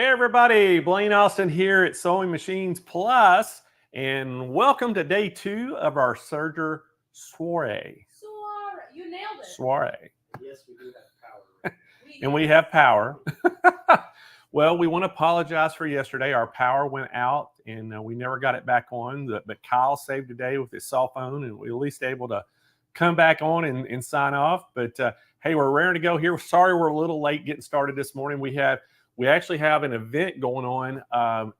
Hey everybody, Blaine Austin here at Sewing Machines Plus, and welcome to day 2 of our Serger Soiree. Soiree, you nailed it. Soiree. Yes, we do have power. And we have power. Well, we want to apologize for yesterday. Our power went out and we never got it back on, but Kyle saved the day with his cell phone and we were at least able to come back on and sign off. But hey, we're raring to go here. Sorry we're a little late getting started this morning. We actually have an event going on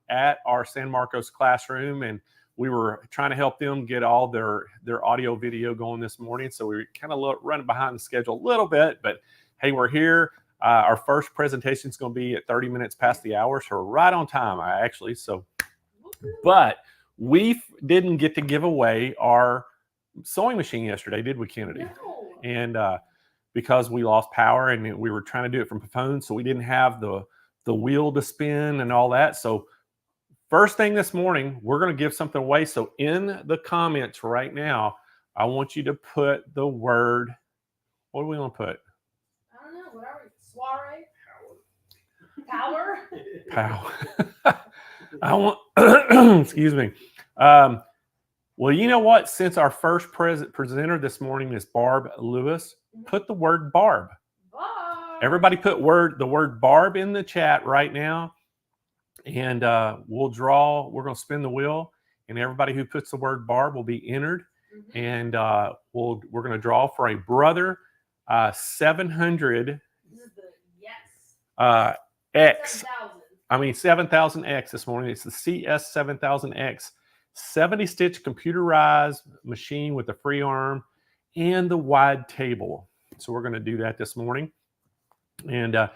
at our San Marcos classroom, and we were trying to help them get all their audio video going this morning. So we were kind of running behind the schedule a little bit, but hey, we're here. Our first presentation is going to be at 30 minutes past the hour, so we're right on time, actually. So, but we didn't get to give away our sewing machine yesterday, did we, Kennedy? No. And because we lost power and we were trying to do it from the phone, so we didn't have the wheel to spin and all that. So first thing this morning, we're going to give something away. So in the comments right now, I want you to put the word, what do we want to put? I don't know, whatever. Soiree? Power? Power. I want, excuse me. Well, you know what? Since our first presenter this morning is Barb Lewis, put the word Barb. Everybody put the word Barb in the chat right now, and we're going to spin the wheel, and everybody who puts the word Barb will be entered, and we're going to draw for a Brother 700 X. 7000X this morning. It's the CS 7000X 70-stitch computerized machine with the free arm and the wide table. So we're going to do that this morning. And are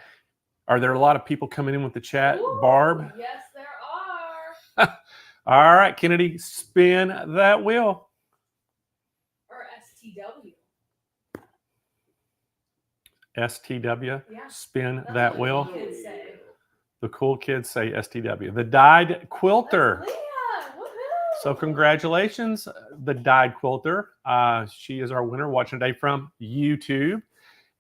there a lot of people coming in with the chat? Ooh, Barb? Yes, there are. All right, Kennedy, spin that wheel. Or STW. STW? Yeah. Spin that wheel. The cool kids say. The cool kids say STW. The dyed quilter. That's Leah. Woohoo. So congratulations, the dyed quilter. She is our winner watching today from YouTube.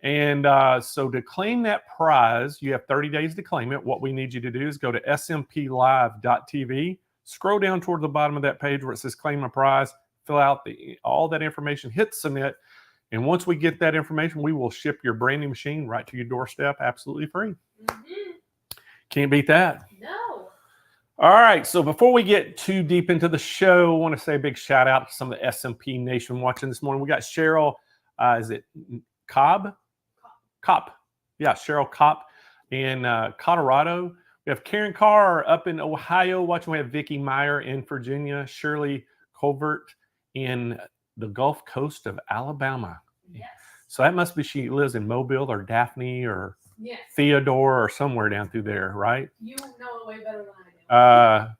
And so to claim that prize, you have 30 days to claim it. What we need you to do is go to smplive.tv, scroll down toward the bottom of that page where it says claim a prize, fill out all that information, hit submit. And once we get that information, we will ship your brand new machine right to your doorstep absolutely free. Can't beat that. No. All right. So before we get too deep into the show, I want to say a big shout out to some of the SMP Nation watching this morning. We got Cheryl, is it Cobb? Kopp. Yeah, Cheryl Kopp in Colorado. We have Karen Carr up in Ohio watching. We have Vicki Meyer in Virginia. Shirley Colbert in the Gulf Coast of Alabama. Yes. So that must be she lives in Mobile or Daphne or Theodore or somewhere down through there, right? You know it way better than I do.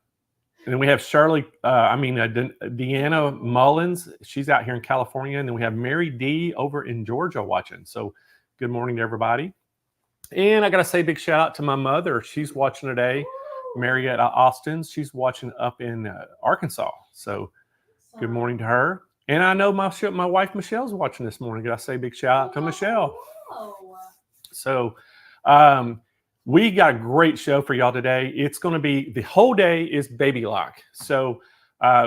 And then we have Deanna Mullins. She's out here in California. And then we have Mary D over in Georgia watching. So good morning to everybody. And I got to say a big shout out to my mother. She's watching today. Marietta Austin. She's watching up in Arkansas. So good morning to her. And I know my wife Michelle's watching this morning. Got to say a big shout out to Michelle. So we got a great show for y'all today. It's going to be, the whole day is baby lock. So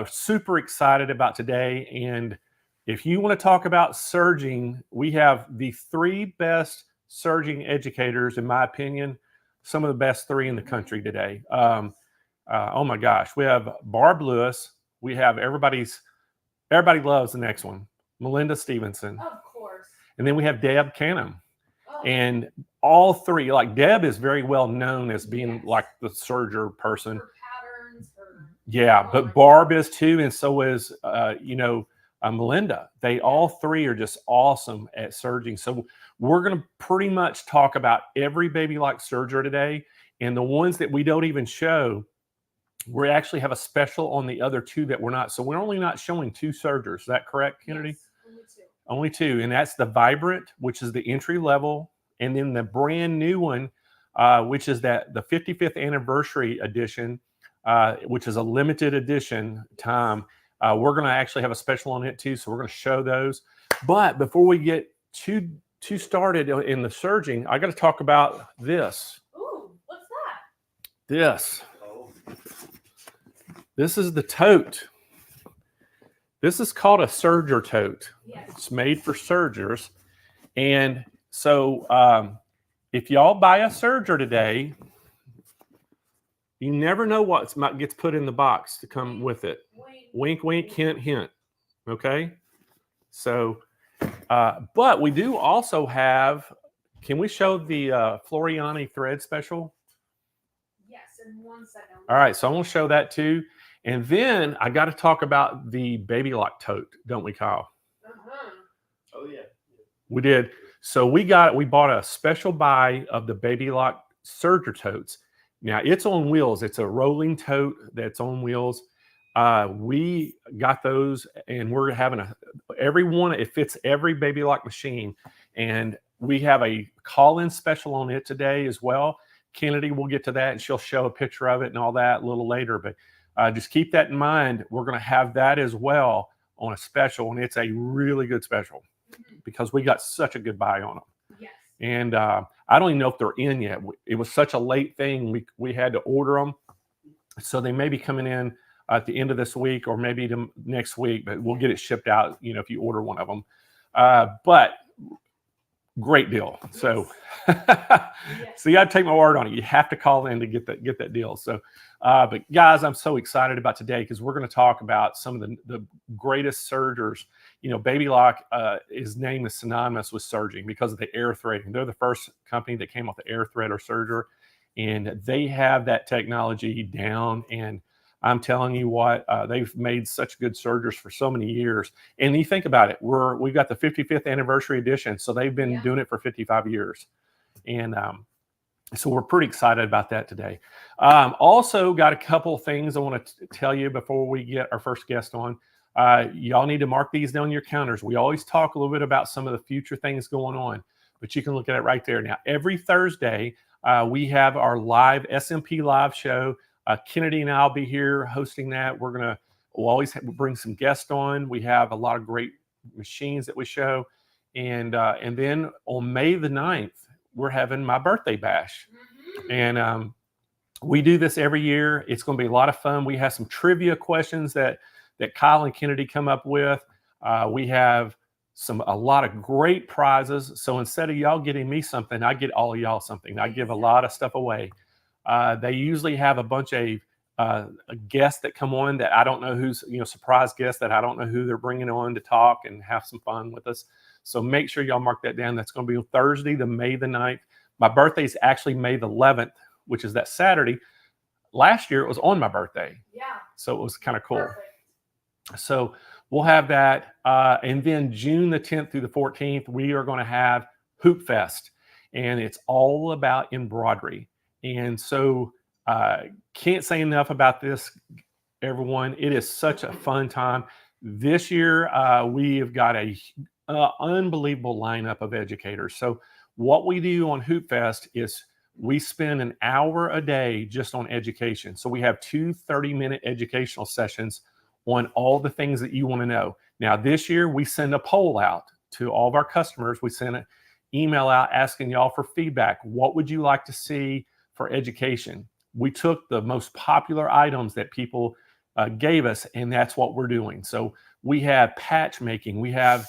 super excited about today. And if you want to talk about serging, we have the 3 best serging educators, in my opinion, some of the best 3 in the country today. Oh my gosh. We have Barb Lewis. We have everybody loves the next one, Melinda Stevenson. Of course. And then we have Deb Canham. Oh. And all 3, like Deb is very well known as being like the serger person. Her patterns. But Barb is too. And so is, Melinda. They all 3 are just awesome at serging. So we're going to pretty much talk about every baby lock serger today. And the ones that we don't even show, we actually have a special on the other 2 that we're not. So we're only not showing 2 sergers. Is that correct, Kennedy? Yes, only 2. And that's the Vibrant, which is the entry level. And then the brand new one, which is the 55th anniversary edition, which is a limited edition time. We're going to actually have a special on it too, so we're going to show those. But before we get too started in the serging, I got to talk about this. Ooh, what's that? this. Oh, This is the tote. This is called a Serger tote. Yes. It's made for Sergers. And so if y'all buy a Serger today, you never know what gets put in the box to come with it. Wink, wink, hint, hint. Okay? So, but we do also have, can we show the Floriani thread special? Yes, in 1 second. All right, so I'm going to show that too. And then I got to talk about the Baby Lock tote, don't we, Kyle? Uh-huh. oh yeah. We did. So we bought a special buy of the Baby Lock Serger totes. Now it's on wheels. It's a rolling tote that's on wheels. We got those, and we're having every one. It fits every Baby Lock machine, and we have a call-in special on it today as well. Kennedy will get to that, and she'll show a picture of it and all that a little later. But just keep that in mind. We're going to have that as well on a special, and it's a really good special because we got such a good buy on them. Yes. And I don't even know if they're in yet. It was such a late thing. We had to order them, so they may be coming in at the end of this week or maybe next week. But we'll get it shipped out. You know, if you order one of them. But great deal. So, so you got to take my word on it. You have to call in to get that deal. So, but guys, I'm so excited about today because we're going to talk about some of the greatest Sergers. You know, Baby Lock, his name is synonymous with serging because of the air threading. They're the first company that came off the air thread or Serger, and they have that technology down. And I'm telling you what, they've made such good Sergers for so many years. And you think about it, we've got the 55th anniversary edition, so they've been doing it for 55 years. And so we're pretty excited about that today. Also got a couple of things I want to tell you before we get our first guest on. Y'all need to mark these down your counters. We always talk a little bit about some of the future things going on, but you can look at it right there. Now, every Thursday, we have our live SMP live show. Kennedy and I'll be here hosting that. We'll always bring some guests on. We have a lot of great machines that we show. And then on May the 9th, we're having my birthday bash. And we do this every year. It's going to be a lot of fun. We have some trivia questions that Kyle and Kennedy come up with. We have a lot of great prizes. So instead of y'all getting me something, I get all of y'all something. I give a lot of stuff away. They usually have a bunch of guests that come on that I don't know who's, surprise guests that I don't know who they're bringing on to talk and have some fun with us. So make sure y'all mark that down. That's going to be on Thursday, May the 9th. My birthday is actually May the 11th, which is that Saturday. Last year, it was on my birthday. Yeah. So it was kind of cool. Perfect. So we'll have that. And then June the 10th through the 14th, we are going to have Hoop Fest. And it's all about embroidery. And so can't say enough about this, everyone. It is such a fun time. This year, we have got a unbelievable lineup of educators. So what we do on Hoop Fest is we spend an hour a day just on education. So we have 2 30-minute educational sessions on all the things that you want to know. Now, this year, we send a poll out to all of our customers. We send an email out asking y'all for feedback. What would you like to see for education? We took the most popular items that people gave us, and that's what we're doing. So we have patch making. We have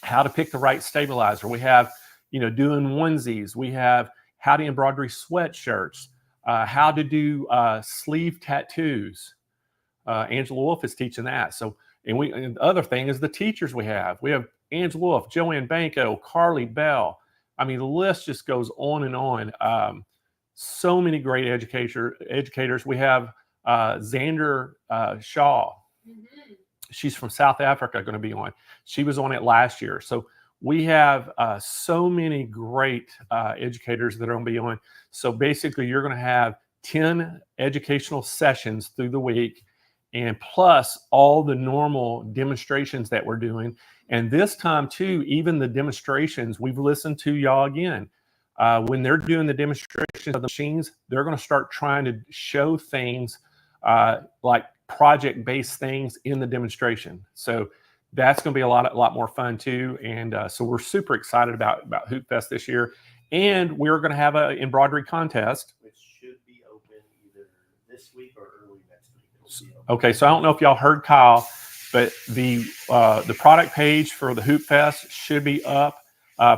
how to pick the right stabilizer. We have, doing onesies. We have how to embroidery sweatshirts, how to do sleeve tattoos. Angela Wolf is teaching that. So, and the other thing is the teachers we have. We have Angela Wolf, Joanne Banco, Carly Bell. I mean, the list just goes on and on. So many great educators. We have Xander Shaw. Mm-hmm. She's from South Africa, going to be on. She was on it last year. So we have so many great educators that are going to be on. So basically, you're going to have 10 educational sessions through the week, and plus all the normal demonstrations that we're doing. And this time, too, even the demonstrations, we've listened to y'all again. When they're doing the demonstrations of the machines, they're going to start trying to show things like project-based things in the demonstration. So that's going to be a lot more fun too. And so we're super excited about Hoop Fest this year. And we're going to have an embroidery contest. Which should be open this week or early next week. It'll be Okay, so I don't know if y'all heard Kyle, but the product page for the Hoop Fest should be up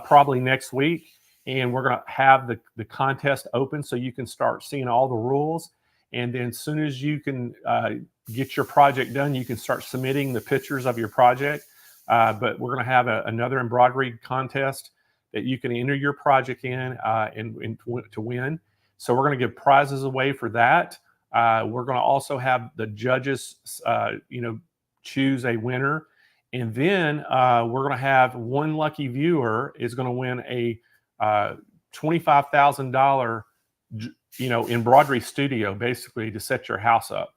probably next week, and we're gonna have the contest open so you can start seeing all the rules, and then as soon as you can get your project done, you can start submitting the pictures of your project. But we're gonna have another embroidery contest that you can enter your project in and to win. So we're gonna give prizes away for that. We're going to also have the judges, choose a winner. And then we're going to have one lucky viewer is going to win a $25,000, embroidery studio, basically to set your house up.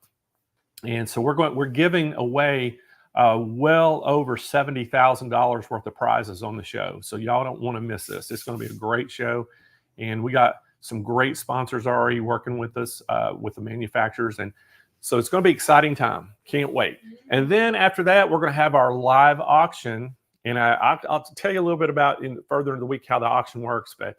And so we're giving away well over $70,000 worth of prizes on the show. So y'all don't want to miss this. It's going to be a great show. And we got some great sponsors already working with us, with the manufacturers. And so it's going to be an exciting time. Can't wait. And then after that, we're going to have our live auction. And I'll tell you a little bit about further in the week how the auction works. But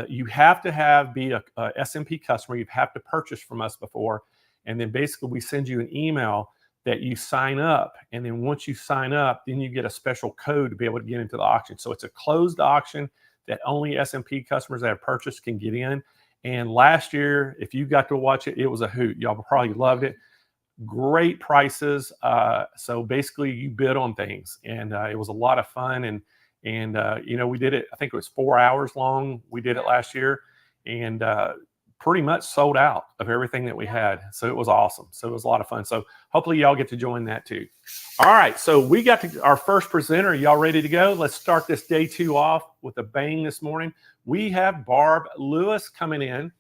you have to be a SMP customer. You have to purchase from us before. And then basically we send you an email that you sign up. And then once you sign up, then you get a special code to be able to get into the auction. So it's a closed auction that only SMP customers that have purchased can get in. And last year, if you got to watch it, it was a hoot. Y'all probably loved it. Great prices. So basically you bid on things, and it was a lot of fun. And we did it, I think it was 4 hours long. We did it last year, and pretty much sold out of everything that we had. So it was awesome. So it was a lot of fun. So hopefully y'all get to join that too. All right. So we got our first presenter. Y'all ready to go? Let's start this day 2 off with a bang this morning. We have Barb Lewis coming in.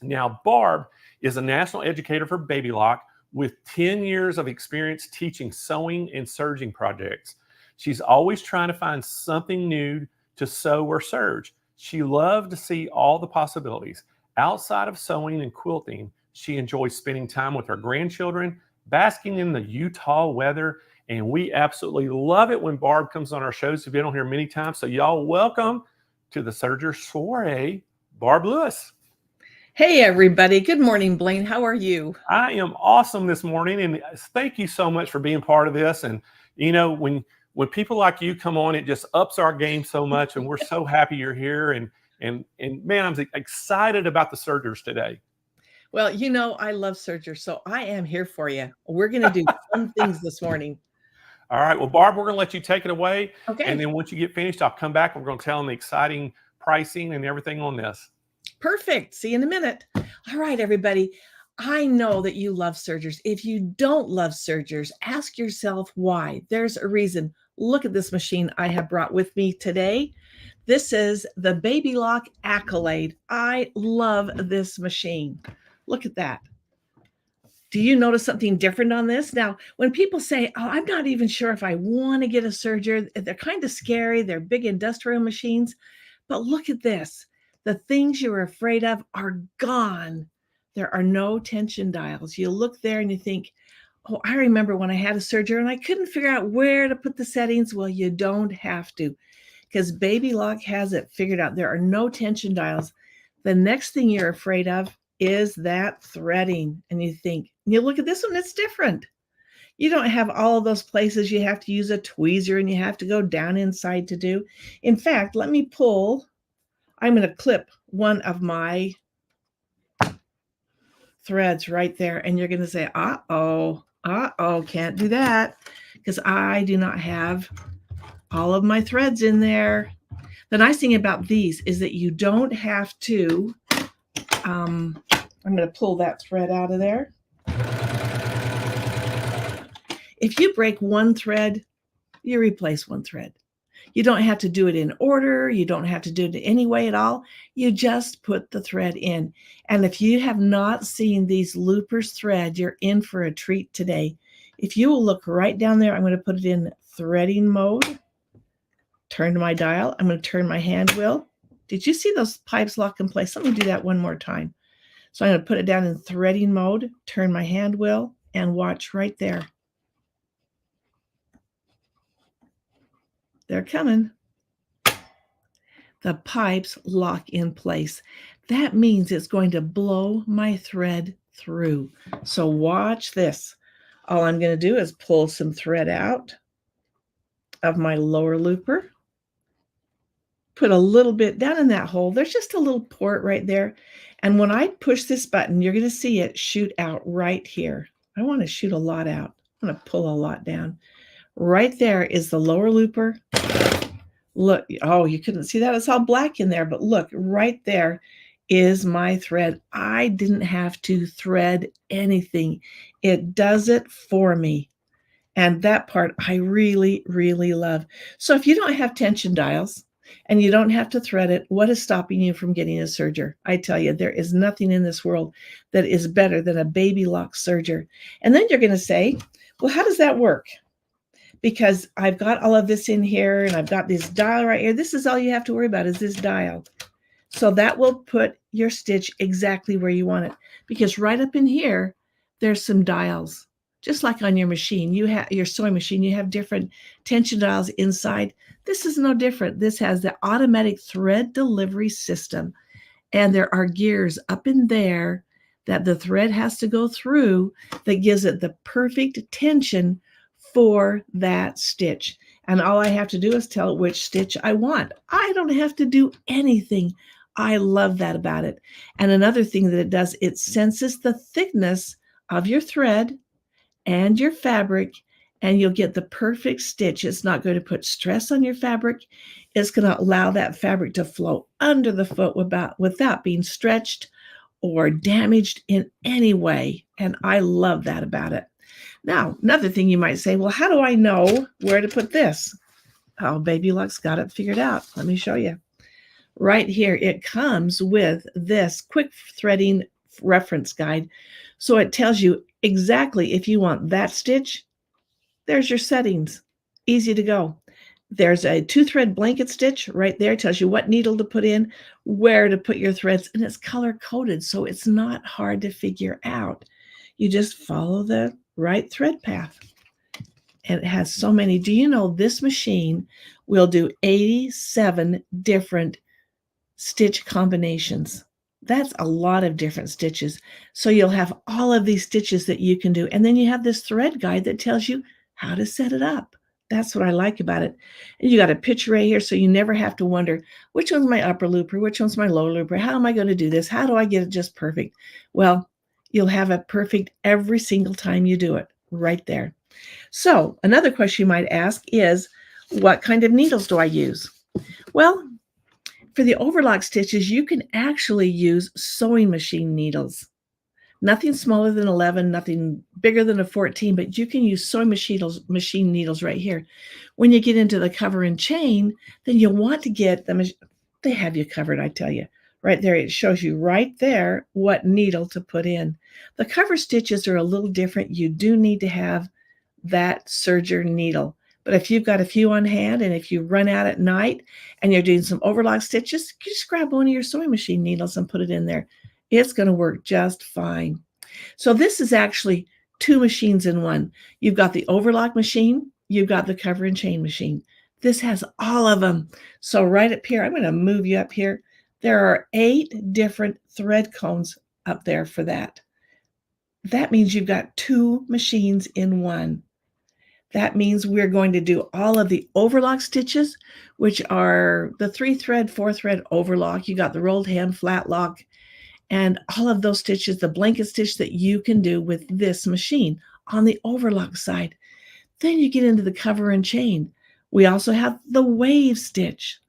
Now, Barb is a national educator for Baby Lock with 10 years of experience teaching sewing and serging projects. She's always trying to find something new to sew or serge. She loved to see all the possibilities. Outside of sewing and quilting, she enjoys spending time with her grandchildren, basking in the Utah weather, and we absolutely love it when Barb comes on our shows. We've been on here many times, so y'all welcome to the Serger Soiree, Barb Lewis. Hey, everybody. Good morning, Blaine. How are you? I am awesome this morning, and thank you so much for being part of this. And, when people like you come on, it just ups our game so much, and we're so happy you're here. And man, I'm excited about the Sergers today. Well, I love Serger, so I am here for you. We're going to do fun things this morning. All right. Well, Barb, we're going to let you take it away. Okay. And then once you get finished, I'll come back. We're going to tell them the exciting pricing and everything on this. Perfect. See you in a minute. All right, everybody. I know that you love Sergers. If you don't love Sergers, ask yourself why. There's a reason. Look at this machine I have brought with me today. This is the Baby Lock Accolade. I love this machine. Look at that. Do you notice something different on this? Now, when people say, oh, I'm not even sure if I want to get a Serger, they're kind of scary. They're big industrial machines. But look at this. The things you were afraid of are gone. There are no tension dials. You look there and you think, oh, I remember when I had a Serger and I couldn't figure out where to put the settings. Well, you don't have to, because Baby Lock has it figured out. There are no tension dials. The next thing you're afraid of is that threading. And you look at this one, it's different. You don't have all of those places you have to use a tweezer and you have to go down inside to do. In fact, I'm going to clip one of my threads right there. And you're going to say, can't do that because I do not have all of my threads in there. The nice thing about these is that you don't have to, I'm going to pull that thread out of there. If you break one thread, you replace one thread. You don't have to do it in order. You don't have to do it any way at all. You just put the thread in. And if you have not seen these loopers thread, you're in for a treat today. If you will look right down there, I'm going to put it in threading mode. Turn to my dial. I'm going to turn my hand wheel. Did you see those pipes lock in place? Let me do that one more time. So I'm going to put it down in threading mode, turn my hand wheel, and watch right there. They're coming. The pipes lock in place. That means it's going to blow my thread through. So watch this. All I'm going to do is pull some thread out of my lower looper. Put a little bit down in that hole. There's just a little port right there. And when I push this button, you're going to see it shoot out right here. I want to shoot a lot out. I'm going to pull a lot down. Right there is the lower looper. Look, oh, you couldn't see that. It's all black in there, but look, right there is my thread. I didn't have to thread anything. It does it for me. And that part I really, really love. So if you don't have tension dials and you don't have to thread it, what is stopping you from getting a serger? I tell you, there is nothing in this world that is better than a baby lock serger. And then you're going to say, well, how does that work? Because I've got all of this in here and I've got this dial right here. This is all you have to worry about is this dial. So that will put your stitch exactly where you want it. Because right up in here, there's some dials. Just like on your machine, you have your sewing machine, you have different tension dials inside. This is no different. This has the automatic thread delivery system. And there are gears up in there that the thread has to go through that gives it the perfect tension for that stitch. And all I have to do is tell it which stitch I want. I don't have to do anything. I love that about it. And another thing that it does, it senses the thickness of your thread and your fabric, and you'll get the perfect stitch. It's not going to put stress on your fabric. It's going to allow that fabric to flow under the foot without being stretched or damaged in any way. And I love that about it. Now, another thing you might say, well, how do I know where to put this? Oh, Baby Lock's got it figured out. Let me show you. Right here, it comes with this quick threading reference guide. So it tells you exactly if you want that stitch, there's your settings. Easy to go. There's a 2-thread blanket stitch right there. It tells you what needle to put in, where to put your threads, and it's color-coded, so it's not hard to figure out. You just follow the right thread path. And it has so many. Do you know this machine will do 87 different stitch combinations? That's a lot of different stitches. So you'll have all of these stitches that you can do. And then you have this thread guide that tells you how to set it up. That's what I like about it. And you got a picture right here, so you never have to wonder, which one's my upper looper, which one's my lower looper, how am I going to do this, how do I get it just perfect? Well, you'll have it perfect every single time you do it, right there. So another question you might ask is, what kind of needles do I use? Well, for the overlock stitches, you can actually use sewing machine needles. Nothing smaller than 11, nothing bigger than a 14, but you can use sewing machine needles right here. When you get into the cover and chain, then you'll want to get them. They have you covered, I tell you. Right there, it shows you right there what needle to put in. The cover stitches are a little different. You do need to have that serger needle. But if you've got a few on hand and if you run out at night and you're doing some overlock stitches, you just grab one of your sewing machine needles and put it in there. It's going to work just fine. So this is actually 2 machines in one. You've got the overlock machine, you've got the cover and chain machine. This has all of them. So right up here, I'm going to move you up here. There are 8 different thread cones up there for that. That means you've got 2 machines in one. That means we're going to do all of the overlock stitches, which are the 3-thread, 4-thread overlock. You got the rolled hem, flat lock, and all of those stitches, the blanket stitch that you can do with this machine on the overlock side. Then you get into the cover and chain. We also have the wave stitch.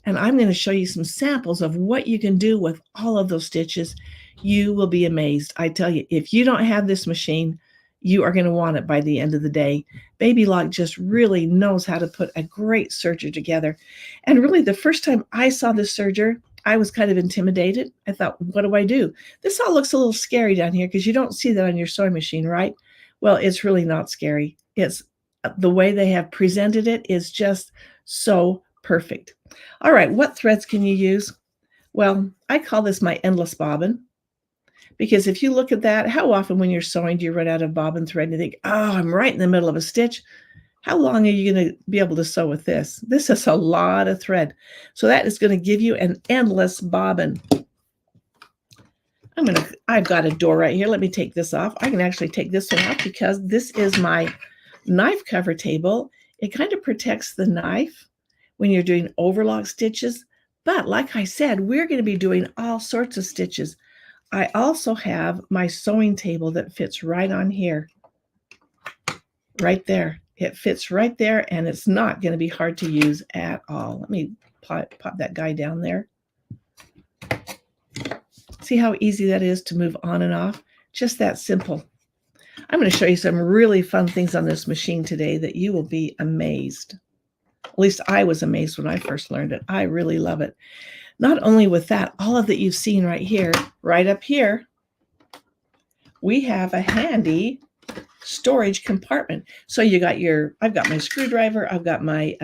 And I'm going to show you some samples of what you can do with all of those stitches. You will be amazed. I tell you, if you don't have this machine, you are going to want it by the end of the day. Baby Lock just really knows how to put a great serger together. And really, the first time I saw this serger, I was kind of intimidated. I thought, what do I do? This all looks a little scary down here because you don't see that on your sewing machine, right? Well, it's really not scary. It's the way they have presented it is just so perfect. All right, what threads can you use? Well, I call this my endless bobbin. Because if you look at that, how often when you're sewing do you run out of bobbin thread and you think, oh, I'm right in the middle of a stitch? How long are you going to be able to sew with this? This is a lot of thread. So that is going to give you an endless bobbin. I've got a door right here. Let me take this off. I can actually take this one off because this is my knife cover table. It kind of protects the knife when you're doing overlock stitches. But like I said, we're going to be doing all sorts of stitches. I also have my sewing table that fits right on here, right there. It fits right there, and it's not going to be hard to use at all. Let me pop that guy down there. See how easy that is to move on and off? Just that simple. I'm going to show you some really fun things on this machine today that you will be amazed. At least I was amazed when I first learned it. I really love it. Not only with that, all of that you've seen right here, right up here, we have a handy storage compartment. So you got I've got my screwdriver, I've got my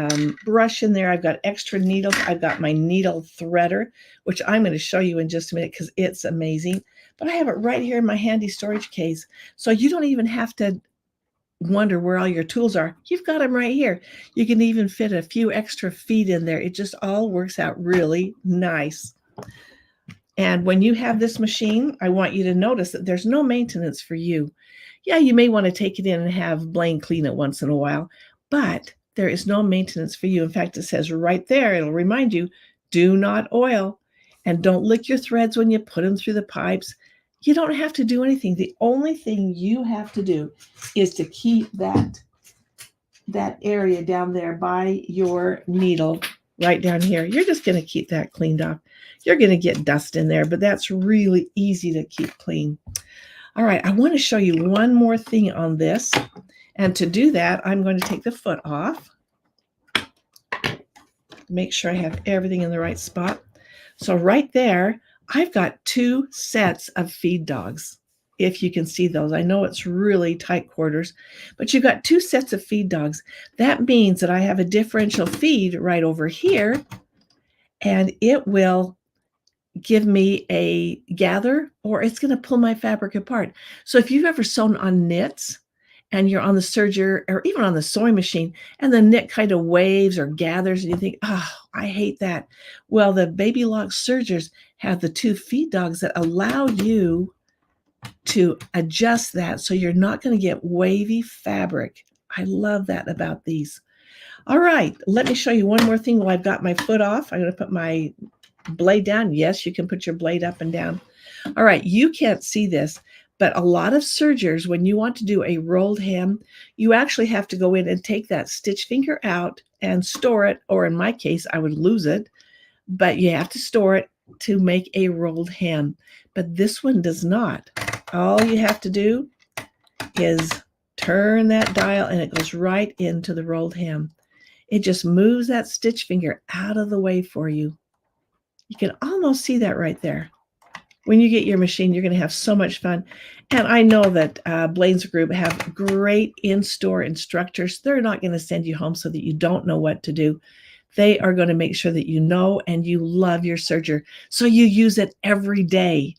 brush in there, I've got extra needles, I've got my needle threader, which I'm going to show you in just a minute because it's amazing. But I have it right here in my handy storage case. So you don't even have to wonder where all your tools are. You've got them right here. You can even fit a few extra feet in there. It just all works out really nice. And when you have this machine, I want you to notice that there's no maintenance for you. Yeah, you may want to take it in and have Blaine clean it once in a while, but there is no maintenance for you. In fact, it says right there, it'll remind you, do not oil and don't lick your threads when you put them through the pipes. You don't have to do anything. The only thing you have to do is to keep that area down there by your needle right down here. You're just going to keep that cleaned up. You're going to get dust in there, but that's really easy to keep clean. All right, I want to show you one more thing on this. And to do that, I'm going to take the foot off. Make sure I have everything in the right spot. So right there, I've got 2 sets of feed dogs, if you can see those. I know it's really tight quarters, but you've got 2 sets of feed dogs. That means that I have a differential feed right over here, and it will give me a gather, or it's going to pull my fabric apart. So if you've ever sewn on knits and you're on the serger or even on the sewing machine and the knit kind of waves or gathers and you think, oh, I hate that. Well, the Baby Lock sergers have the 2 feed dogs that allow you to adjust that so you're not going to get wavy fabric. I love that about these. All right, let me show you one more thing while I've got my foot off. I'm going to put my blade down. Yes, you can put your blade up and down. All right, you can't see this, but a lot of sergers, when you want to do a rolled hem, you actually have to go in and take that stitch finger out and store it, or in my case, I would lose it, but you have to store it to make a rolled hem. But this one does not. All you have to do is turn that dial and it goes right into the rolled hem. It just moves that stitch finger out of the way for you. You can almost see that right there. When you get your machine, you're going to have so much fun. And I know that Blaine's Group have great in-store instructors. They're not going to send you home so that you don't know what to do. They are going to make sure that you know and you love your serger, so you use it every day.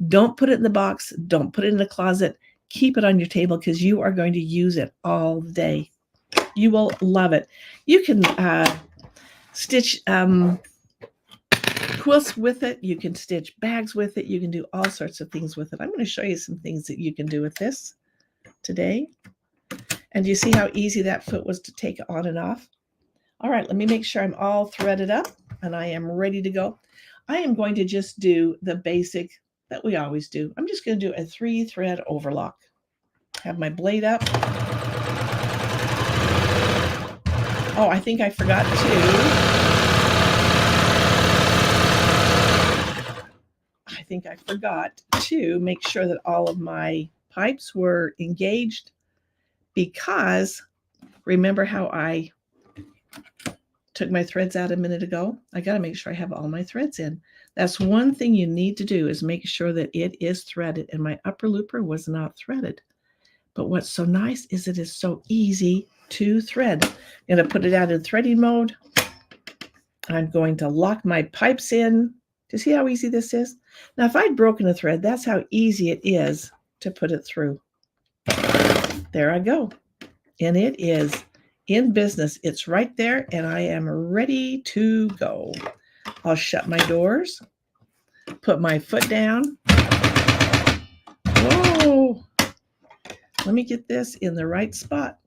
Don't put it in the box. Don't put it in the closet. Keep it on your table because you are going to use it all day. You will love it. You can stitch quilts with it. You can stitch bags with it. You can do all sorts of things with it. I'm going to show you some things that you can do with this today. And you see how easy that foot was to take on and off? All right, let me make sure I'm all threaded up and I am ready to go. I am going to just do the basic that we always do. I'm just going to do a 3-thread overlock. Have my blade up. Oh, I think I forgot to make sure that all of my pipes were engaged, because remember how I took my threads out a minute ago? I got to make sure I have all my threads in. That's one thing you need to do, is make sure that it is threaded, and my upper looper was not threaded. But what's so nice is it is so easy to thread. I'm going to put it out in threading mode. I'm going to lock my pipes in. Do you see how easy this is? Now, if I'd broken a thread, that's how easy it is to put it through. There I go. And it is in business. It's right there, and I am ready to go. I'll shut my doors, put my foot down, Let me get this in the right spot.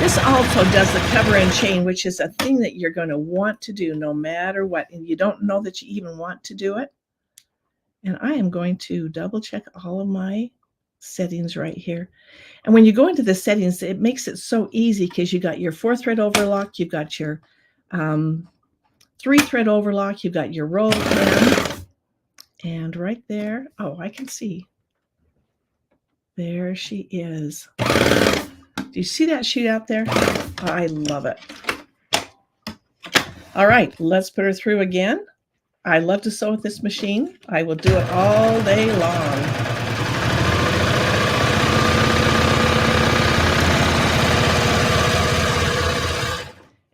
This also does the cover and chain, which is a thing that you're going to want to do no matter what. And you don't know that you even want to do it. And I am going to double check all of my settings right here. And when you go into the settings, it makes it so easy because you got your 4-thread overlock, you've got your 3-thread overlock, you've got your roll hem. And right there, oh, I can see. There she is. Do you see that sheet out there? I love it. All right, let's put her through again. I love to sew with this machine. I will do it all day long.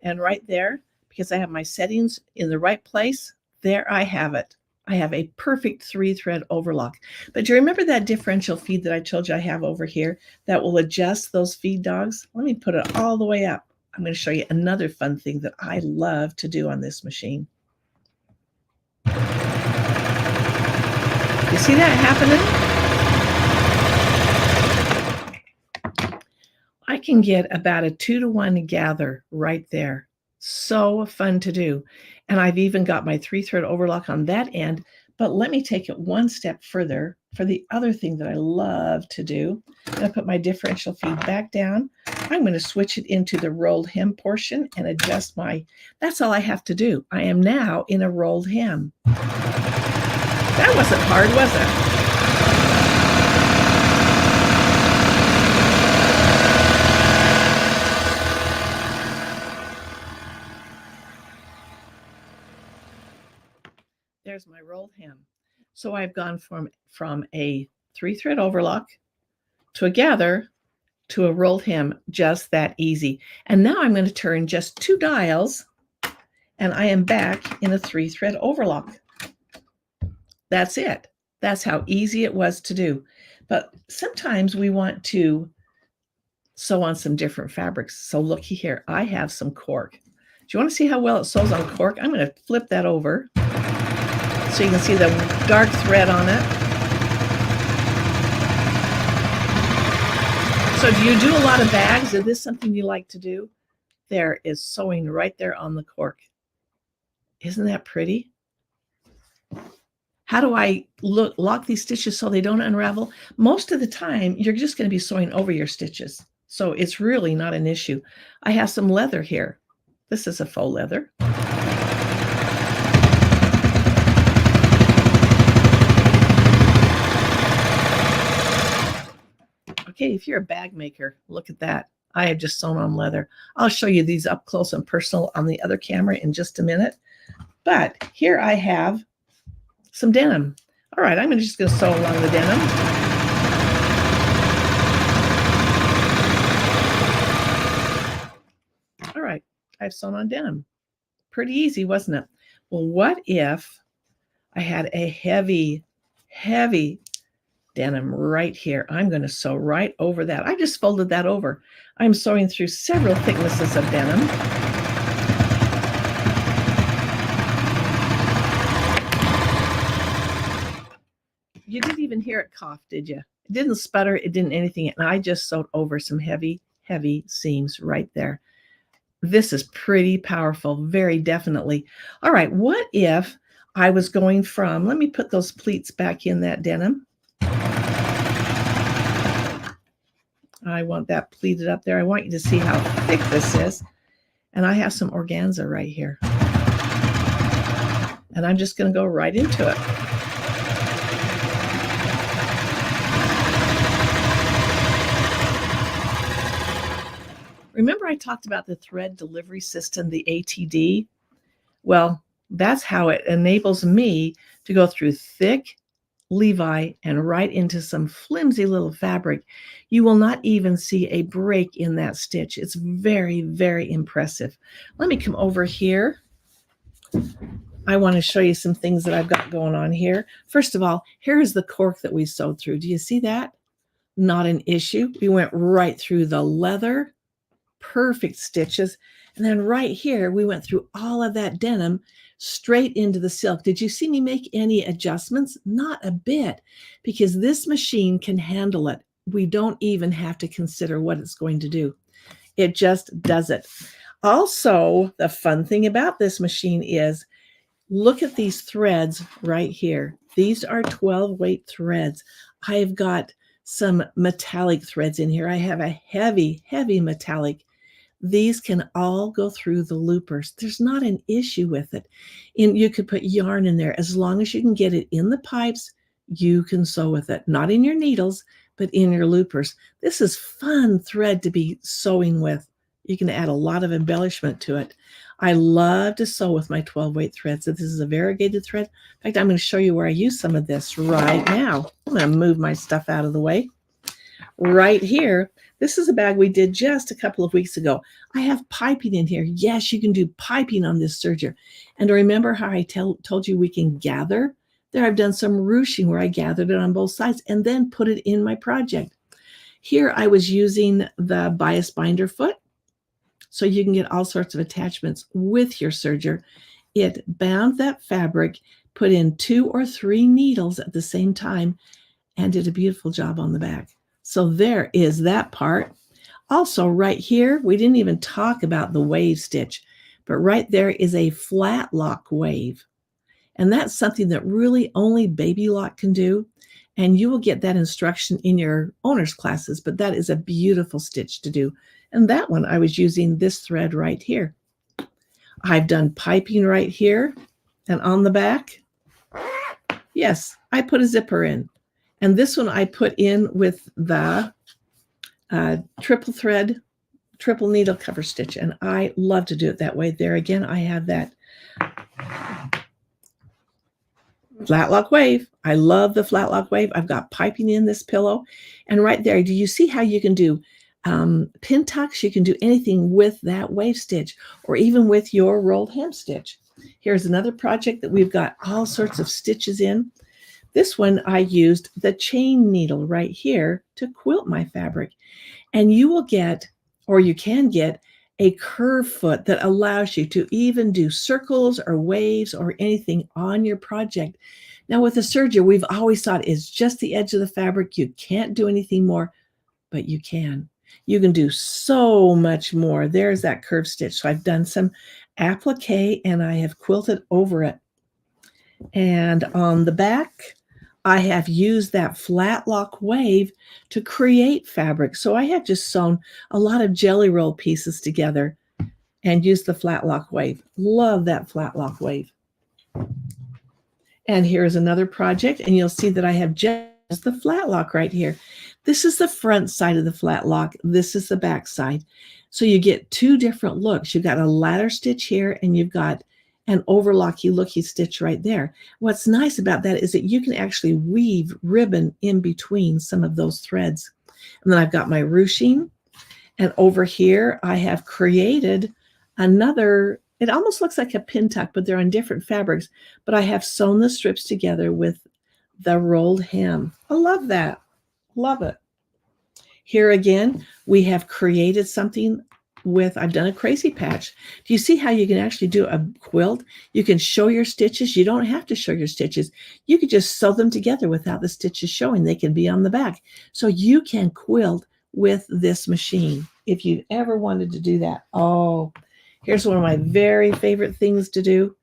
And right there, because I have my settings in the right place, there I have it. I have a perfect 3-thread overlock. But do you remember that differential feed that I told you I have over here that will adjust those feed dogs? Let me put it all the way up. I'm going to show you another fun thing that I love to do on this machine. You see that happening? I can get about a 2-to-1 gather right there. So fun to do. And I've even got my 3-thread overlock on that end. But let me take it one step further for the other thing that I love to do. I'm going to put my differential feed back down. I'm going to switch it into the rolled hem portion and adjust my, that's all I have to do. I am now in a rolled hem. That wasn't hard, was it? There's my rolled hem. So I've gone from a 3-thread overlock to a gather to a rolled hem, just that easy. And now I'm going to turn just 2 dials and I am back in a 3-thread overlock. That's it. That's how easy it was to do. But sometimes we want to sew on some different fabrics. So looky here, I have some cork. Do you want to see how well it sews on cork? I'm going to flip that over so you can see the dark thread on it. So do you do a lot of bags? Is this something you like to do? There is sewing right there on the cork. Isn't that pretty? How do I lock these stitches so they don't unravel? Most of the time, you're just going to be sewing over your stitches. So it's really not an issue. I have some leather here. This is a faux leather. Okay, if you're a bag maker, look at that. I have just sewn on leather. I'll show you these up close and personal on the other camera in just a minute. But here I have some denim. All right, I'm just going to sew along the denim. All right, I've sewn on denim. Pretty easy, wasn't it? Well, what if I had a heavy, heavy denim right here? I'm going to sew right over that. I just folded that over. I'm sewing through several thicknesses of denim. You didn't even hear it cough, did you? It didn't sputter. It didn't anything. And I just sewed over some heavy, heavy seams right there. This is pretty powerful, very definitely. All right, what if I was going from, let me put those pleats back in that denim. I want that pleated up there. I want you to see how thick this is. And I have some organza right here. And I'm just going to go right into it. Remember I talked about the thread delivery system, the ATD? Well, that's how it enables me to go through thick Levi and right into some flimsy little fabric. You will not even see a break in that stitch. It's very, very impressive. Let me come over here. I want to show you some things that I've got going on here. First of all, here is the cork that we sewed through. Do you see that? Not an issue. We went right through the leather. Perfect stitches. And then right here, we went through all of that denim straight into the silk. Did you see me make any adjustments? Not a bit, because this machine can handle it. We don't even have to consider what it's going to do. It just does it. Also, the fun thing about this machine is, look at these threads right here. These are 12 weight threads. I've got some metallic threads in here. I have a heavy, heavy metallic. These can all go through the loopers. There's not an issue with it. And you could put yarn in there. As long as you can get it in the pipes, you can sew with it. Not in your needles, but in your loopers. This is fun thread to be sewing with. You can add a lot of embellishment to it. I love to sew with my 12 weight threads. So this is a variegated thread. In fact, I'm going to show you where I use some of this right now. I'm going to move my stuff out of the way. Right here, this is a bag we did just a couple of weeks ago. I have piping in here. Yes, you can do piping on this serger. And remember how I told you we can gather? There I've done some ruching where I gathered it on both sides and then put it in my project. Here I was using the bias binder foot. So you can get all sorts of attachments with your serger. It bound that fabric, put in 2 or 3 needles at the same time, and did a beautiful job on the back. So there is that part. Also right here, we didn't even talk about the wave stitch, but right there is a flat lock wave. And that's something that really only Baby Lock can do. And you will get that instruction in your owner's classes, but that is a beautiful stitch to do. And that one, I was using this thread right here. I've done piping right here and on the back. Yes, I put a zipper in. And this one I put in with the triple thread, triple needle cover stitch. And I love to do it that way. There again, I have that flat lock wave. I love the flat lock wave. I've got piping in this pillow. And right there, do you see how you can do pin tucks? You can do anything with that wave stitch or even with your rolled hem stitch. Here's another project that we've got all sorts of stitches in. This one I used the chain needle right here to quilt my fabric. And you will get, or you can get, a curve foot that allows you to even do circles or waves or anything on your project. Now with a serger, we've always thought it's just the edge of the fabric. You can't do anything more, but you can. You can do so much more. There's that curve stitch. So I've done some applique and I have quilted over it. And on the back, I have used that flat lock wave to create fabric. So I have just sewn a lot of jelly roll pieces together and used the flat lock wave. Love that flat lock wave. And here's another project, and you'll see that I have just the flat lock right here. This is the front side of the flat lock. This is the back side. So you get 2 different looks. You've got a ladder stitch here, and you've got an overlocky looky stitch right there. What's nice about that is that you can actually weave ribbon in between some of those threads. And then I've got my ruching, and over here I have created another, it almost looks like a pin tuck, but they're on different fabrics, but I have sewn the strips together with the rolled hem. I love that. Love it. Here again, we have created something with, I've done a crazy patch. Do you see how you can actually do a quilt? You can show your stitches. You don't have to show your stitches. You could just sew them together without the stitches showing. They can be on the back. So you can quilt with this machine if you've ever wanted to do that. Oh, here's one of my very favorite things to do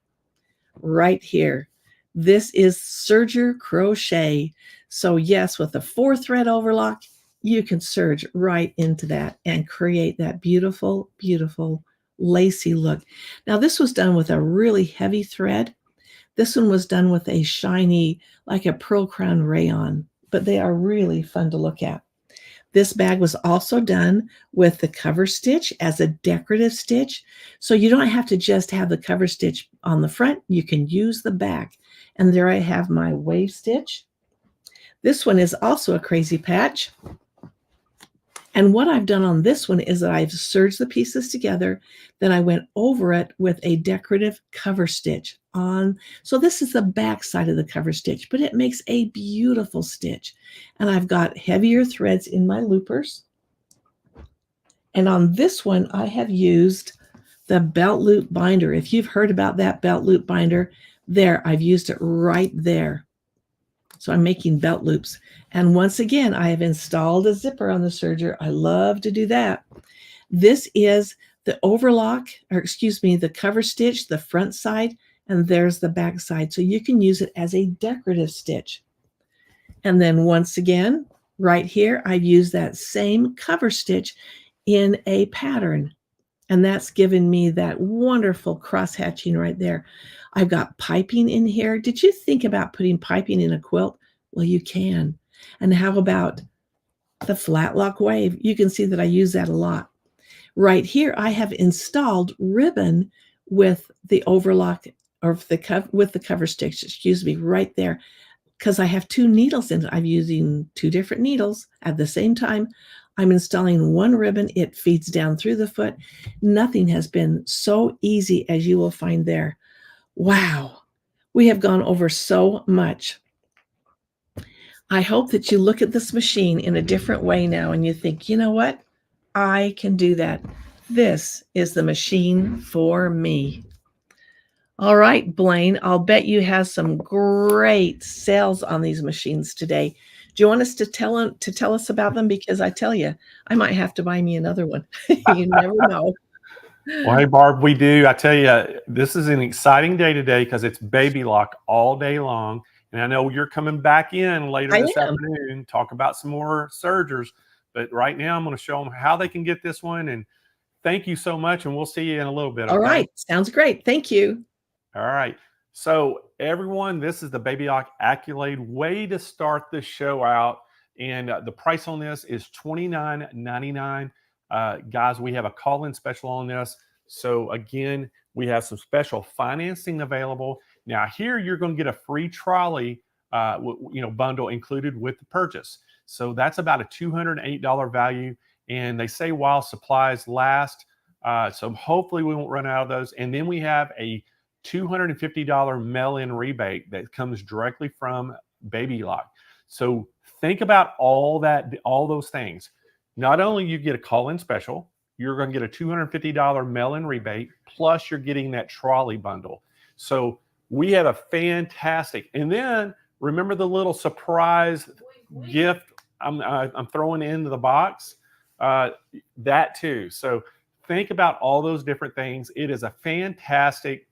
right here. This is serger crochet. So yes, with a 4-thread overlock, you can serge right into that and create that beautiful, beautiful lacy look. Now this was done with a really heavy thread. This one was done with a shiny, like a pearl crown rayon, but they are really fun to look at. This bag was also done with the cover stitch as a decorative stitch. So you don't have to just have the cover stitch on the front. You can use the back. And there I have my wave stitch. This one is also a crazy patch. And what I've done on this one is that I've serged the pieces together. Then I went over it with a decorative cover stitch on. So this is the back side of the cover stitch, but it makes a beautiful stitch. And I've got heavier threads in my loopers. And on this one, I have used the belt loop binder. If you've heard about that belt loop binder, there, I've used it right there. So I'm making belt loops. And once again, I have installed a zipper on the serger. I love to do that. This is the overlock, or excuse me, the cover stitch, the front side, and there's the back side. So you can use it as a decorative stitch. And then once again, right here, I've used that same cover stitch in a pattern. And that's given me that wonderful cross hatching right there. I've got piping in here. Did you think about putting piping in a quilt? Well, you can. And how about the flat lock wave? You can see that I use that a lot. Right here, I have installed ribbon with the overlock, or with the cover stitch, excuse me, right there, because I have 2 needles in it. I'm using 2 different needles at the same time. I'm installing one ribbon. It feeds down through the foot. Nothing has been so easy as you will find there. Wow, we have gone over so much. I hope that you look at this machine in a different way now and you think, you know what? I can do that. This is the machine for me. All right, Blaine, I'll bet you have some great sales on these machines today. Do you want us to tell us about them? Because I tell you, I might have to buy me another one. You never know. Well, hey, Barb, we do. I tell you, this is an exciting day today because it's baby lock all day long. And I know you're coming back in later this afternoon, talk about some more sergers. But right now, I'm going to show them how they can get this one. And thank you so much. And we'll see you in a little bit. All right. Sounds great. Thank you. All right. So everyone, this is the Baby Lock Accolade. Way to start this show out. And the price on this is $29.99. Guys, we have a call-in special on this. So again, we have some special financing available. Now here you're going to get a free trolley bundle included with the purchase. So that's about a $208 value. And they say while supplies last. So hopefully we won't run out of those. And then we have a $250 mail-in rebate that comes directly from Baby Lock. So think about all those things. Not only you get a call-in special, you're going to get a $250 mail-in rebate, plus you're getting that trolley bundle. So we have a fantastic, and then remember the little surprise gift I'm throwing into the box, that too. So think about all those different things. It is a fantastic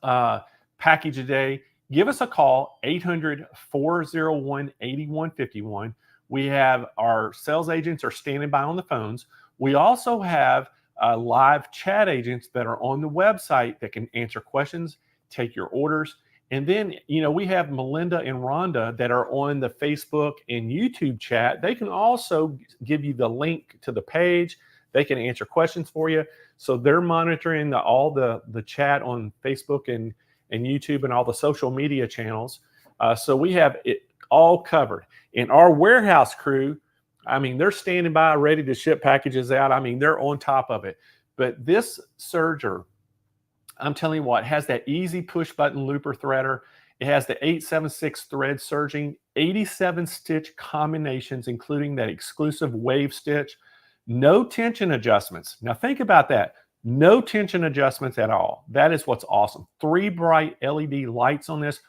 package today. Give us a call, 800-401-8151. We have our sales agents are standing by on the phones. We also have live chat agents that are on the website that can answer questions, take your orders. And then, we have Melinda and Rhonda that are on the Facebook and YouTube chat. They can also give you the link to the page. They can answer questions for you. So they're monitoring all the chat on Facebook and YouTube and all the social media channels. So we have it all covered. And our warehouse crew, they're standing by ready to ship packages out. They're on top of it. But this serger, I'm telling you what, has that easy push button looper threader. It has the 876 thread serging, 87 stitch combinations, including that exclusive wave stitch. No tension adjustments. Now think about that. No tension adjustments at all. That is what's awesome. 3 bright LED lights on this,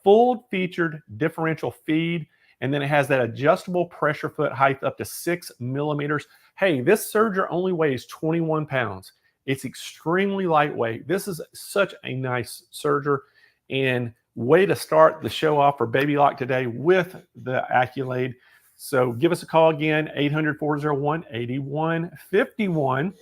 full featured differential feed, and then it has that adjustable pressure foot height up to 6 millimeters. Hey, this serger only weighs 21 pounds. It's extremely lightweight. This is such a nice serger, and way to start the show off for Baby Lock today with the Accolade. So give us a call again, 800-401-8151.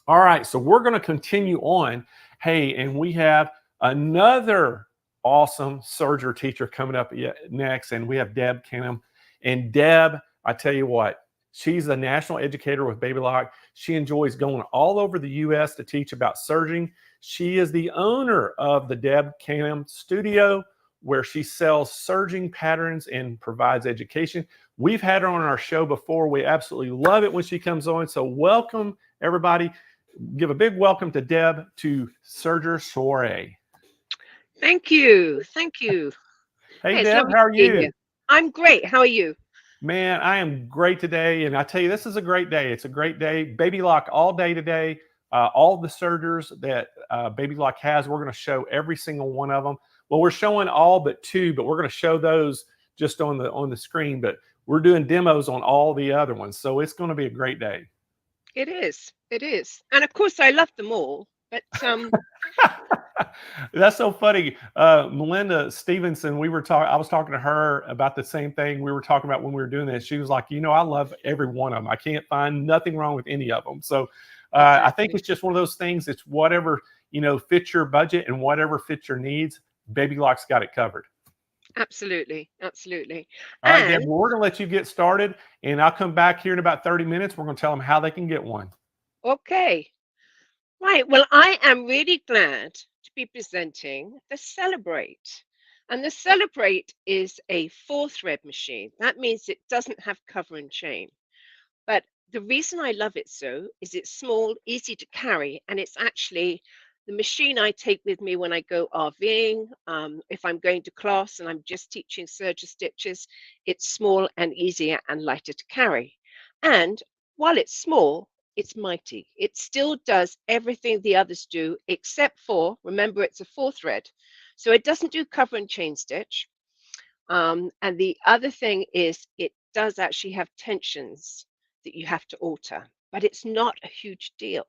All right, so we're going to continue on. Hey, and we have another awesome serger teacher coming up next, and we have Deb Canham. And Deb, I tell you what, she's a national educator with Baby Lock. She enjoys going all over the U.S. to teach about serging. She is the owner of the Deb Canham Studio, where she sells serging patterns and provides education. We've had her on our show before. We absolutely love it when she comes on. So welcome, everybody. Give a big welcome to Deb to Serger Soiree. Thank you. Thank you. Hey, Deb, how are you? I'm great. How are you? Man, I am great today. And I tell you, this is a great day. It's a great day. Baby Lock all day today. all the sergers that Baby Lock has. We're going to show every single one of them. Well, we're showing all but 2, but we're going to show those just on the screen. But we're doing demos on all the other ones, so it's going to be a great day. It is. It is. And of course, I love them all. But That's so funny. Melinda Stevenson, I was talking to her about the same thing we were talking about when we were doing this. She was like, I love every one of them. I can't find nothing wrong with any of them. So I think it's just one of those things. It's whatever, fits your budget and whatever fits your needs. Baby Lock's got it covered. absolutely. Absolutely. All right, Deb, And we're going to let you get started, and I'll come back here in about 30 minutes. We're going to tell them how they can get one. okay. Right. Well, I am really glad to be presenting the Celebrate. And the Celebrate is a 4-thread machine. That means it doesn't have cover and chain. But the reason I love it so is it's small, easy to carry, and it's actually the machine I take with me when I go RVing. If I'm going to class and I'm just teaching serger stitches, it's small and easier and lighter to carry. And while it's small, it's mighty. It still does everything the others do, except for, remember, it's a 4-thread. So it doesn't do cover and chain stitch. And the other thing is it does actually have tensions that you have to alter, but it's not a huge deal.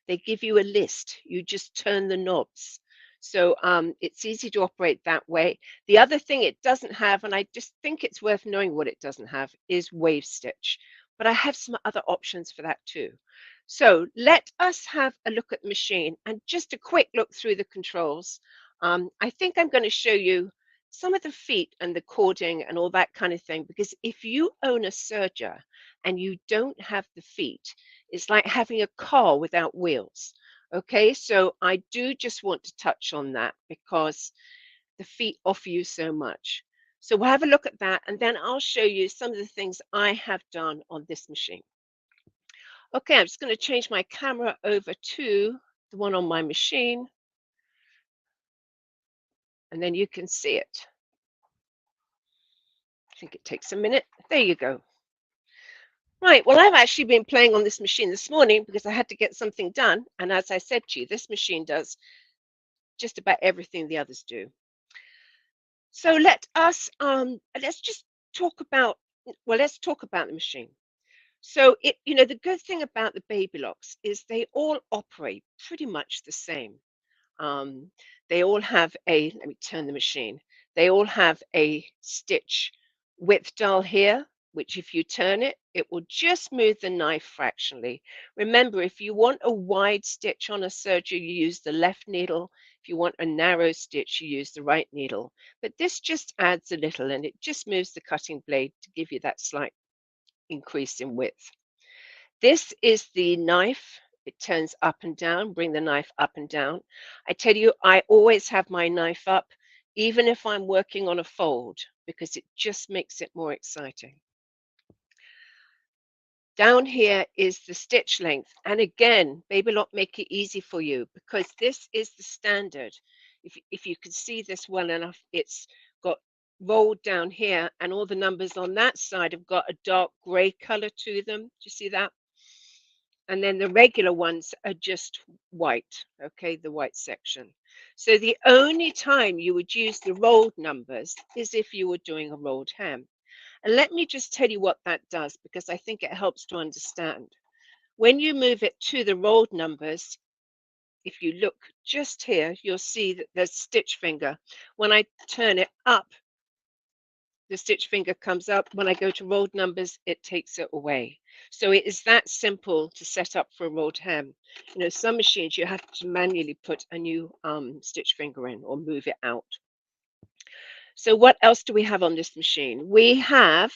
They give you a list. You just turn the knobs. So it's easy to operate that way. The other thing it doesn't have, and I just think it's worth knowing what it doesn't have, is wave stitch. But I have some other options for that too. So let us have a look at the machine and just a quick look through the controls. I think I'm going to show you some of the feet and the cording and all that kind of thing, because if you own a serger and you don't have the feet, it's like having a car without wheels. Okay, so I do just want to touch on that because the feet offer you so much. So we'll have a look at that, and then I'll show you some of the things I have done on this machine. Okay, I'm just going to change my camera over to the one on my machine, and then you can see it. I think it takes a minute. There you go. Right, well, I've actually been playing on this machine this morning because I had to get something done. And as I said to you, this machine does just about everything the others do. So let's just talk about, let's talk about the machine. So the good thing about the Baby Locks is they all operate pretty much the same. They all have let me turn the machine. They all have a stitch width dial here, which if you turn it, it will just move the knife fractionally. Remember, if you want a wide stitch on a serger, you use the left needle. If you want a narrow stitch, you use the right needle. But this just adds a little, and it just moves the cutting blade to give you that slight increase in width. This is the knife. It turns up and down, bring the knife up and down. I tell you, I always have my knife up, even if I'm working on a fold, because it just makes it more exciting. Down here is the stitch length. And again, Baby Lock make it easy for you because this is the standard. If you can see this well enough, it's got rolled down here and all the numbers on that side have got a dark gray color to them. Do you see that? And then the regular ones are just white, okay, the white section. So the only time you would use the rolled numbers is if you were doing a rolled hem. And let me just tell you what that does, because I think it helps to understand. When you move it to the rolled numbers, if you look just here, you'll see that there's a stitch finger. When I turn it up, the stitch finger comes up. When I go to rolled numbers, it takes it away. So it is that simple to set up for a rolled hem. Some machines you have to manually put a new stitch finger in or move it out. So what else do we have on this machine? We have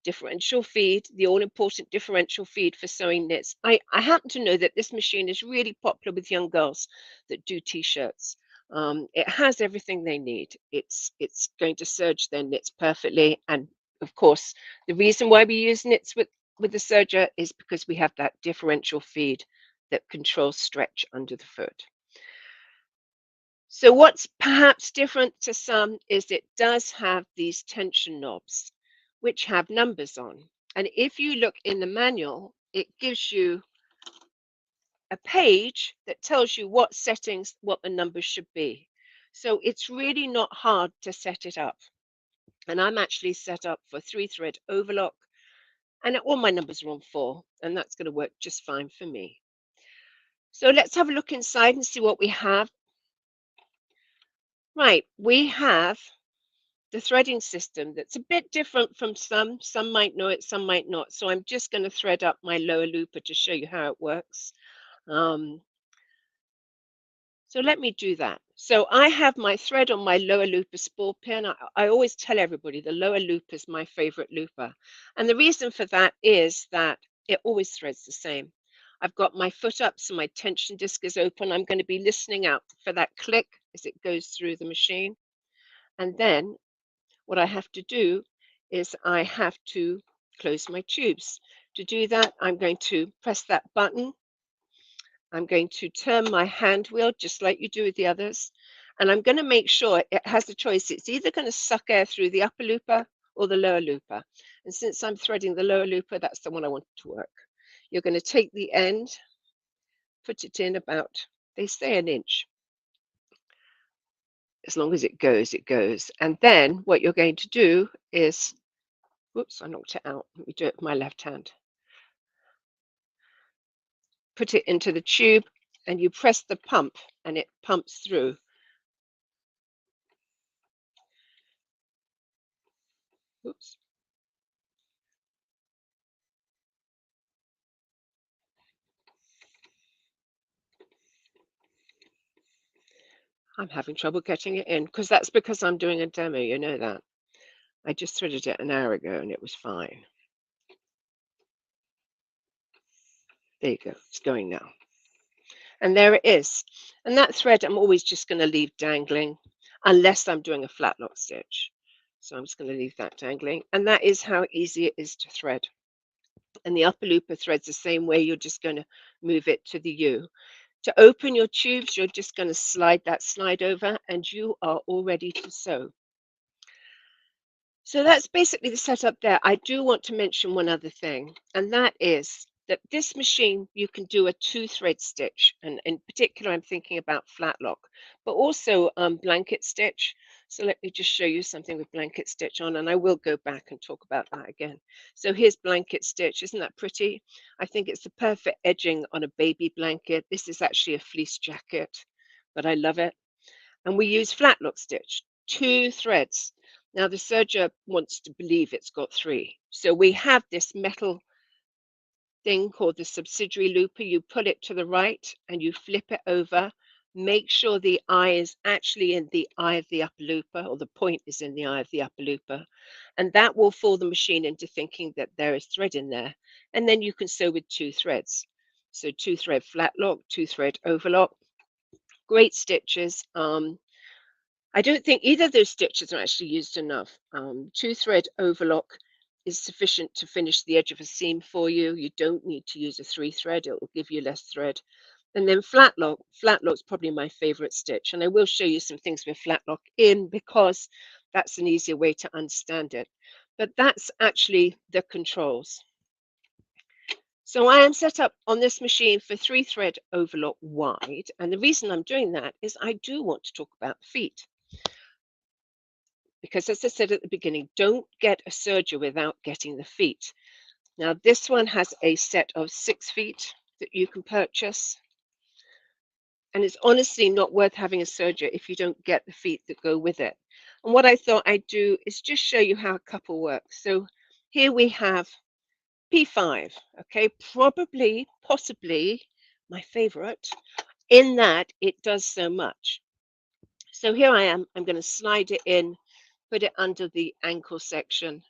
differential feed, the all-important differential feed for sewing knits. I happen to know that this machine is really popular with young girls that do t-shirts. It has everything they need. It's going to serge their knits perfectly. And of course, the reason why we use knits with the serger is because we have that differential feed that controls stretch under the foot. So what's perhaps different to some is it does have these tension knobs, which have numbers on. And if you look in the manual, it gives you a page that tells you what settings, what the numbers should be. So it's really not hard to set it up. And I'm actually set up for 3-thread overlock, and all my numbers are on 4, and that's going to work just fine for me. So let's have a look inside and see what we have. Right, we have the threading system that's a bit different from some. Some might know it, some might not. So I'm just going to thread up my lower looper to show you how it works. So let me do that. So I have my thread on my lower looper spool pin. I always tell everybody the lower loop is my favorite looper. And the reason for that is that it always threads the same. I've got my foot up, so my tension disc is open. I'm going to be listening out for that click as it goes through the machine. And then what I have to do is I have to close my tubes. To do that, I'm going to press that button. I'm going to turn my hand wheel just like you do with the others. And I'm going to make sure it has a choice. It's either going to suck air through the upper looper or the lower looper. And since I'm threading the lower looper, that's the one I want to work. You're going to take the end, put it in about, they say, an inch. As long as it goes, it goes. And then what you're going to do is, whoops, I knocked it out. Let me do it with my left hand. Put it into the tube and you press the pump and it pumps through. Oops. I'm having trouble getting it in because that's because I'm doing a demo, you know that. I just threaded it an hour ago and it was fine. There you go, it's going now. And there it is. And that thread I'm always just going to leave dangling unless I'm doing a flat lock stitch. So I'm just going to leave that dangling. And that is how easy it is to thread. And the upper looper threads the same way. You're just going to move it to the U. To open your tubes, you're just going to slide that slide over and you are all ready to sew. So that's basically the setup there. I do want to mention one other thing, and that is that this machine, you can do a 2-thread stitch. And in particular, I'm thinking about flat lock, but also blanket stitch. So let me just show you something with blanket stitch on, and I will go back and talk about that again. So here's blanket stitch. Isn't that pretty? I think it's the perfect edging on a baby blanket. This is actually a fleece jacket, but I love it. And we use flat lock stitch, 2 threads. Now the serger wants to believe it's got 3. So we have this metal thing called the subsidiary looper. You pull it to the right and you flip it over. Make sure the eye is actually in the eye of the upper looper, or the point is in the eye of the upper looper. And that will fool the machine into thinking that there is thread in there. And then you can sew with 2 threads. So 2-thread flat lock, 2-thread overlock. Great stitches. I don't think either of those stitches are actually used enough. 2-thread overlock is sufficient to finish the edge of a seam for you. You don't need to use a 3-thread. It will give you less thread. And then flat lock's probably my favorite stitch. And I will show you some things with flat lock in because that's an easier way to understand it. But that's actually the controls. So I am set up on this machine for 3-thread overlock wide. And the reason I'm doing that is I do want to talk about feet. Because as I said at the beginning, don't get a serger without getting the feet. Now this one has a set of 6 feet that you can purchase. And it's honestly not worth having a serger if you don't get the feet that go with it. And what I thought I'd do is just show you how a couple works. So here we have P5, okay, possibly my favorite, in that it does so much. So here I am, I'm going to slide it in, put it under the ankle section,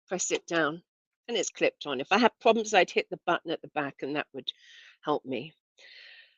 press it down, and it's clipped on. If I had problems, I'd hit the button at the back and that would help me.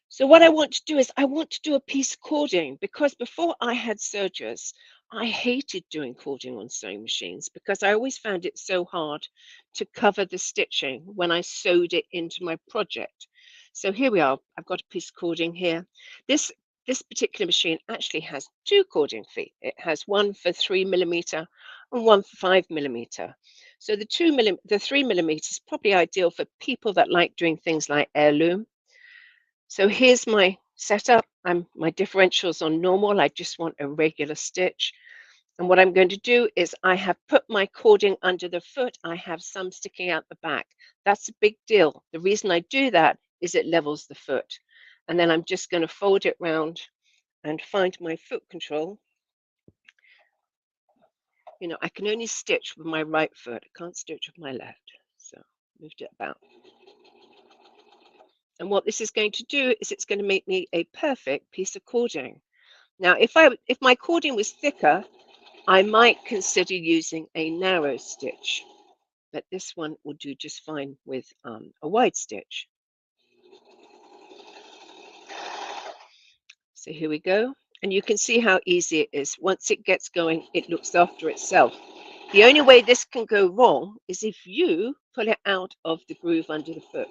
So what I want to do is I want to do a piece cording, because before I had sergers, I hated doing cording on sewing machines because I always found it so hard to cover the stitching when I sewed it into my project. So here we are. I've got a piece of cording here. This particular machine actually has 2 cording feet. It has one for 3mm and one for 5mm. So the 3mm is probably ideal for people that like doing things like heirloom. So here's my setup. My differentials on normal. I just want a regular stitch. And what I'm going to do is I have put my cording under the foot. I have some sticking out the back. That's a big deal. The reason I do that is it levels the foot. And then I'm just going to fold it round and find my foot control. You know, I can only stitch with my right foot. I can't stitch with my left. So moved it about. And what this is going to do is it's going to make me a perfect piece of cording. Now, if my cording was thicker, I might consider using a narrow stitch, but this one will do just fine with a wide stitch. So here we go. And you can see how easy it is. Once it gets going, it looks after itself. The only way this can go wrong is if you pull it out of the groove under the foot.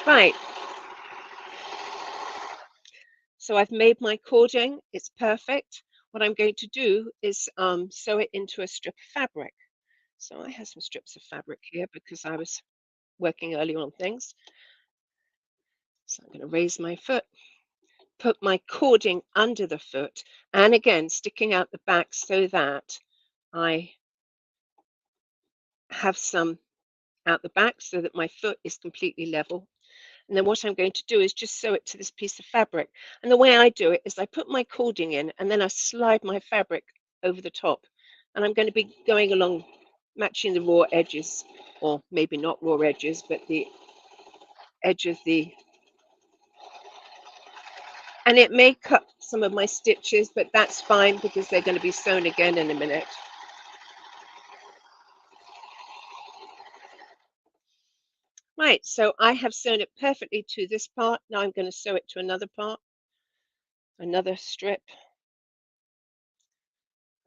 Right. So I've made my cording. It's perfect. What I'm going to do is sew it into a strip of fabric. So I have some strips of fabric here because I was working earlier on things. So I'm going to raise my foot, put my cording under the foot, and again, sticking out the back so that I have some out the back so that my foot is completely level. And then what I'm going to do is just sew it to this piece of fabric. And the way I do it is I put my cording in and then I slide my fabric over the top. And I'm going to be going along matching the raw edges, or maybe not raw edges, but the edge of the, and it may cut some of my stitches, but that's fine because they're going to be sewn again in a minute. Right, so I have sewn it perfectly to this part. Now I'm going to sew it to another part, another strip.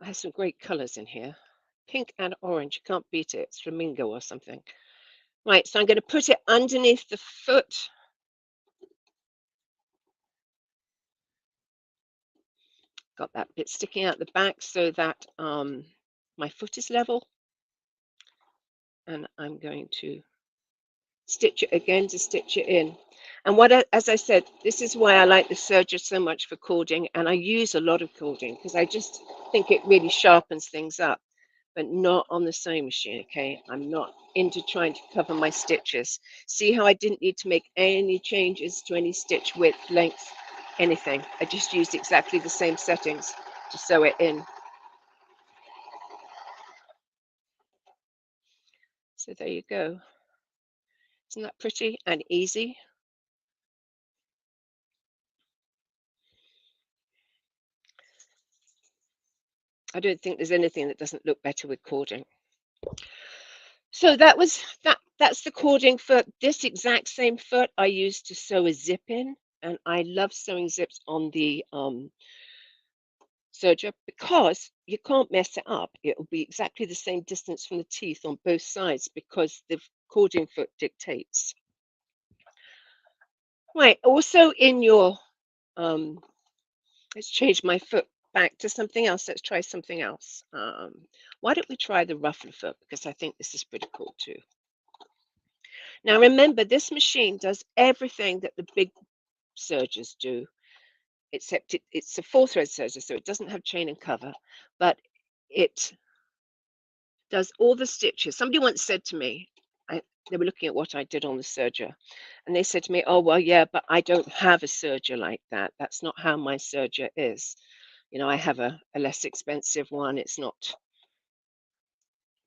I have some great colors in here. Pink and orange, you can't beat it. It's flamingo or something. Right, so I'm going to put it underneath the foot. Got that bit sticking out the back so that my foot is level. And I'm going to stitch it again to stitch it in. And as I said, this is why I like the Serger so much for cording, and I use a lot of cording because I just think it really sharpens things up, but not on the sewing machine, okay? I'm not into trying to cover my stitches. See how I didn't need to make any changes to any stitch width, length, anything. I just used exactly the same settings to sew it in. So there you go. Isn't that pretty and easy? I don't think there's anything that doesn't look better with cording. So that's the cording for this exact same foot I used to sew a zip in, and I love sewing zips on the serger because you can't mess it up. It will be exactly the same distance from the teeth on both sides because the cording foot dictates. Right, also in your let's change my foot back to something else. Let's try something else. Why don't we try the ruffle foot? Because I think this is pretty cool too. Now remember, this machine does everything that the big sergers do, except it's a 4-thread serger, so it doesn't have chain and cover, but it does all the stitches. Somebody once said to me, they were looking at what I did on the serger, and they said to me, oh, well, yeah, but I don't have a serger like that. That's not how my serger is. You know, I have a less expensive one. It's not,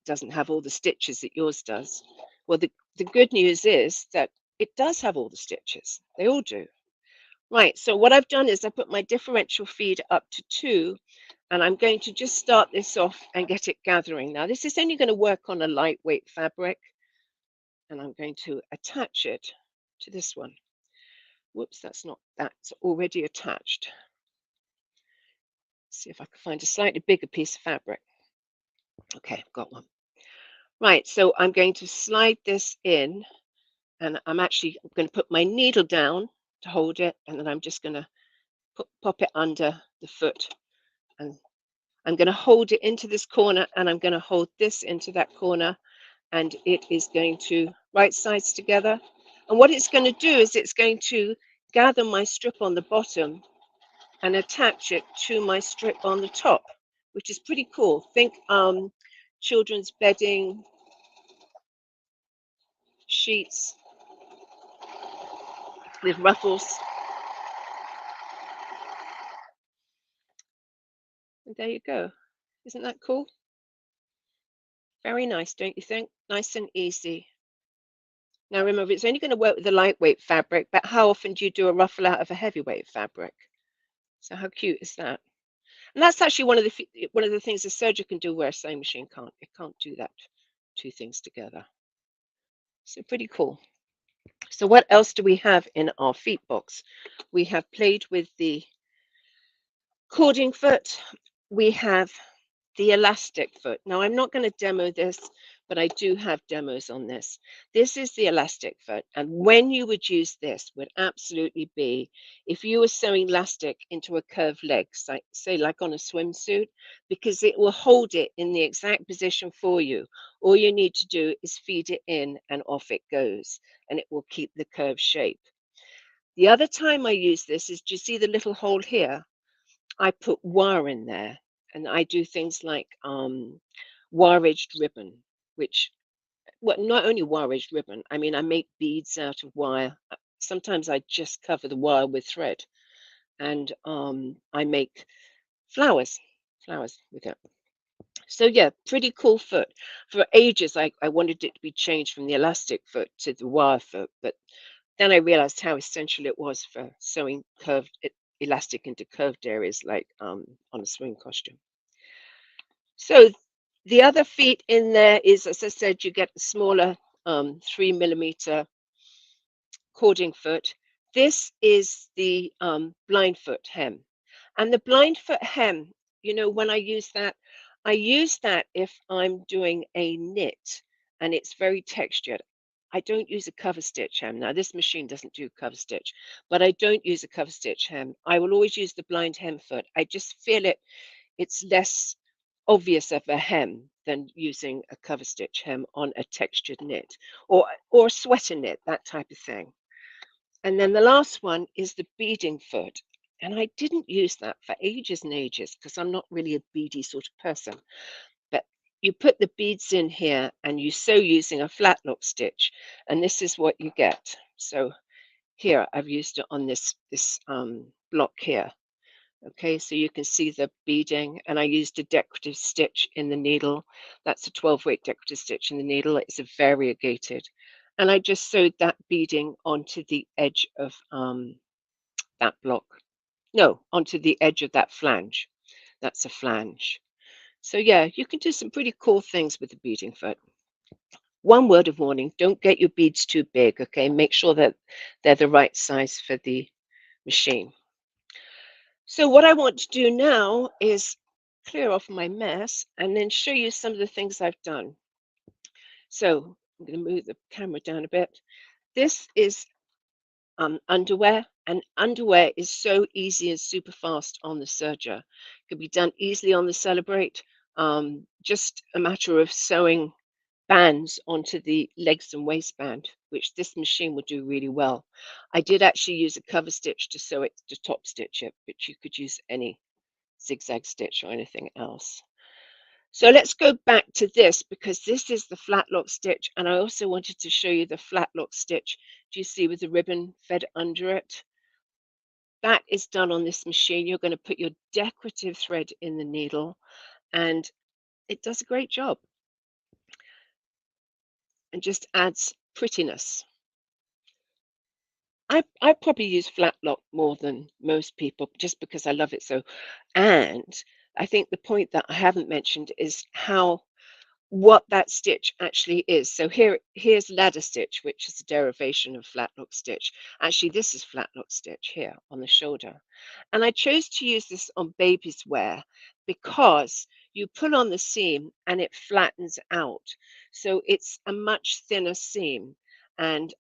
doesn't have all the stitches that yours does. Well, the good news is that it does have all the stitches. They all do. Right, so what I've done is I put my differential feed up to 2, and I'm going to just start this off and get it gathering. Now, this is only going to work on a lightweight fabric, and I'm going to attach it to this one. Whoops, that's already attached. See if I can find a slightly bigger piece of fabric. Okay, I've got one. Right, so I'm going to slide this in, and I'm going to put my needle down to hold it, and then I'm just going to pop it under the foot and I'm going to hold it into this corner, and I'm going to hold this into that corner, and it is going to right sides together. And what it's going to do is it's going to gather my strip on the bottom and attach it to my strip on the top, which is pretty cool. Think children's bedding, sheets with ruffles. And there you go. Isn't that cool? Very nice, don't you think? Nice and easy. Now remember, it's only going to work with the lightweight fabric, but how often do you do a ruffle out of a heavyweight fabric? So how cute is that? And that's actually one of the things a serger can do where a sewing machine can't. It can't do that, two things together. So pretty cool. So what else do we have in our feet box? We have played with the cording foot. We have the elastic foot. Now I'm not going to demo this, but I do have demos on this. This is the elastic foot, and when you would use this would absolutely be if you were sewing elastic into a curved leg, say like on a swimsuit, because it will hold it in the exact position for you. All you need to do is feed it in and off it goes, and it will keep the curved shape. The other time I use this is, do you see the little hole here? I put wire in there, and I do things like wire-edged ribbon, which, well, not only wire-edged ribbon, I mean, I make beads out of wire. Sometimes I just cover the wire with thread, and I make flowers with it. So yeah, pretty cool foot. For ages, I wanted it to be changed from the elastic foot to the wire foot, but then I realized how essential it was for sewing curved elastic into curved areas, like on a swim costume. So the other feet in there is, as I said, you get the smaller 3mm cording foot. This is the blind foot hem. And the blind foot hem, you know, when I use that if I'm doing a knit and it's very textured. I don't use a cover stitch hem. Now, this machine doesn't do cover stitch, but I don't use a cover stitch hem. I will always use the blind hem foot. I just feel it's less obvious of a hem than using a cover stitch hem on a textured knit or a sweater knit, that type of thing. And then the last one is the beading foot. And I didn't use that for ages and ages because I'm not really a beady sort of person. But you put the beads in here and you sew using a flat lock stitch, and this is what you get. So here I've used it on this block here. Okay, so you can see the beading, and I used a decorative stitch in the needle. That's a 12-weight decorative stitch in the needle. It's a variegated. And I just sewed that beading onto the edge of that block. No, onto the edge of that flange. That's a flange. So yeah, you can do some pretty cool things with the beading foot. One word of warning, don't get your beads too big, okay? Make sure that they're the right size for the machine. So what I want to do now is clear off my mess and then show you some of the things I've done. So I'm going to move the camera down a bit. This is underwear, and underwear is so easy and super fast on the Serger. It can be done easily on the Celebrate. Just a matter of sewing bands onto the legs and waistband, which this machine would do really well. I did actually use a cover stitch to sew it, to top stitch it, but you could use any zigzag stitch or anything else. So let's go back to this, because this is the flat lock stitch, and I also wanted to show you the flat lock stitch. Do you see with the ribbon fed under it? That is done on this machine. You're going to put your decorative thread in the needle, and it does a great job and just adds prettiness. I probably use flat lock more than most people just because I love it so. And I think the point that I haven't mentioned is what that stitch actually is. So here's ladder stitch, which is a derivation of flat lock stitch. Actually, this is flat lock stitch here on the shoulder. And I chose to use this on baby's wear because you pull on the seam and it flattens out. So it's a much thinner seam. And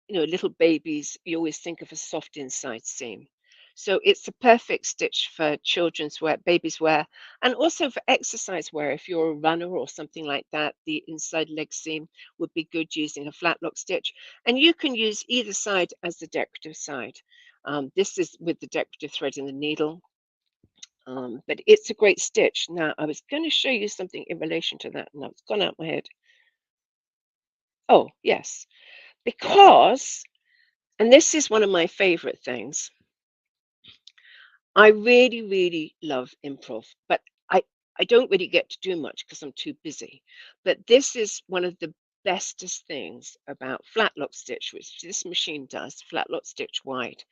you know, little babies, you always think of a soft inside seam. So it's a perfect stitch for children's wear, babies wear, and also for exercise wear. If you're a runner or something like that, the inside leg seam would be good using a flat lock stitch. And you can use either side as the decorative side. This is with the decorative thread and the needle. But it's a great stitch. Now, I was going to show you something in relation to that, and it's gone out my head. Oh, yes, because, and this is one of my favorite things, I really, really love improv, but I don't really get to do much because I'm too busy. But this is one of the bestest things about flat lock stitch, which this machine does, flat lock stitch wide.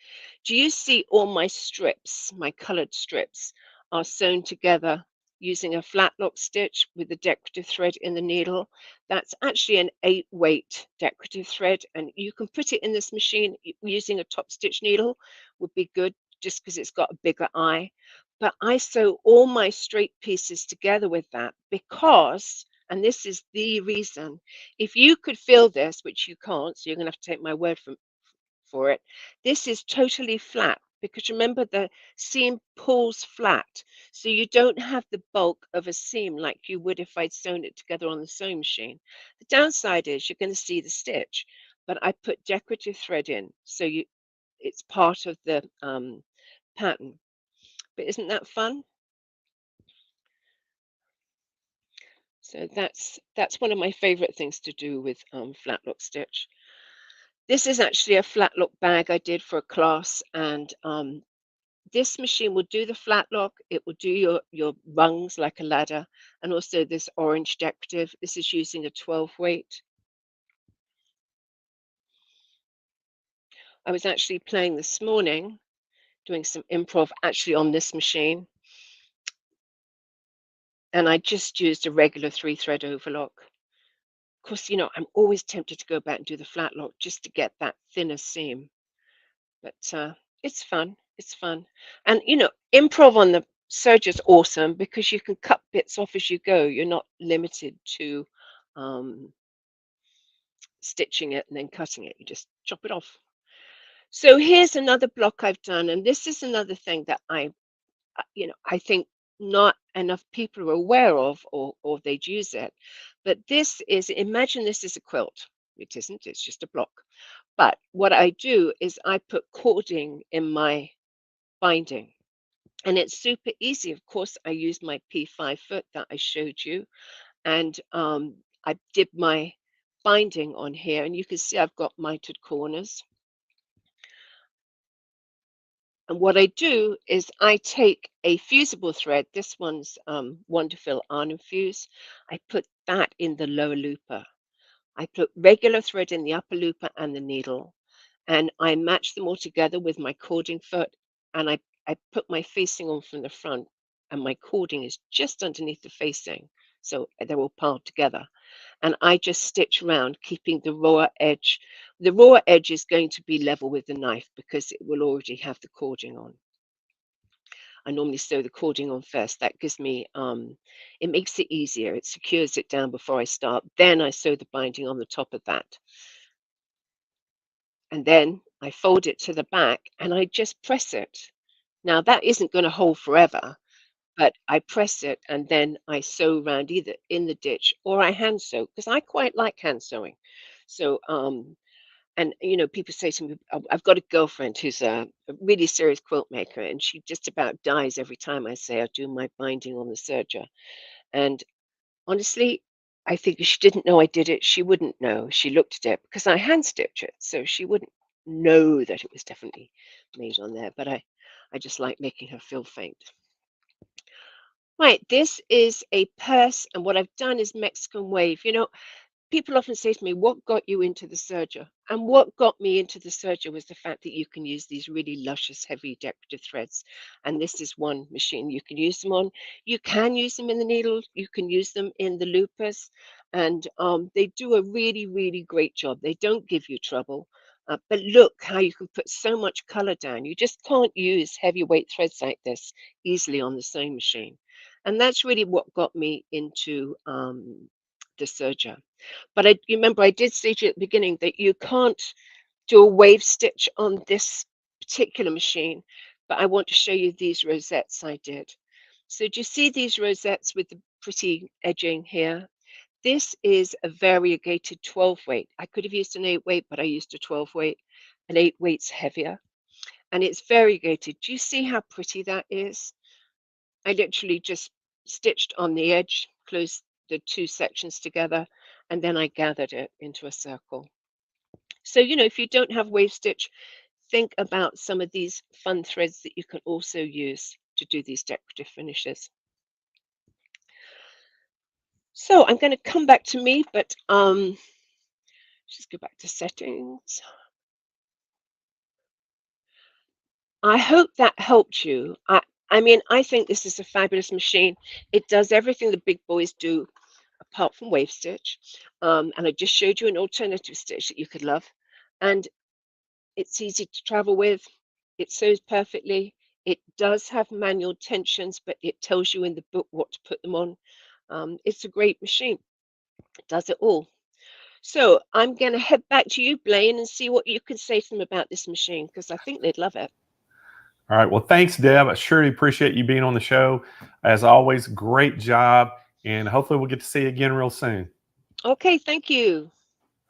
Do you see all my strips, my colored strips, are sewn together using a flat lock stitch with the decorative thread in the needle? That's actually an 8-weight decorative thread, and you can put it in this machine using a top stitch needle would be good just because it's got a bigger eye. But I sew all my straight pieces together with that because, and this is the reason, if you could feel this, which you can't, so you're going to have to take my word for it, this is totally flat because remember the seam pulls flat. So you don't have the bulk of a seam like you would if I'd sewn it together on the sewing machine. The downside is you're going to see the stitch, but I put decorative thread in. So it's part of the pattern. But isn't that fun? So that's one of my favorite things to do with flat lock stitch. This is actually a flat lock bag I did for a class, and this machine will do the flat lock. It will do your rungs like a ladder, and also this orange decorative. This is using a 12 weight. I was actually playing this morning, doing some improv actually on this machine, and I just used a regular 3-thread overlock. Of course, you know, I'm always tempted to go back and do the flat lock just to get that thinner seam. But it's fun. It's fun. And, you know, improv on the Serge is awesome because you can cut bits off as you go. You're not limited to um, stitching it and then cutting it. You just chop it off. So here's another block I've done. And this is another thing that I think not enough people are aware of or they'd use it. But this is, imagine this is a quilt. It isn't, it's just a block. But what I do is I put cording in my binding. And it's super easy. Of course, I used my P5 foot that I showed you. And I did my binding on here. And you can see I've got mitered corners. And what I do is I take a fusible thread. This one's Wonderful Arn and Fuse. I put that in the lower looper. I put regular thread in the upper looper and the needle. And I match them all together with my cording foot. And I put my facing on from the front. And my cording is just underneath the facing. So they're all piled together. And I just stitch around, keeping the raw edge. The raw edge is going to be level with the knife because it will already have the cording on. I normally sew the cording on first. That gives me, it makes it easier. It secures it down before I start. Then I sew the binding on the top of that. And then I fold it to the back and I just press it. Now that isn't going to hold forever, but I press it and then I sew around either in the ditch or I hand sew because I quite like hand sewing. So, and you know, people say to me, I've got a girlfriend who's a really serious quilt maker, and she just about dies every time I say I do my binding on the serger. And honestly, I think if she didn't know I did it, she wouldn't know. She looked at it because I hand stitch it, so she wouldn't know that it was definitely made on there. But I just like making her feel faint. Right, this is a purse, and what I've done is Mexican wave. You know, people often say to me, what got you into the serger? And what got me into the serger was the fact that you can use these really luscious, heavy decorative threads. And this is one machine you can use them on. You can use them in the needle. You can use them in the loopers. And they do a really, really great job. They don't give you trouble. But look how you can put so much color down. You just can't use heavyweight threads like this easily on the sewing machine. And that's really what got me into the serger. But you remember I did say to you at the beginning that you can't do a wave stitch on this particular machine but I want to show you these rosettes I did. So do you see these rosettes with the pretty edging here? This is a variegated 12 weight. I could have used an 8 weight, but I used a 12 weight. An 8 weight's heavier and it's variegated. Do you see how pretty that is? I literally just stitched on the edge, closed the two sections together, and then I gathered it into a circle. So, you know, if you don't have wave stitch, think about some of these fun threads that you can also use to do these decorative finishes. So I'm going to come back to me, but just go back to settings. I hope that helped you. I mean, I think this is a fabulous machine. It does everything the big boys do, apart from wave stitch. And I just showed you an alternative stitch that you could love. And it's easy to travel with. It sews perfectly. It does have manual tensions, but it tells you in the book what to put them on. It's a great machine. It does it all. So I'm going to head back to you, Blaine, and see what you can say to them about this machine, because I think they'd love it. All right. Well, thanks, Deb. I sure appreciate you being on the show. As always, great job. And hopefully we'll get to see you again real soon. Okay, thank you.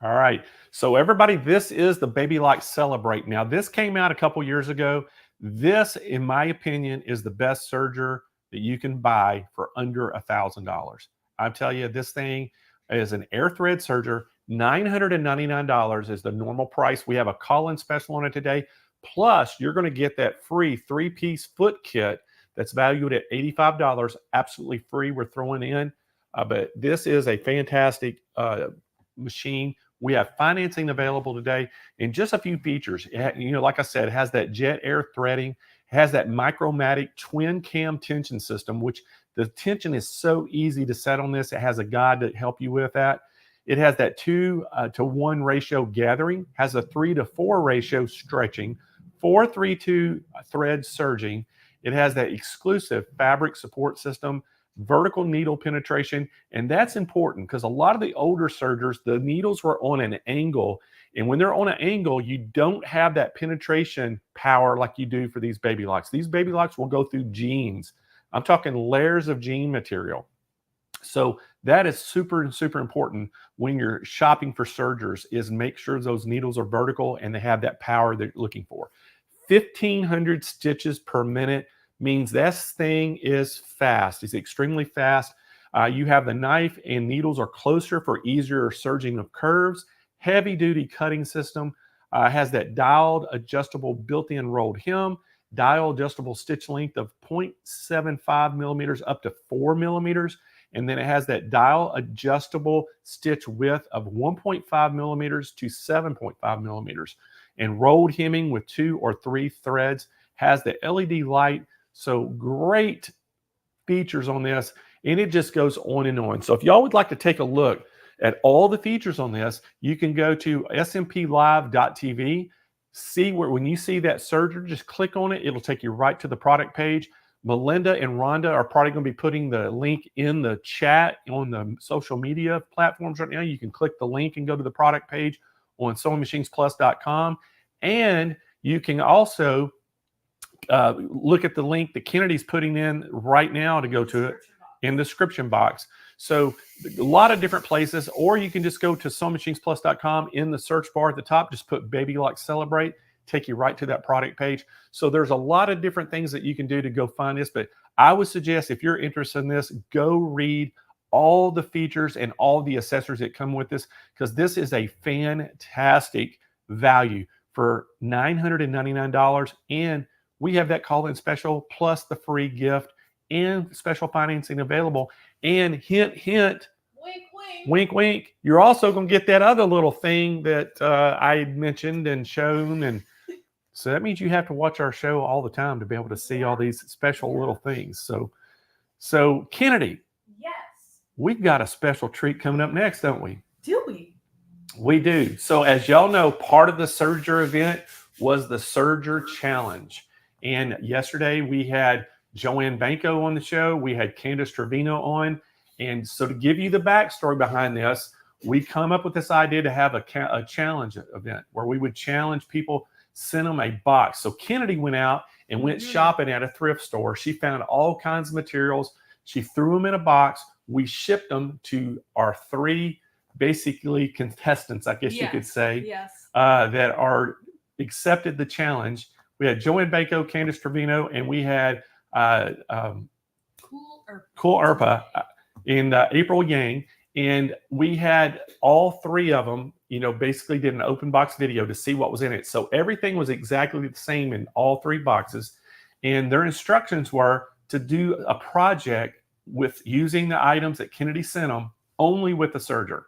All right. So everybody, this is the Baby Like Celebrate. Now, this came out a couple years ago. This, in my opinion, is the best serger that you can buy for under $1,000. I tell you, this thing is an air thread serger. $999 is the normal price. We have a call-in special on it today. Plus, you're going to get that free 3-piece foot kit that's valued at $85, absolutely free. We're throwing in, but this is a fantastic machine. We have financing available today, and just a few features. You know, like I said, it has that jet air threading, has that Micromatic twin cam tension system, which the tension is so easy to set on this. It has a guide to help you with that. It has that 2-to-1 ratio gathering, has a 3-to-4 ratio stretching, 4-3-2 thread serging. It has that exclusive fabric support system, vertical needle penetration, and that's important because a lot of the older sergers, the needles were on an angle, and when they're on an angle, you don't have that penetration power like you do for these Baby Likes. These Baby Likes will go through jeans. I'm talking layers of jean material. So that is super important when you're shopping for sergers, is make sure those needles are vertical and they have that power they're looking for. 1,500 stitches per minute means this thing is fast. It's extremely fast. You have the knife and needles are closer for easier serging of curves. Heavy duty cutting system. Has that dialed adjustable built-in rolled hem. Dial adjustable stitch length of 0.75 millimeters up to 4 millimeters. And then it has that dial adjustable stitch width of 1.5 millimeters to 7.5 millimeters. And rolled hemming with 2 or 3 threads. Has the LED light. So great features on this. And it just goes on and on. So if y'all would like to take a look at all the features on this, you can go to smplive.tv. See where, when you see that serger, just click on it. It'll take you right to the product page. Melinda and Rhonda are probably going to be putting the link in the chat on the social media platforms right now. You can click the link and go to the product page on SewingMachinesPlus.com. And you can also look at the link that Kennedy's putting in right now to go to it in the description box. So a lot of different places, or you can just go to SewingMachinesPlus.com. In the search bar at the top, just put Baby Like Celebrate, take you right to that product page. So there's a lot of different things that you can do to go find this, but I would suggest if you're interested in this, go read all the features and all the accessories that come with this, because this is a fantastic value for $999. And we have that call-in special plus the free gift and special financing available. And hint, hint, Wink, wink. wink, wink, you're also going to get that other little thing that I had mentioned and shown. And so that means you have to watch our show all the time to be able to see all these special little things. So Kennedy, Yes. we've got a special treat coming up next, don't we? Do we? We do. So as y'all know, part of the Serger event was the Serger Challenge. And yesterday we had Joanne Banco on the show. We had Candace Trevino on. And so to give you the backstory behind this, we come up with this idea to have a challenge event where we would challenge people sent them a box. So Kennedy went out and went shopping at a thrift store. She found all kinds of materials. She threw them in a box. We shipped them to our 3 basically contestants, I guess you could say, that are accepted the challenge. We had Joanne Banco, Candace Trevino, and we had Cool Erpa and April Yang. And we had all 3 of them, basically did an open box video to see what was in it. So everything was exactly the same in all 3 boxes. And their instructions were to do a project with using the items that Kennedy sent them, only with the Serger.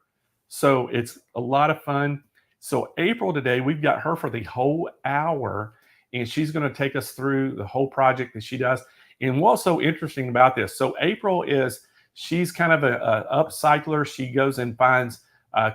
So it's a lot of fun. So April today, we've got her for the whole hour, and she's going to take us through the whole project that she does. And what's so interesting about this? So April she's kind of a upcycler. She goes and finds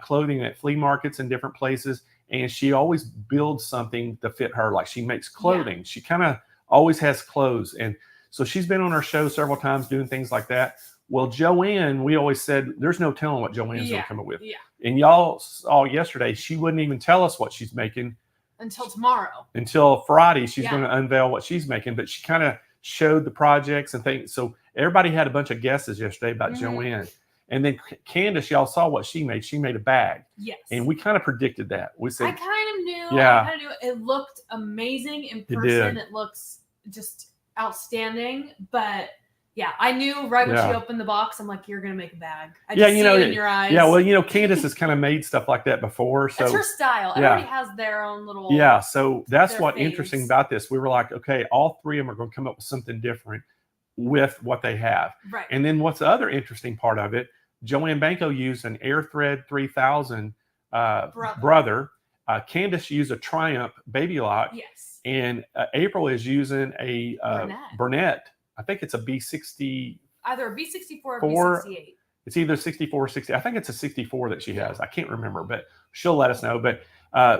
clothing at flea markets and different places, and she always builds something to fit her. Like she makes clothing. She kind of always has clothes. And so she's been on our show several times doing things like that. Well, Joanne, we always said, there's no telling what Joanne's going to come up with. And y'all saw yesterday, she wouldn't even tell us what she's making. Until tomorrow. Until Friday, she's going to unveil what she's making. But she kind of showed the projects and things. So everybody had a bunch of guesses yesterday about Joanne. And then Candace, y'all saw what she made. She made a bag. Yes. And we kind of predicted that. We said, I kind of knew. Yeah. I kind of knew. It looked amazing in person. It looks just outstanding. But yeah, I knew right when she opened the box, I'm like, you're going to make a bag. I just see it in your eyes. Yeah, well, Candace has kind of made stuff like that before. So it's her style. Everybody has their own little. Yeah, so that's what's interesting about this. We were like, okay, all 3 of them are going to come up with something different with what they have. Right. And then what's the other interesting part of it? Joanne Banco used an Airthread 3000 brother. Candace used a Triumph Baby Lock. Yes. And April is using a Burnett. I think it's a B60. Either a B64 or B68. It's either 64 or 60. I think it's a 64 that she has. I can't remember, but she'll let us know. But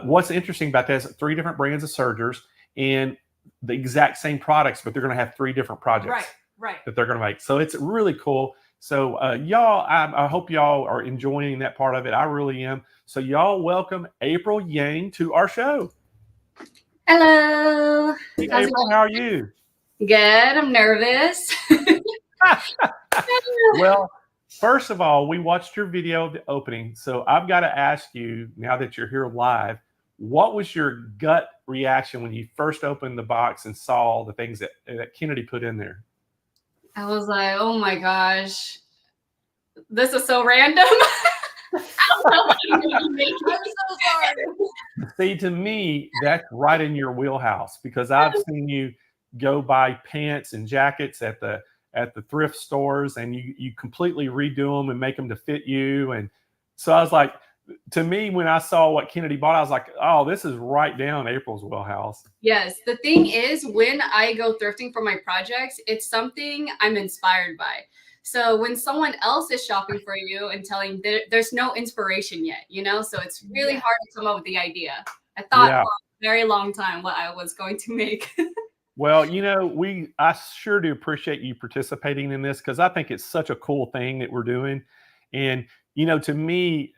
what's interesting about that is 3 different brands of Sergers and the exact same products, but they're going to have 3 different projects that they're going to make. So it's really cool. So y'all, I hope y'all are enjoying that part of it. I really am. So y'all welcome April Yang to our show. Hello. Hey, April, how are you? Good. I'm nervous. Well, first of all, we watched your video of the opening. So I've got to ask you, now that you're here live, what was your gut reaction when you first opened the box and saw the things that Kennedy put in there? I was like, oh my gosh, this is so random. I'm so sorry. See, to me, that's right in your wheelhouse because I've seen you go buy pants and jackets at the thrift stores and you completely redo them and make them to fit you. And so I was like, to me, when I saw what Kennedy bought, I was like, oh, this is right down April's wheelhouse. Yes. The thing is, when I go thrifting for my projects, it's something I'm inspired by. So when someone else is shopping for you and telling there's no inspiration yet, so it's really hard to come up with the idea. I thought for a very long time what I was going to make. Well, I sure do appreciate you participating in this because I think it's such a cool thing that we're doing. And, to me,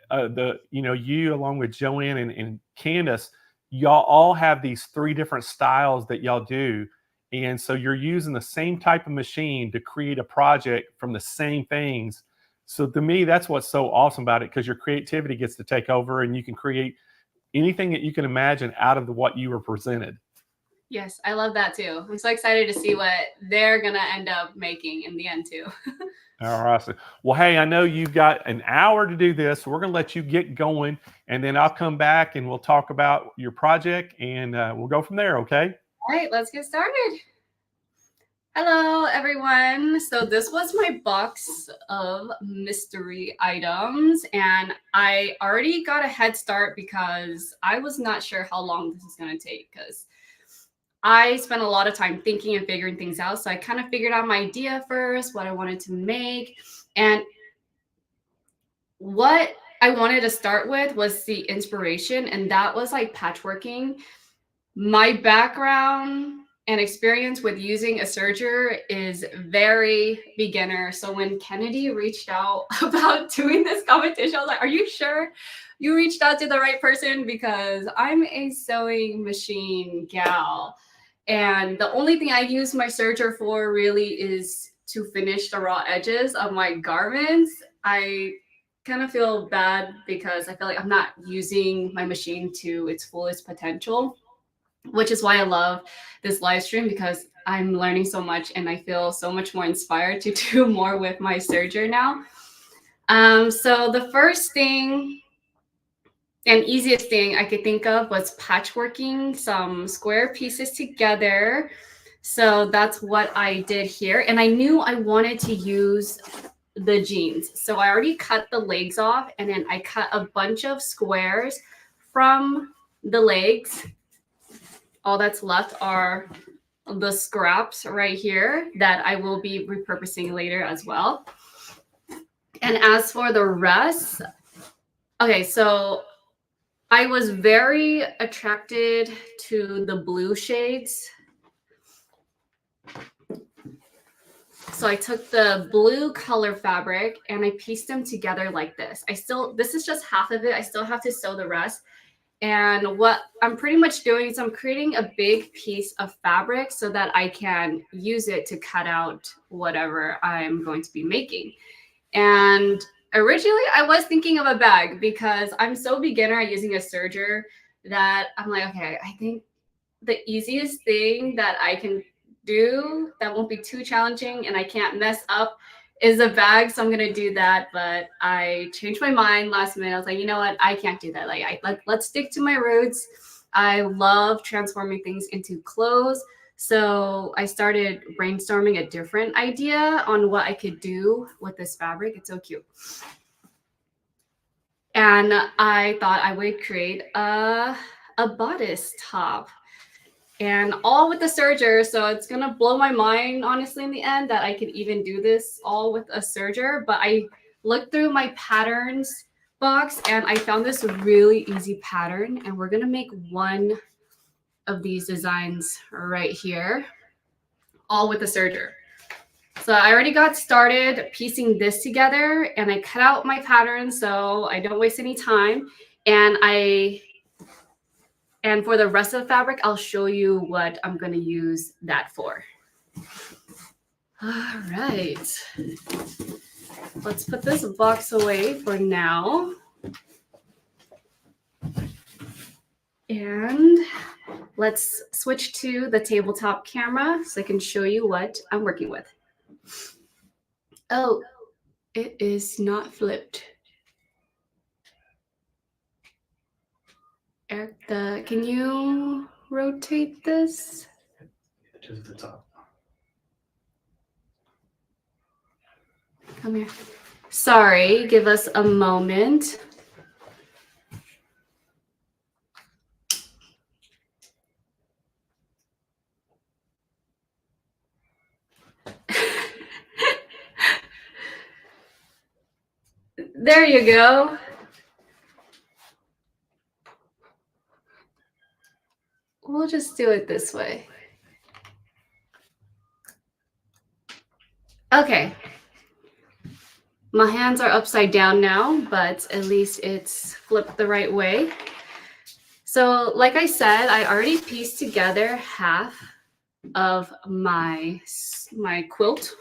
you along with Joanne and Candace, y'all all have these 3 different styles that y'all do. And so you're using the same type of machine to create a project from the same things. So to me, that's what's so awesome about it because your creativity gets to take over and you can create anything that you can imagine out of what you were presented. Yes, I love that too. I'm so excited to see what they're going to end up making in the end too. All right. Well, hey, I know you've got an hour to do this. So we're going to let you get going and then I'll come back and we'll talk about your project and we'll go from there. Okay. All right, let's get started. Hello, everyone. So this was my box of mystery items, and I already got a head start because I was not sure how long this is going to take because I spent a lot of time thinking and figuring things out. So I kind of figured out my idea first, what I wanted to make, and what I wanted to start with was the inspiration, and that was like patchworking. My background and experience with using a serger is very beginner. So when Kennedy reached out about doing this competition, I was like, are you sure? you reached out to the right person because I'm a sewing machine gal. And the only thing I use my serger for really is to finish the raw edges of my garments. I kind of feel bad because I feel like I'm not using my machine to its fullest potential, which is why I love this live stream, because I'm learning so much and I feel so much more inspired to do more with my serger now. So the first thing and easiest thing I could think of was patchworking some square pieces together. So that's what I did here. And I knew I wanted to use the jeans. So I already cut the legs off, and then I cut a bunch of squares from the legs. All that's left are the scraps right here that I will be repurposing later as well. And as for the rest, okay, so I was very attracted to the blue shades. So I took the blue color fabric and I pieced them together like this. This is just half of it. I still have to sew the rest. And what I'm pretty much doing is I'm creating a big piece of fabric so that I can use it to cut out whatever I'm going to be making. And originally I was thinking of a bag because I'm so beginner at using a serger that I'm like, okay, I think the easiest thing that I can do that won't be too challenging and I can't mess up is a bag. So I'm going to do that. But I changed my mind last minute. I was like, you know what? I can't do that. Like, let's stick to my roots. I love transforming things into clothes. So I started brainstorming a different idea on what I could do with this fabric. It's so cute. And I thought I would create a bodice top, and all with the serger. So it's going to blow my mind, honestly, in the end, that I could even do this all with a serger. But I looked through my patterns box and I found this really easy pattern. And we're going to make one of these designs right here, all with the serger. So I already got started piecing this together and I cut out my pattern so I don't waste any time. And for the rest of the fabric, I'll show you what I'm going to use that for. All right. Let's put this box away for now. And let's switch to the tabletop camera so I can show you what I'm working with. Oh, it is not flipped. Eric, can you rotate this? To the top. Come here. Sorry, give us a moment. There you go. We'll just do it this way. Okay. My hands are upside down now, but at least it's flipped the right way. So like I said, I already pieced together half of my quilt.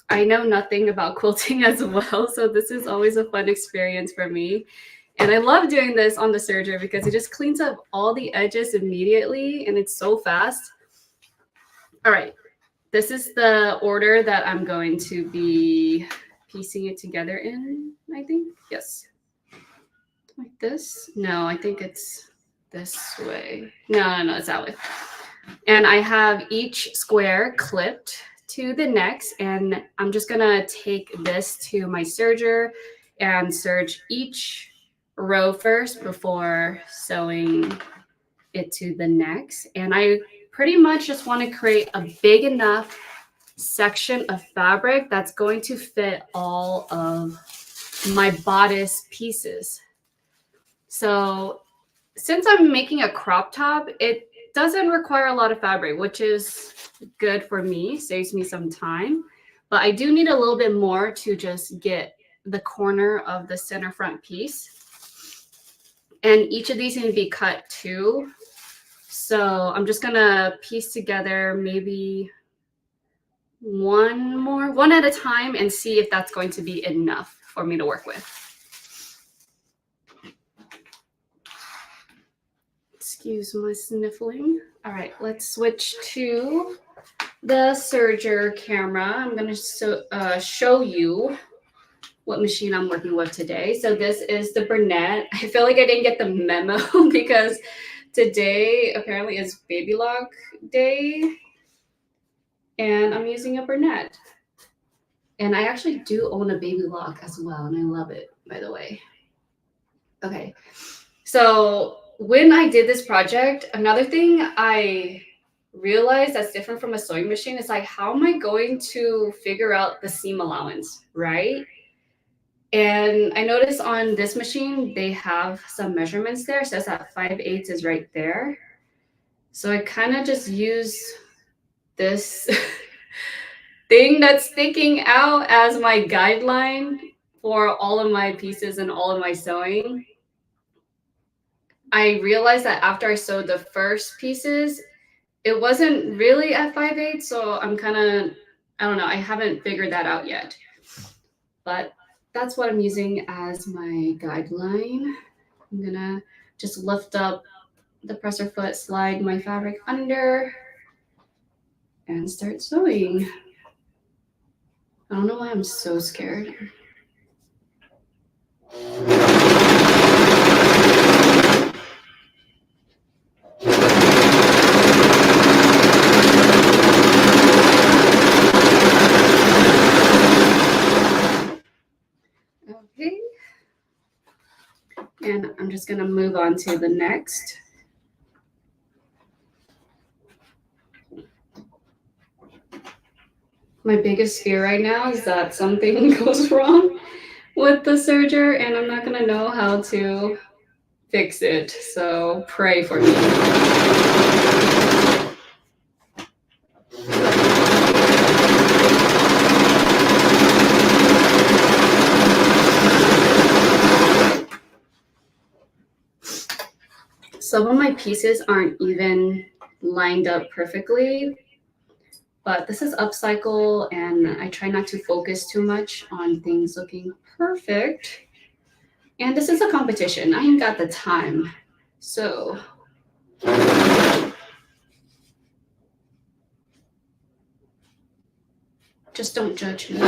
I know nothing about quilting as well, so this is always a fun experience for me. And I love doing this on the serger because it just cleans up all the edges immediately and it's so fast. All right, this is the order that I'm going to be piecing it together in, I think. Yes. Like this? No, I think it's this way. No, it's that way. And I have each square clipped to the necks, and I'm just gonna take this to my serger and serge each row first before sewing it to the necks. And I pretty much just want to create a big enough section of fabric that's going to fit all of my bodice pieces. So since I'm making a crop top, it doesn't require a lot of fabric, which is good for me, saves me some time. But I do need a little bit more to just get the corner of the center front piece. And each of these need to be cut too. So I'm just gonna piece together maybe one at a time and see if that's going to be enough for me to work with. Excuse my sniffling. All right, let's switch to the Serger camera. I'm going to show you what machine I'm working with today. So this is the Burnett. I feel like I didn't get the memo because today apparently is baby lock day and I'm using a Burnett. And I actually do own a baby lock as well, and I love it, by the way. Okay, so when I did this project, another thing I realized that's different from a sewing machine is like, how am I going to figure out the seam allowance, right? And I noticed on this machine, they have some measurements there. It says that 5/8 is right there. So I kind of just use this thing that's sticking out as my guideline for all of my pieces and all of my sewing. I realized that after I sewed the first pieces, it wasn't really at 5/8, so I'm kind of, I don't know, I haven't figured that out yet. But that's what I'm using as my guideline. I'm gonna just lift up the presser foot, slide my fabric under, and start sewing. I don't know why I'm so scared. Okay. And I'm just gonna move on to the next. My biggest fear right now is that something goes wrong with the serger and I'm not gonna know how to fix it. So pray for me. Some of my pieces aren't even lined up perfectly, but this is upcycle and I try not to focus too much on things looking perfect. And this is a competition. I ain't got the time. So just don't judge me.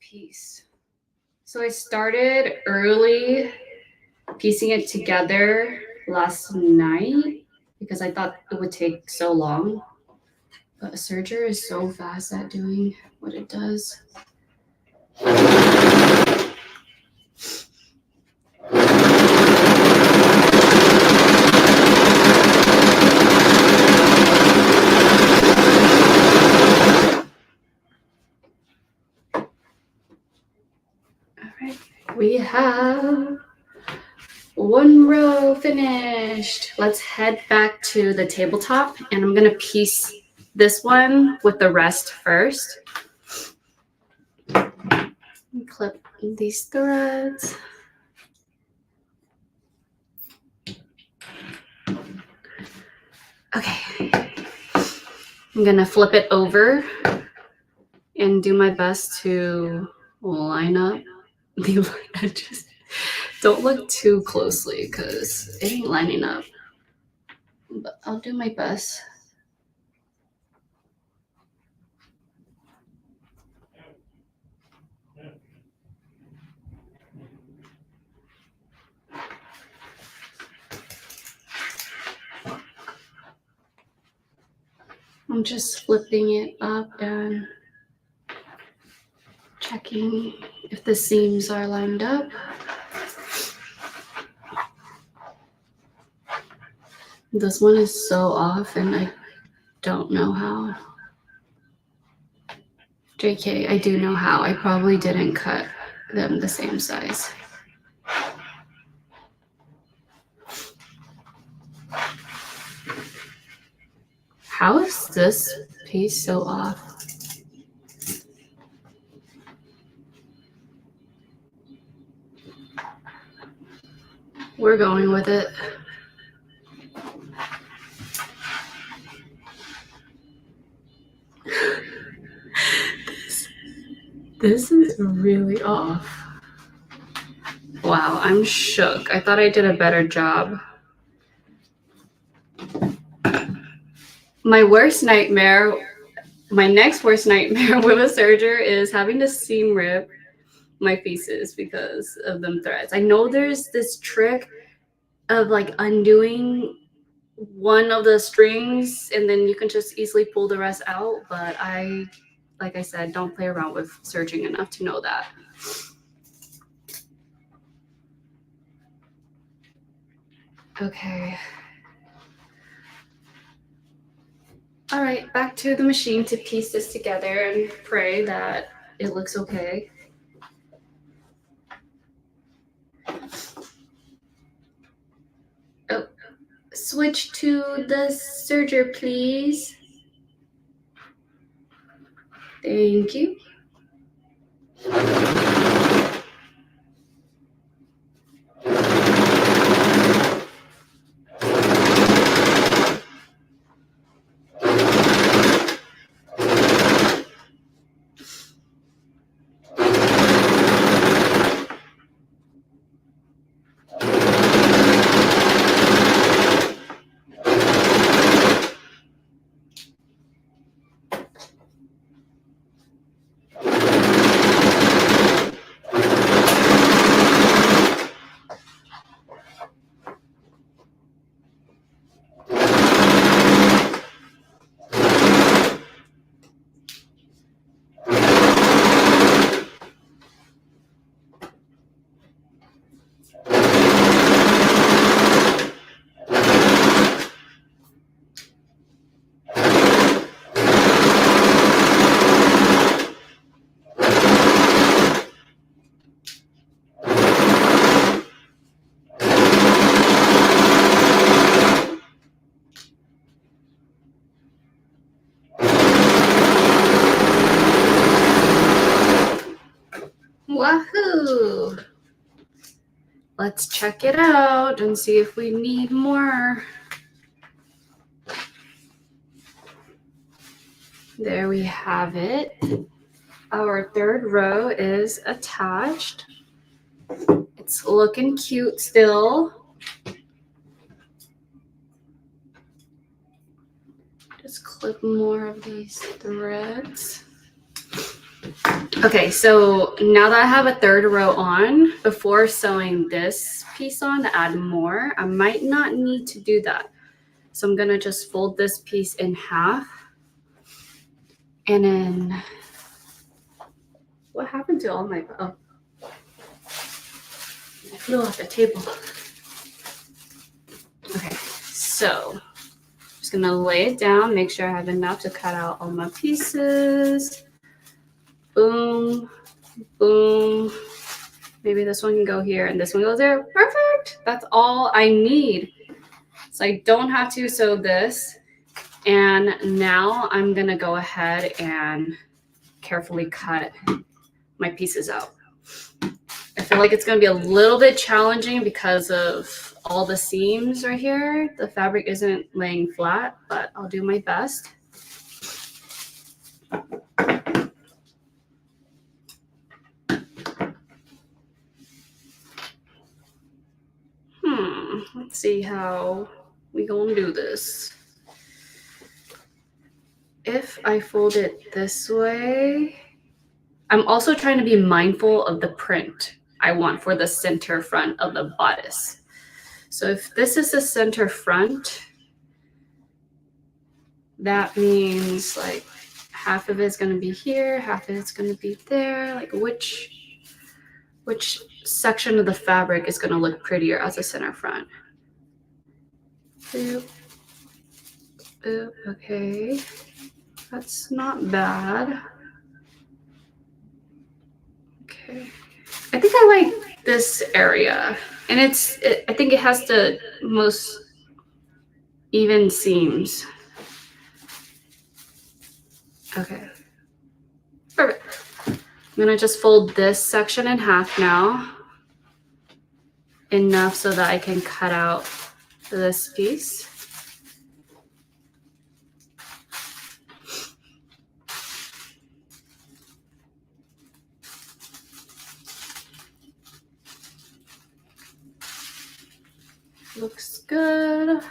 Piece. So I started early piecing it together last night because I thought it would take so long. But a serger is so fast at doing what it does. We have one row finished. Let's head back to the tabletop and I'm gonna piece this one with the rest first. Clip these threads. Okay, I'm gonna flip it over and do my best to line up the edges. Don't look too closely because it ain't lining up, but I'll do my best. I'm just flipping it up and Checking if the seams are lined up. This one is so off and I don't know how. JK, I do know how. I probably didn't cut them the same size. How is this piece so off? We're going with it. This is really off. Wow, I'm shook. I thought I did a better job. My worst nightmare, my next worst nightmare with a serger is having to seam rip my pieces because of them threads. I know there's this trick of like undoing one of the strings and then you can just easily pull the rest out, but I, like I said, don't play around with serging enough to know that. Okay. All right, back to the machine to piece this together and pray that it looks okay. Oh, switch to the serger, please. Thank you. Wahoo! Let's check it out and see if we need more. There we have it. Our third row is attached. It's looking cute still. Just clip more of these threads. Okay, so now that I have a third row on, before sewing this piece on to add more, I might not need to do that. So I'm gonna just fold this piece in half. And then, what happened to all my, oh, I flew off the table. Okay, so I'm just gonna lay it down, make sure I have enough to cut out all my pieces. Boom, boom. Maybe this one can go here and this one goes there. Perfect. That's all I need. So I don't have to sew this. And now I'm gonna go ahead and carefully cut my pieces out. I feel like it's gonna be a little bit challenging because of all the seams right here. The fabric isn't laying flat, but I'll do my best. Let's see how we gonna do this. If I fold it this way, I'm also trying to be mindful of the print I want for the center front of the bodice. So if this is the center front, that means like half of it's going to be here, half of it's going to be there. Like which section of the fabric is going to look prettier as a center front? Boop. Boop. Okay. That's not bad. Okay. I think I like this area. And I think it has the most even seams. Okay. Perfect. I'm gonna just fold this section in half now. Enough so that I can cut out this piece. Looks good.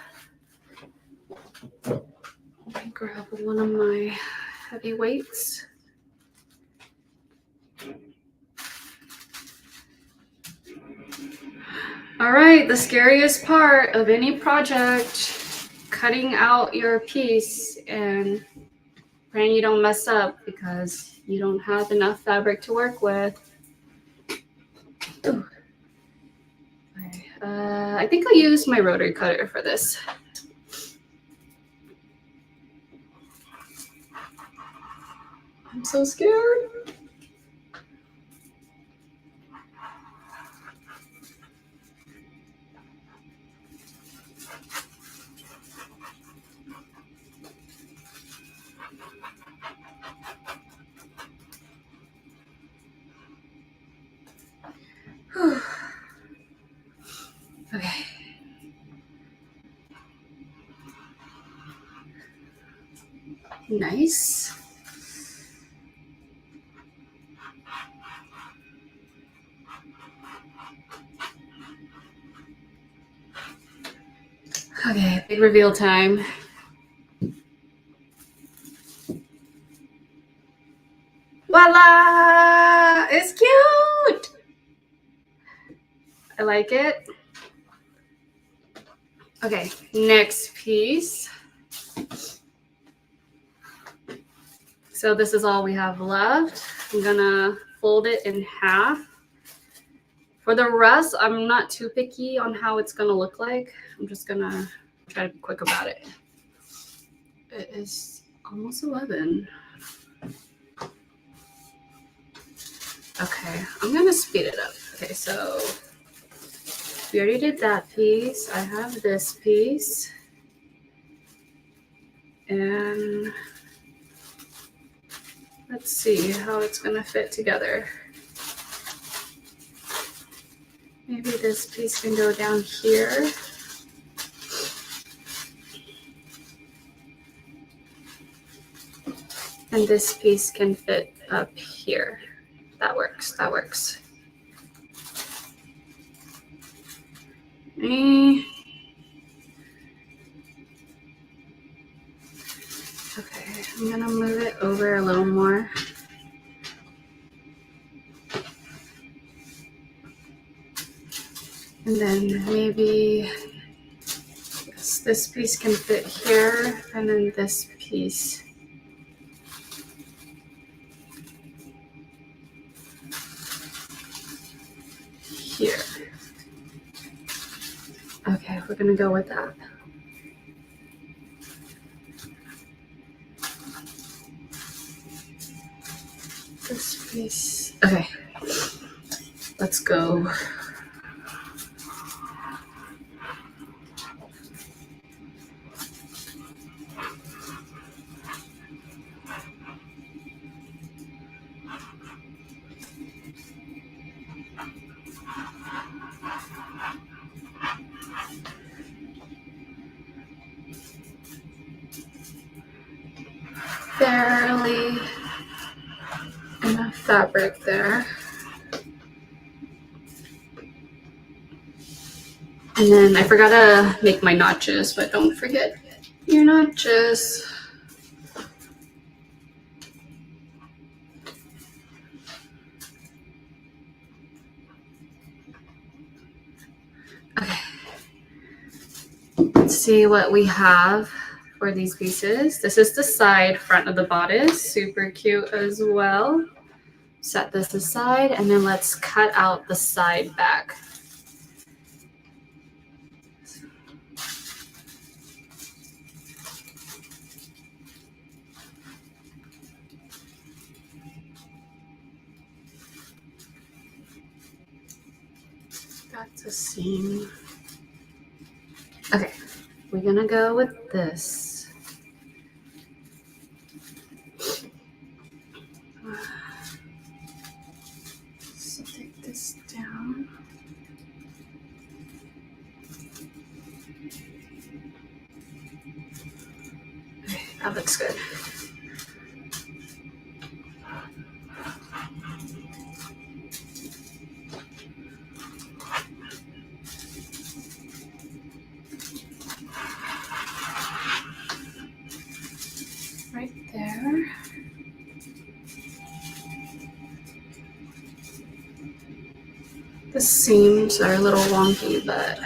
Let me grab one of my heavy weights. All right, the scariest part of any project, cutting out your piece and praying you don't mess up because you don't have enough fabric to work with. Ooh. Okay. I think I'll use my rotary cutter for this. I'm so scared. Okay. Nice. Okay, big reveal time. Voila! It's cute! I like it. Okay, next piece. So this is all we have left. I'm gonna fold it in half. For the rest, I'm not too picky on how it's gonna look like. I'm just gonna try to be quick about it. It is almost 11. Okay, I'm gonna speed it up. Okay, so we already did that piece. I have this piece. And let's see how it's gonna fit together. Maybe this piece can go down here. And this piece can fit up here. That works, that works. Okay, I'm gonna move it over a little more. And then maybe this piece can fit here, and then this piece. Here. Okay, we're gonna go with that. This piece. Okay, let's go. Barely enough fabric there. And then I forgot to make my notches, but don't forget your notches. Okay. Let's see what we have. for these pieces. This is the side front of the bodice, super cute as well. Set this aside, and then let's cut out the side back. That's a seam. Okay, we're gonna go with this. So take this down. Okay, that looks good. Right there. The seams are a little wonky, but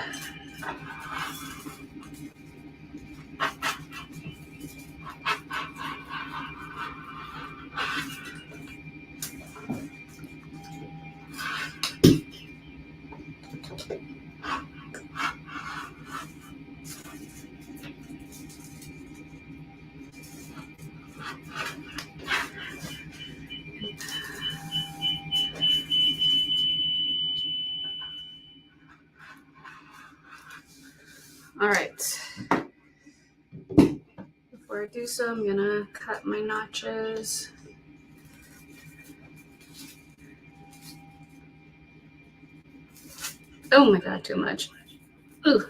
all right. Before I do so, I'm gonna cut my notches. Oh my God, too much. Ooh.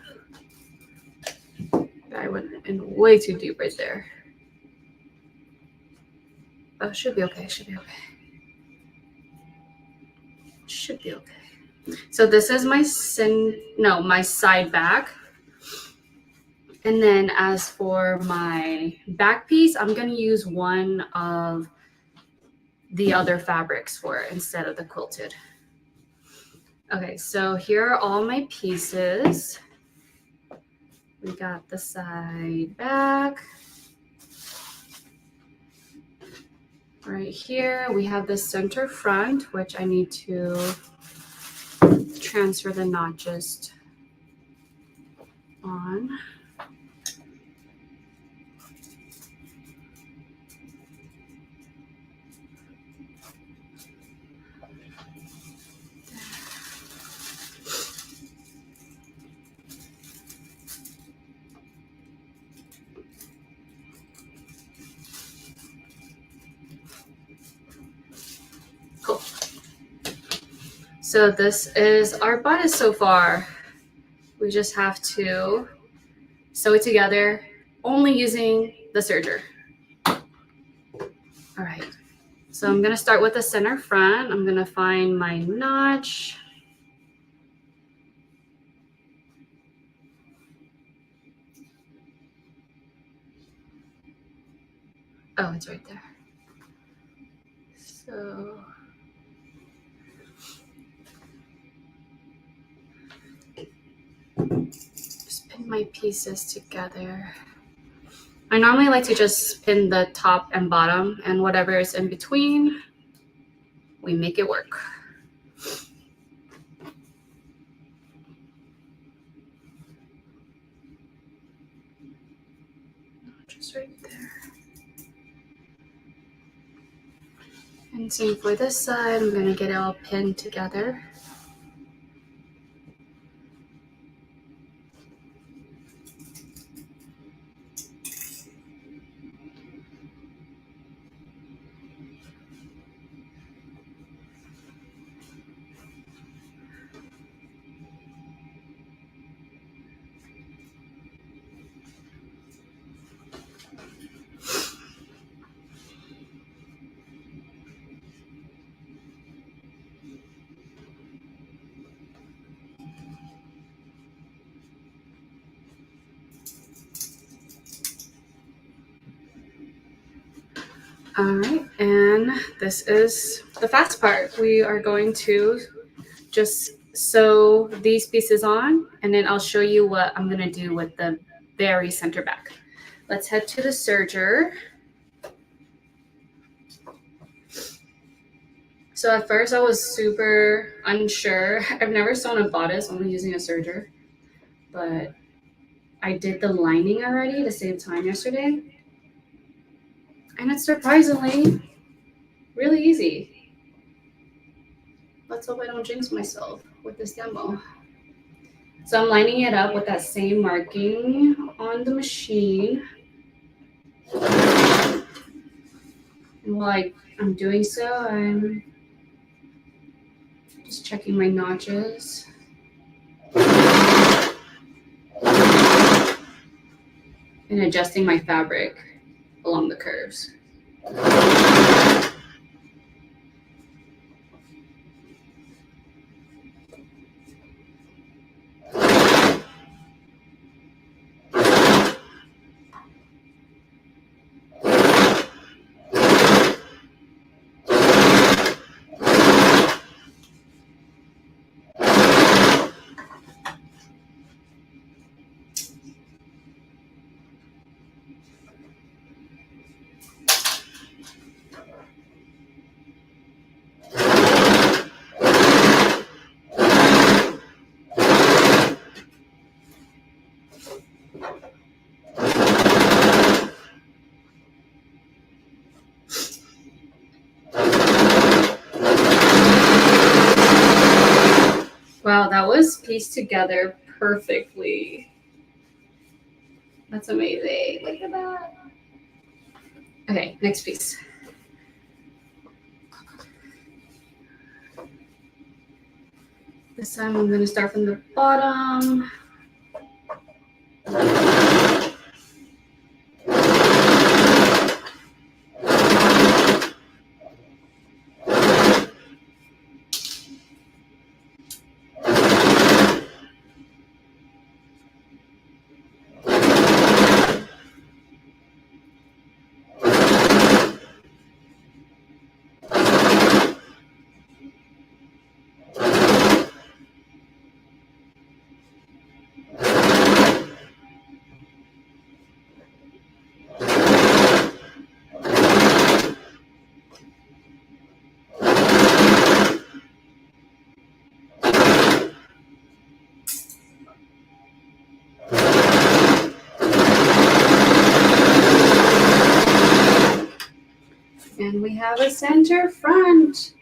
I went in way too deep right there. Oh, should be okay, should be okay. Should be okay. So this is my my side back. And then as for my back piece, I'm gonna use one of the other fabrics for it instead of the quilted. Okay, so here are all my pieces. We got the side back. Right here, we have the center front, which I need to transfer the notches on. Cool. So this is our bodice so far. We just have to sew it together, only using the serger. All right, so I'm gonna start with the center front. I'm gonna find my notch. Oh, it's right there. So just pin my pieces together. I normally like to just pin the top and bottom, and whatever is in between, we make it work. Just right there. And same for this side, I'm gonna get it all pinned together. All right, and this is the fast part. We are going to just sew these pieces on, and then I'll show you what I'm gonna do with the very center back. let's head to the serger. So at first I was super unsure. I've never sewn a bodice, only using a serger. But I did the lining already to save time yesterday. And it's surprisingly really easy. Let's hope I don't jinx myself with this demo. So I'm lining it up with that same marking on the machine. And while I'm doing so, I'm just checking my notches. And adjusting my fabric along the curves. Wow, that was pieced together perfectly. That's amazing. Look at that. Okay, next piece. This time I'm going to start from the bottom. And we have a center front.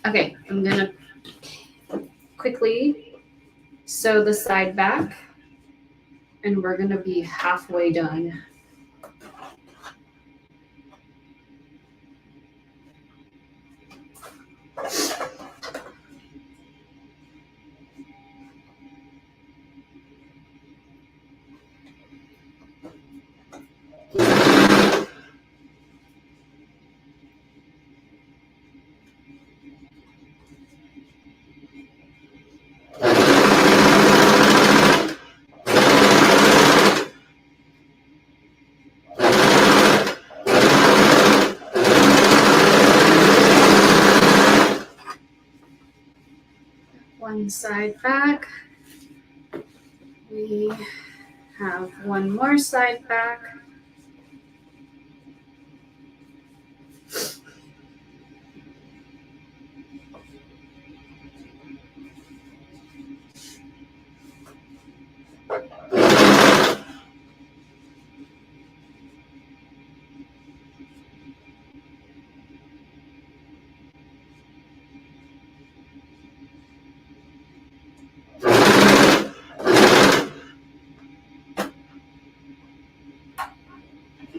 Okay, I'm gonna quickly sew the side back and we're gonna be halfway done. One side back. We have one more side back.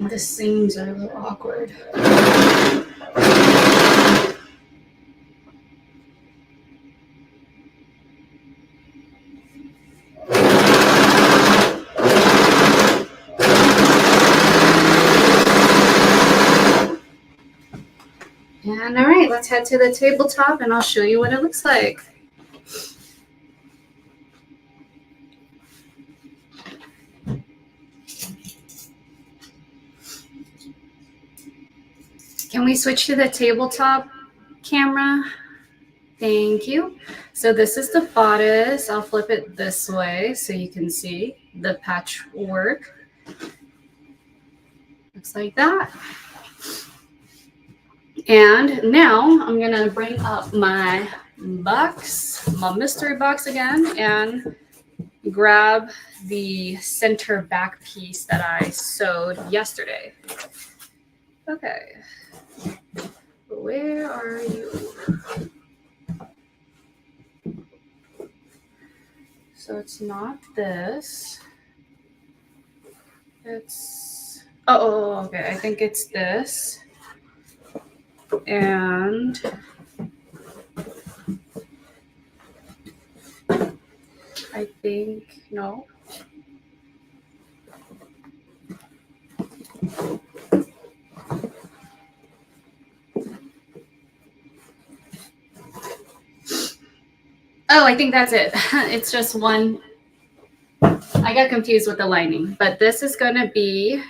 The seams are a little awkward. And all right, let's head to the tabletop and I'll show you what it looks like. Can we switch to the tabletop camera? Thank you. So this is the bodice. I'll flip it this way so you can see the patchwork. Looks like that. And now I'm gonna bring up my box, my mystery box again, and grab the center back piece that I sewed yesterday. Okay, where are you? So it's not this. It's, okay, I think it's this. And I think, no. Oh, I think that's it. It's just one. I got confused with the lining, but this is going to be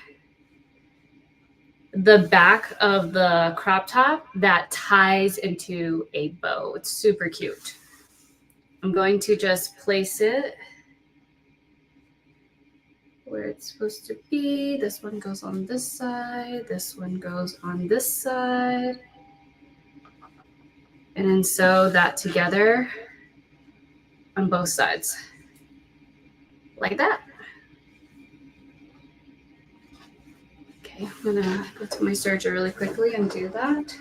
the back of the crop top that ties into a bow. It's super cute. I'm going to just place it where it's supposed to be. This one goes on this side. This one goes on this side. And then sew that together on both sides. Like that. Okay, I'm gonna go to my serger really quickly and do that.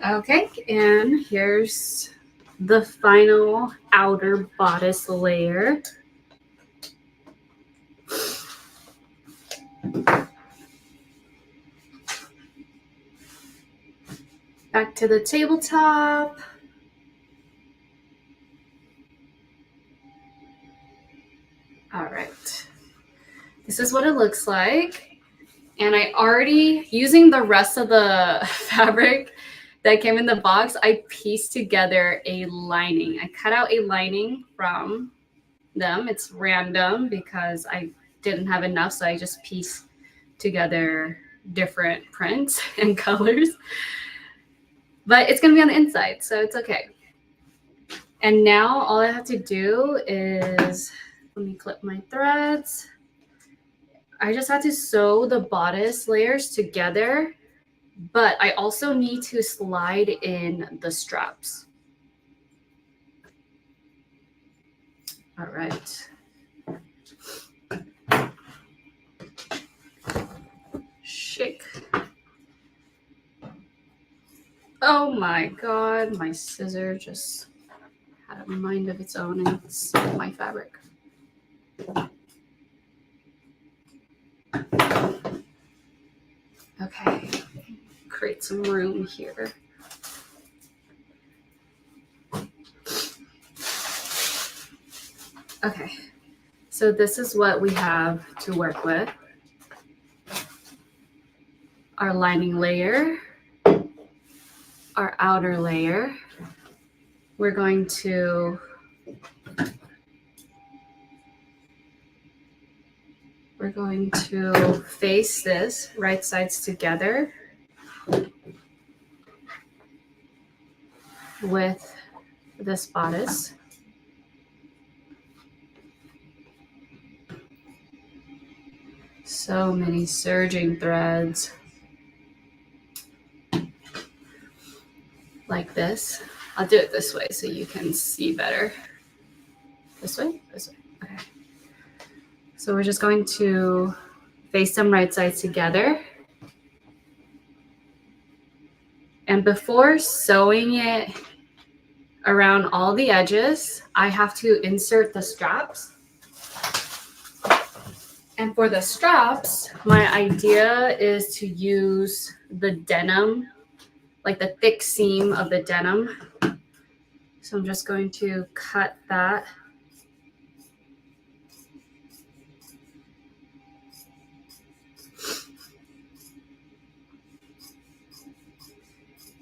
Okay, and here's the final outer bodice layer. Back to the tabletop. All right, this is what it looks like. And I already, using the rest of the fabric that came in the box, I pieced together a lining. I cut out a lining from them. It's random because I didn't have enough, so I just pieced together different prints and colors. But it's gonna be on the inside, so it's okay. And now all I have to do is, let me clip my threads. I just had to sew the bodice layers together, but I also need to slide in the straps. All right. Shake. Oh my God, my scissor just had a mind of its own and it's my fabric. Okay, create some room here. Okay, so this is what we have to work with. Our lining layer, our outer layer. We're going to face this right sides together with this bodice. So many serging threads like this. I'll do it this way so you can see better. This way? This way. Okay. So we're just going to face them right sides together. And before sewing it around all the edges, I have to insert the straps. And for the straps, my idea is to use the denim, like the thick seam of the denim. So I'm just going to cut that.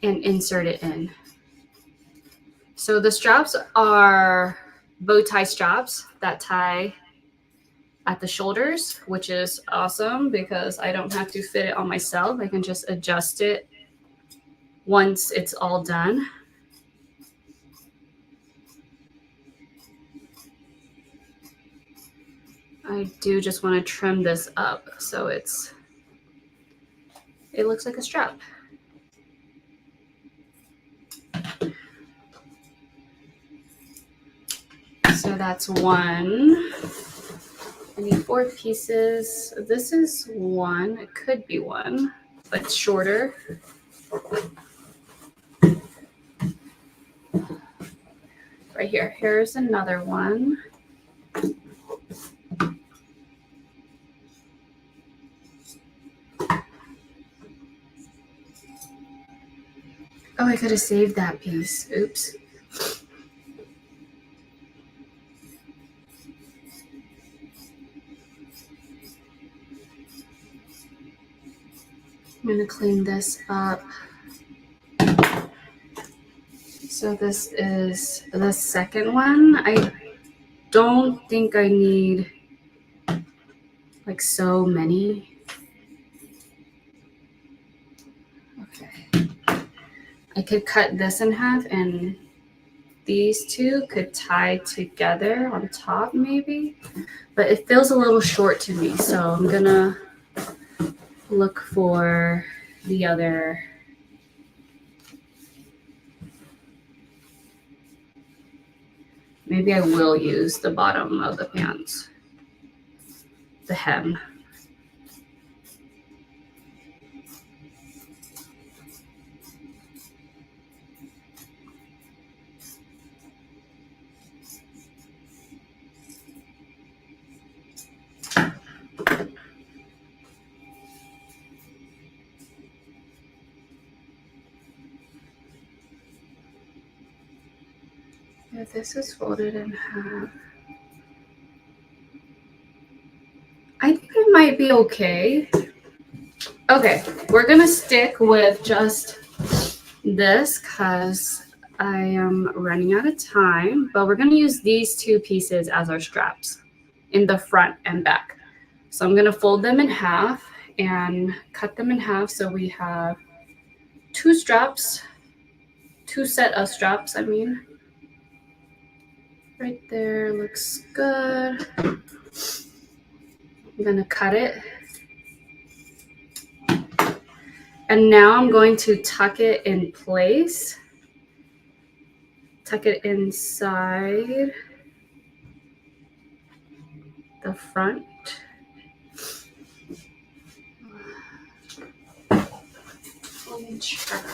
And insert it in. So the straps are bow tie straps that tie at the shoulders, which is awesome because I don't have to fit it on myself. I can just adjust it once it's all done. I do just want to trim this up so it looks like a strap. So that's one. I need 4 pieces. This is one. It could be one, but it's shorter. Right here. Here's another one. Oh, I could have saved that piece. Oops. I'm going to clean this up. So this is the second one. I don't think I need like so many. Okay. I could cut this in half and these two could tie together on top maybe, but it feels a little short to me. So I'm gonna look for the other. Maybe I will use the bottom of the pants, the hem. If this is folded in half, I think it might be okay. Okay, we're gonna stick with just this because I am running out of time, but we're gonna use these 2 pieces as our straps in the front and back. So I'm gonna fold them in half and cut them in half so we have 2 straps, 2 set of straps, I mean. Right there, looks good. I'm gonna cut it. And now I'm going to tuck it in place. Tuck it inside the front. Let me check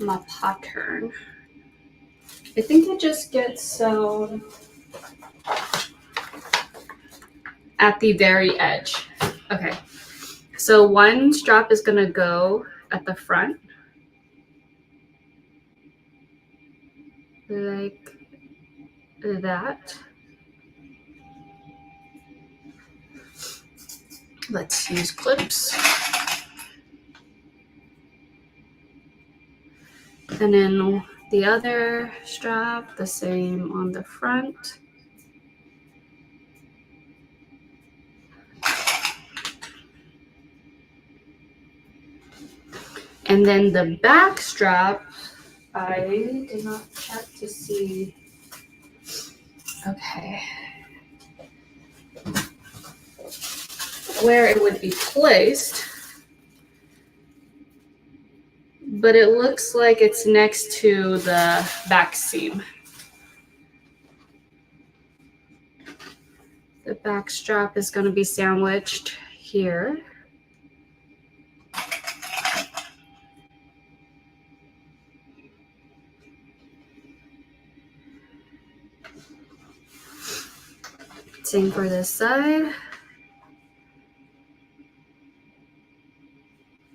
my pattern. I think it just gets sewn at the very edge. Okay, so one strap is gonna go at the front, like that. Let's use clips. And then the other strap, the same on the front. And then the back strap, I did not check to see. Okay. Where it would be placed. But it looks like it's next to the back seam. The back strap is going to be sandwiched here. Same for this side.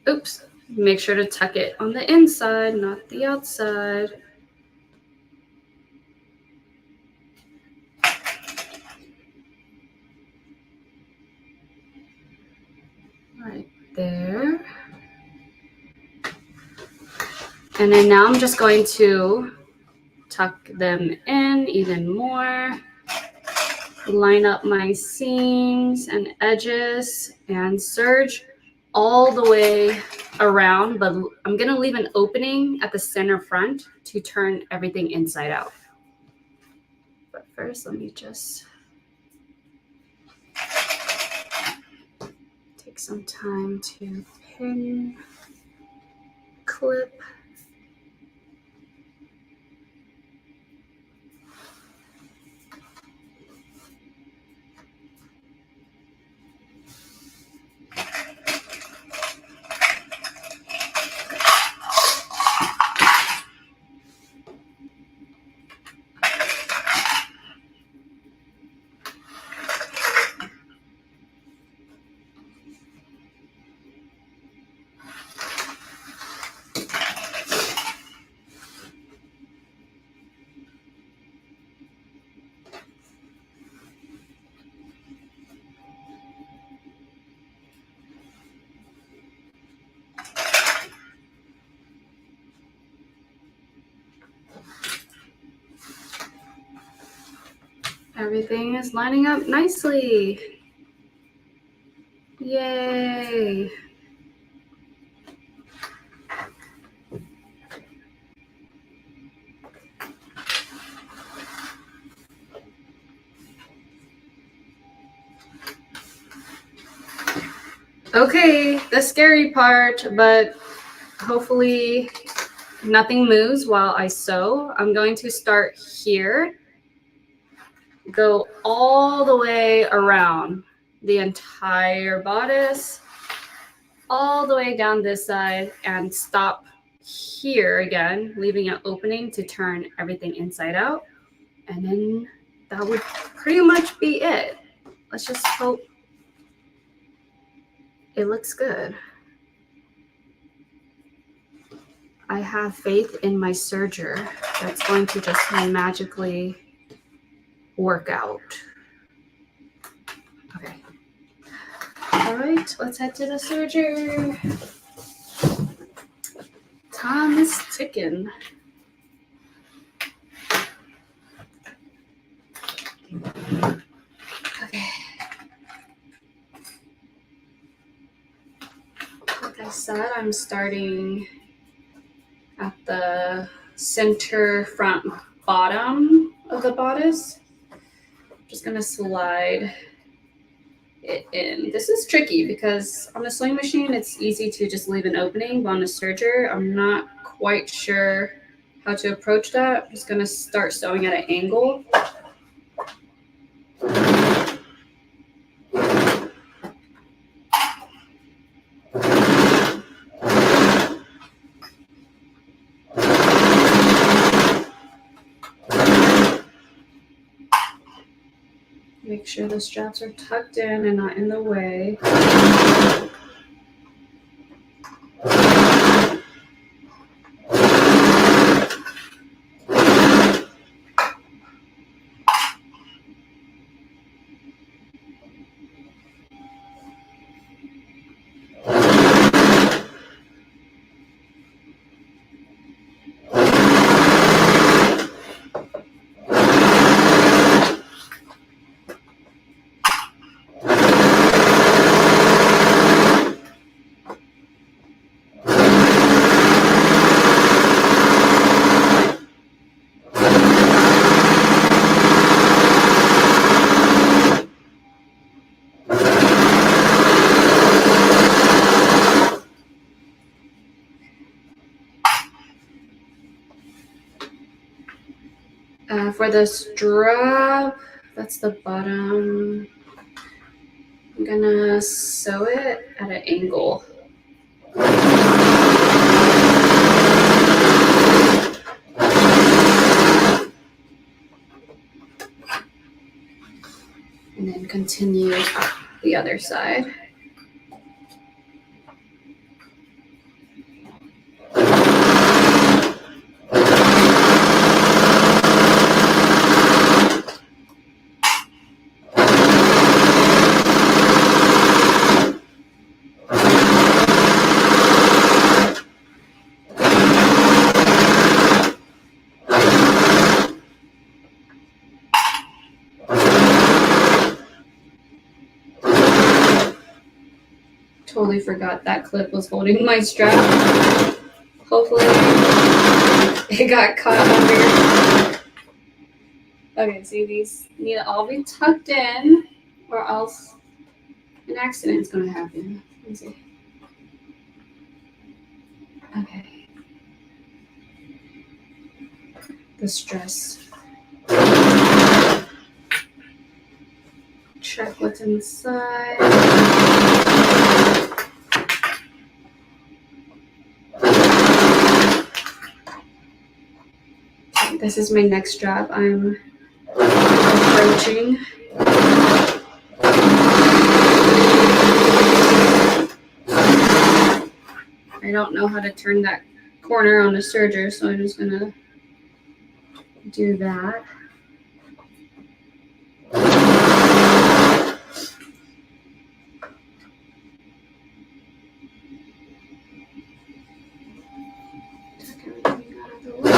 Oops, make sure to tuck it on the inside, not the outside. Right there. And then now I'm just going to tuck them in even more. Line up my seams and edges and serge all the way around, but I'm going to leave an opening at the center front to turn everything inside out. But first, let me just take some time to pin, clip. Everything is lining up nicely. Yay. Okay, the scary part, but hopefully nothing moves while I sew. I'm going to start here, go all the way around the entire bodice, all the way down this side, and stop here again, leaving an opening to turn everything inside out. And then that would pretty much be it. Let's just hope it looks good. I have faith in my serger that's going to just magically work out. Okay. All right, let's head to the serger. Time is ticking. Okay. Like I said, I'm starting at the center front bottom of the bodice. I'm just gonna slide it in. This is tricky because on the sewing machine, it's easy to just leave an opening, but on the serger, I'm not quite sure how to approach that. I'm just gonna start sewing at an angle. Make sure the straps are tucked in and not in the way. For the strap, that's the bottom I'm gonna sew it at an angle. And then continue the other side. Totally forgot that clip was holding my strap. Hopefully it got caught under. Okay, see, these need to all be tucked in or else an accident's gonna happen. Let me see. Okay. The stress. Check what's inside. This is my next strap I'm approaching. I don't know how to turn that corner on the serger, so I'm just gonna do that. Take everything out of the way.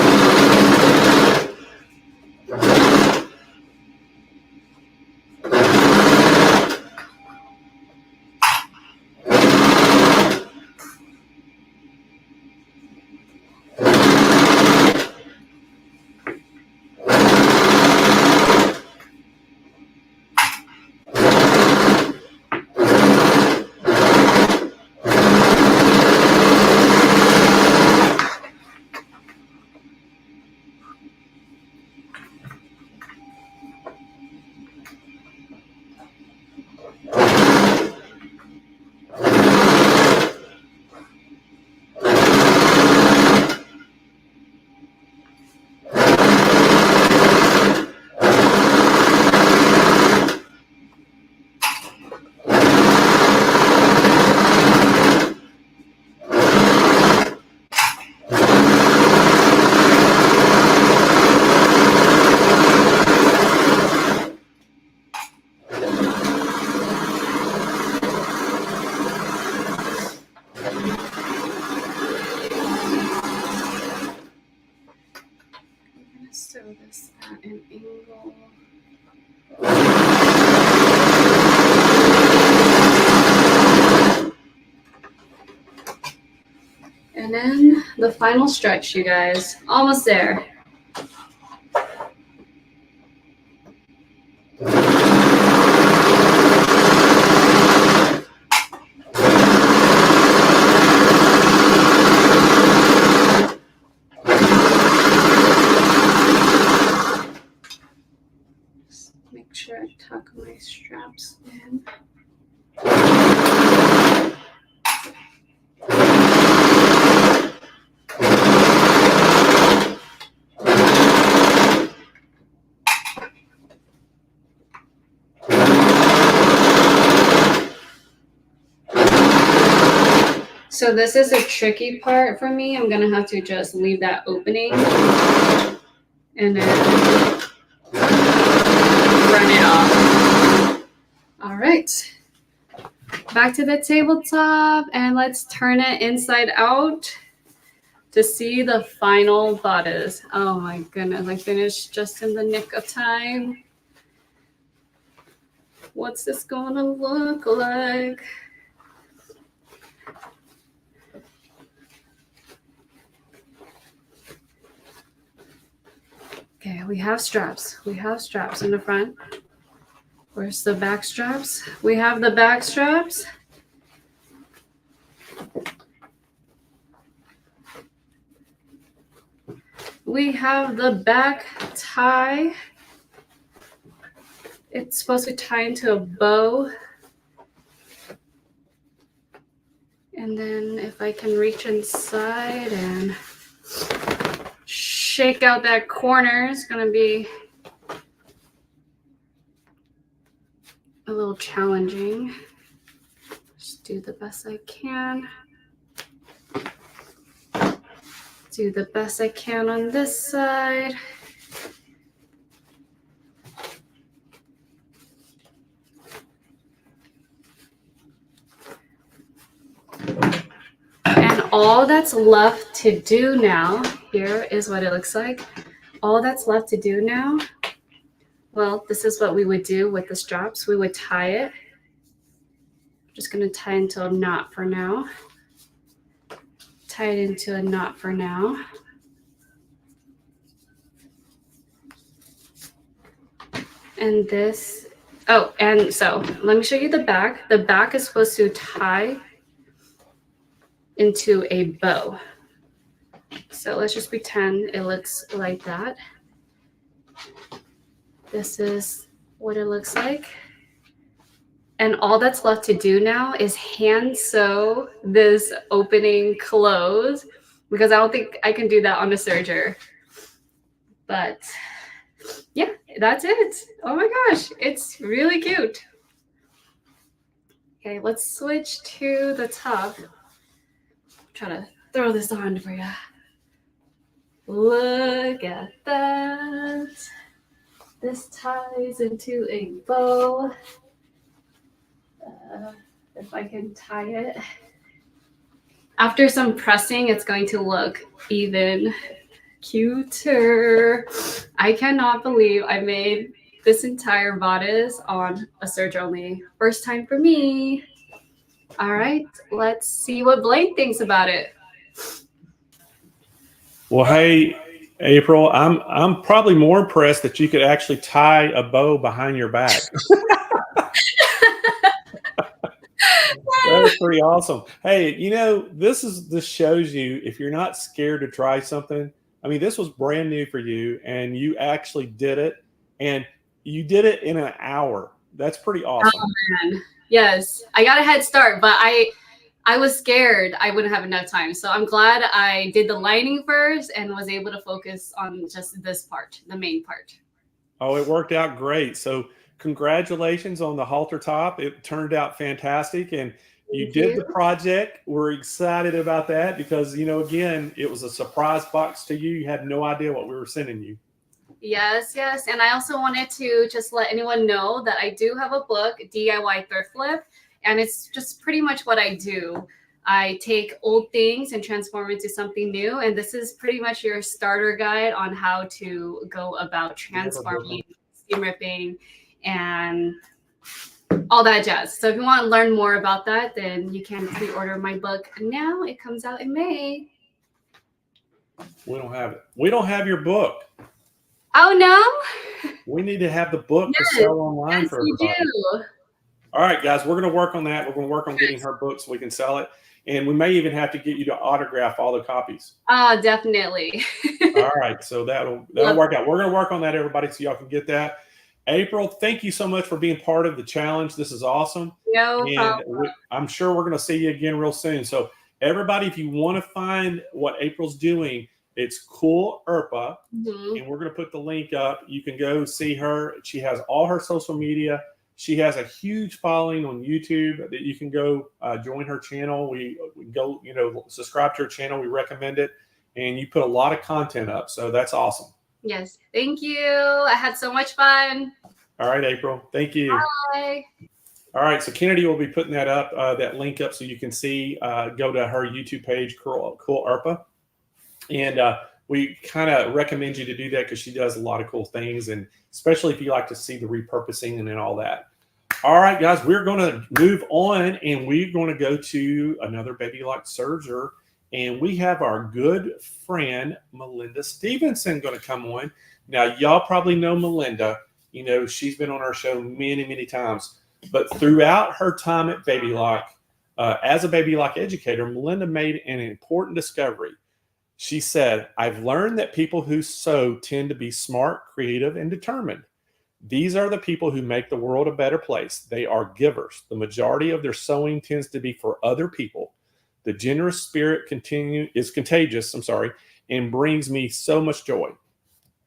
Sew this at an angle. And then the final stretch, you guys. Almost there. Make sure I tuck my straps in. So this is a tricky part for me. I'm gonna have to just leave that opening and then run it off. All right, back to the tabletop and let's turn it inside out to see the final bodice. Oh my goodness, I finished just in the nick of time. What's this gonna look like? Okay, we have straps. We have straps in the front. Where's the back straps? We have the back straps. We have the back tie. It's supposed to tie into a bow. And then if I can reach inside and shake out that corner, it's going to be a little challenging. Just do the best I can. Do the best I can on this side. And all that's left to do now, here is what it looks like. All that's left to do now, well, this is what we would do with the straps. We would tie it. Just going to tie into a knot for now. Tie it into a knot for now. And this, oh, and so let me show you the back. The back is supposed to tie into a bow. So let's just pretend it looks like that. This is what it looks like. And all that's left to do now is hand sew this opening closed, because I don't think I can do that on a serger. But yeah, that's it. Oh my gosh, it's really cute. Okay, let's switch to the top. Try to throw this on for you. Look at that. This ties into a bow. If I can tie it. After some pressing, it's going to look even cuter. I cannot believe I made this entire bodice on a serge only. First time for me. All right, let's see what Blaine thinks about it. Well, hey, April, I'm probably more impressed that you could actually tie a bow behind your back. That's pretty awesome. Hey, you know, this shows you, if you're not scared to try something. I mean, this was brand new for you, and you actually did it, and you did it in an hour. That's pretty awesome. Oh, man. Yes, I got a head start, but I was scared I wouldn't have enough time. So I'm glad I did the lining first and was able to focus on just this part, the main part. Oh, it worked out great. So congratulations on the halter top. It turned out fantastic, and you did the project. We're excited about that because, you know, again, it was a surprise box to you. You had no idea what we were sending you. Yes, yes. And I also wanted to just let anyone know that I do have a book, DIY Thrift Flip, and it's just pretty much what I do. I take old things and transform into something new, and this is pretty much your starter guide on how to go about transforming, skin ripping, and all that jazz. So if you want to learn more about that, then you can pre-order my book now. It comes out in May. We don't have it. We don't have your book. Oh, no? We need to have the book to sell online for everybody. You do. All right, guys, we're going to work on that. We're going to work on getting her book so we can sell it. And we may even have to get you to autograph all the copies. Definitely. All right, so that'll work out. We're going to work on that, everybody, so y'all can get that. April, thank you so much for being part of the challenge. This is awesome. No problem. I'm sure we're going to see you again real soon. So everybody, if you want to find what April's doing, it's Cool Irpa, and we're going to put the link up. You can go see her. She has all her social media. She has a huge following on YouTube that you can go join her channel. We go, you know, subscribe to her channel. We recommend it, and you put a lot of content up. So that's awesome. Yes. Thank you. I had so much fun. All right, April. Thank you. Bye. All right. So Kennedy will be putting that up, that link up so you can see, go to her YouTube page, Cool Irpa. And we kind of recommend you to do that because she does a lot of cool things, and especially if you like to see the repurposing and then all that. All right, guys, we're going to move on, and we're going to go to another baby lock serger. And we have our good friend, Melinda Stevenson, going to come on. Now, y'all probably know Melinda. You know, she's been on our show many, many times. But throughout her time at Baby Lock, as a Baby Lock educator, Melinda made an important discovery. She said, I've learned that people who sew tend to be smart, creative, and determined. These are the people who make the world a better place. They are givers. The majority of their sewing tends to be for other people. The generous spirit is contagious, and brings me so much joy.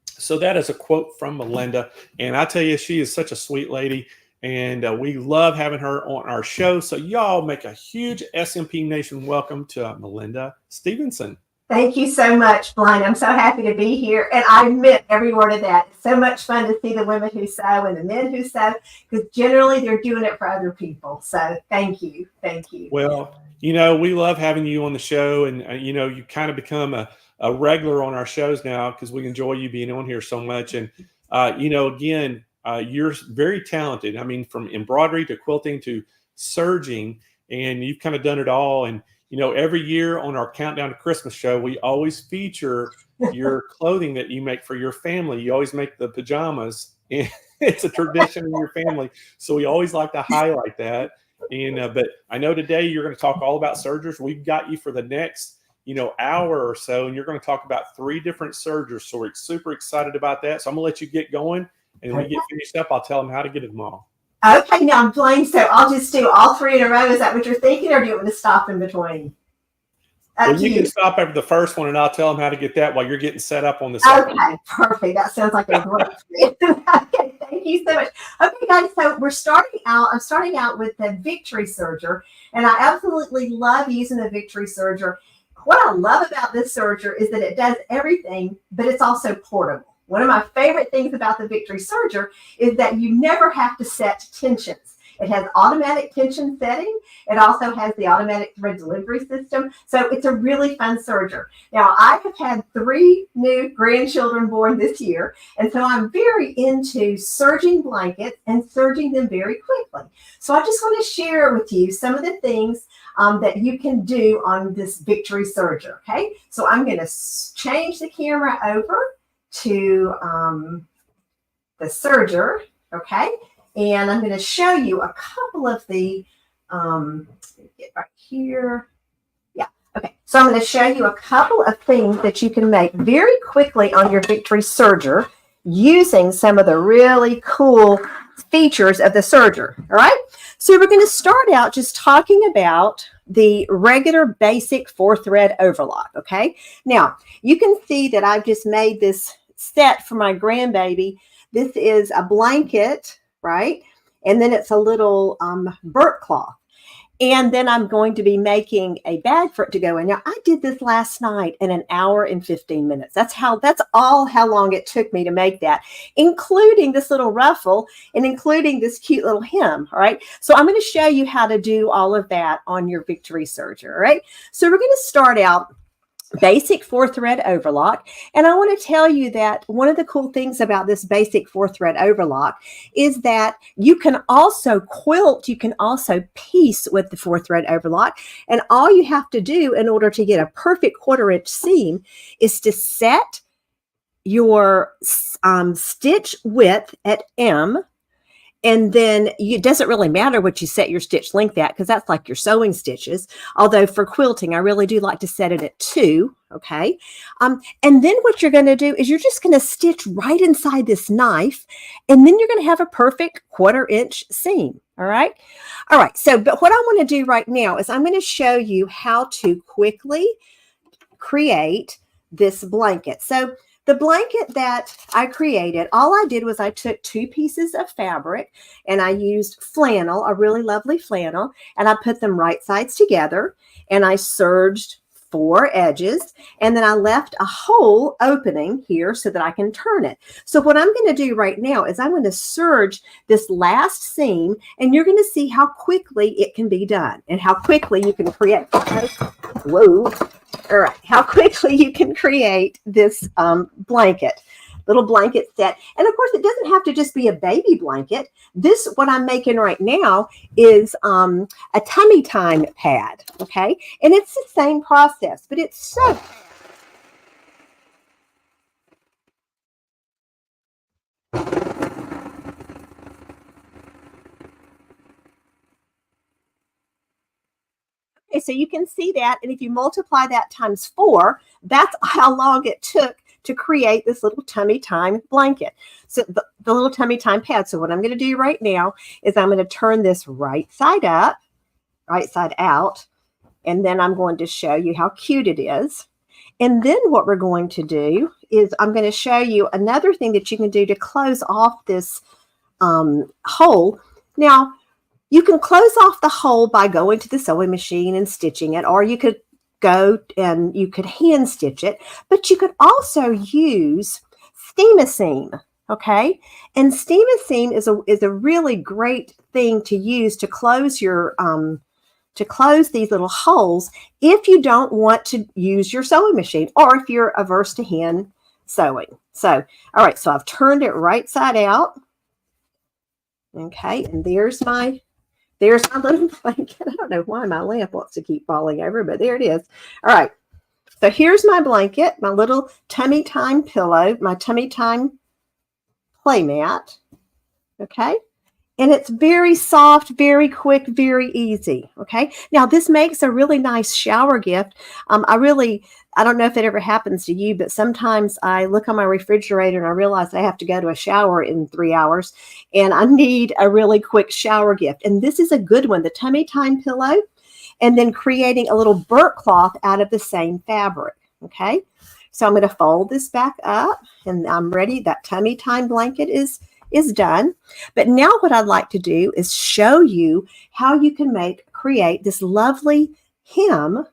So that is a quote from Melinda. And I tell you, she is such a sweet lady. And we love having her on our show. So y'all make a huge SMP Nation welcome to Melinda Stevenson. Thank you so much, Blaine. I'm so happy to be here. And I admit every word of that. It's so much fun to see the women who sew and the men who sew, because generally they're doing it for other people. So thank you. Thank you. Well, you know, we love having you on the show. And, you know, you kind of become a regular on our shows now because we enjoy you being on here so much. And, you know, again, you're very talented. I mean, from embroidery to quilting to serging, and you've kind of done it all. And, you know, every year on our Countdown to Christmas show, we always feature your clothing that you make for your family. You always make the pajamas, and it's a tradition in your family. So we always like to highlight that. And but I know today you're going to talk all about sergers. We've got you for the next, you know, hour or so, and you're going to talk about 3 different sergers. So we're super excited about that. So I'm going to let you get going, and when we get finished up, I'll tell them how to get them all. Okay, now I'm playing, so I'll just do all 3 in a row. Is that what you're thinking, or do you want me to stop in between? Well, you can stop after the first one, and I'll tell them how to get that while you're getting set up on the second. Okay, perfect. That sounds like a great plan. Okay, thank you so much. Okay, guys, so I'm starting out with the Victory Serger, and I absolutely love using the Victory Serger. What I love about this serger is that it does everything, but it's also portable. One of my favorite things about the Victory Serger is that you never have to set tensions. It has automatic tension setting. It also has the automatic thread delivery system. So it's a really fun serger. Now, I have had 3 new grandchildren born this year, and so I'm very into serging blankets and serging them very quickly. So I just want to share with you some of the things that you can do on this Victory Serger, okay? So I'm going to change the camera over to the serger, okay? And I'm going to show you a couple of the, get right here. Yeah, okay. So I'm going to show you a couple of things that you can make very quickly on your Victory Serger using some of the really cool features of the serger, all right? So we're going to start out just talking about the regular basic 4-thread overlock, okay? Now, you can see that I've just made this set for my grandbaby. This is a blanket, right? And then it's a little burp cloth. And then I'm going to be making a bag for it to go in. Now, I did this last night in 1 hour and 15 minutes. That's all how long it took me to make that, including this little ruffle and including this cute little hem, all right? So I'm going to show you how to do all of that on your Victory Serger, all right? So we're going to start out basic 4-thread overlock. And I want to tell you that one of the cool things about this basic 4-thread overlock is that you can also quilt, you can also piece with the 4-thread overlock. And all you have to do in order to get a perfect 1/4-inch seam is to set your stitch width at M. And then it doesn't really matter what you set your stitch length at, because that's like your sewing stitches. Although for quilting, I really do like to set it at 2, okay? And then what you're going to do is you're just going to stitch right inside this knife, and then you're going to have a perfect 1/4-inch seam, all right? All right, so but what I want to do right now is I'm going to show you how to quickly create this blanket. So the blanket that I created, all I did was I took 2 pieces of fabric and I used flannel, a really lovely flannel, and I put them right sides together and I serged 4 edges, and then I left a hole opening here so that I can turn it. So what I'm going to do right now is I'm going to serge this last seam, and you're going to see how quickly it can be done and how quickly you can create. Whoa. All right, how quickly you can create this little blanket set. And of course, it doesn't have to just be a baby blanket. This, what I'm making right now, is a tummy time pad, okay? And it's the same process, but it's so... Okay, so you can see that, and if you multiply that times 4, that's how long it took to create this little tummy time blanket. So the little tummy time pad. So what I'm going to do right now is I'm going to turn this right side up, right side out, And then I'm going to show you how cute it is. And then what we're going to do is I'm going to show you another thing that you can do to close off this hole. Now, you can close off the hole by going to the sewing machine and stitching it, or you could go and you could hand stitch it, but you could also use Steam-A-Seam, okay? And Steam-A-Seam is a really great thing to use to close your to close these little holes if you don't want to use your sewing machine or if you're averse to hand sewing. So, all right, so I've turned it right side out. Okay, and there's my little blanket. I don't know why my lamp wants to keep falling over, but there it is. All right, so here's my blanket, my little tummy time pillow, my tummy time play mat. Okay. And it's very soft, very quick, very easy. Okay. Now this makes a really nice shower gift. I don't know if it ever happens to you, but sometimes I look on my refrigerator and I realize I have to go to a shower in 3 hours and I need a really quick shower gift. And this is a good one, the tummy time pillow, and then creating a little burnt cloth out of the same fabric. Okay. So I'm going to fold this back up and I'm ready. That tummy time blanket is done. But now what I'd like to do is show you how you can create this lovely hem.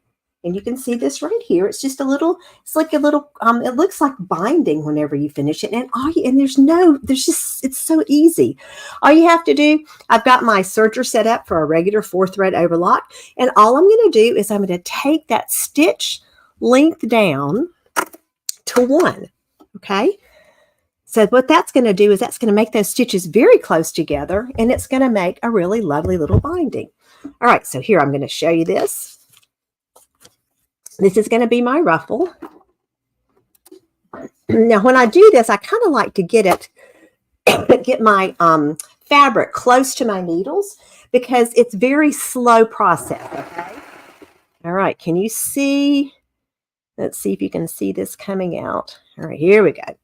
And you can see this right here. It's just it's like a little, it looks like binding whenever you finish it. And it's so easy. All you have to do, I've got my serger set up for a regular 4-thread overlock. And all I'm going to do is I'm going to take that stitch length down to 1. Okay. So what that's going to do is that's going to make those stitches very close together, and it's going to make a really lovely little binding. All right, so here I'm going to show you this. This is going to be my ruffle. Now, when I do this, I kind of like to get my fabric close to my needles because it's very slow process. Okay. All right, can you see? Let's see if you can see this coming out. All right, here we go.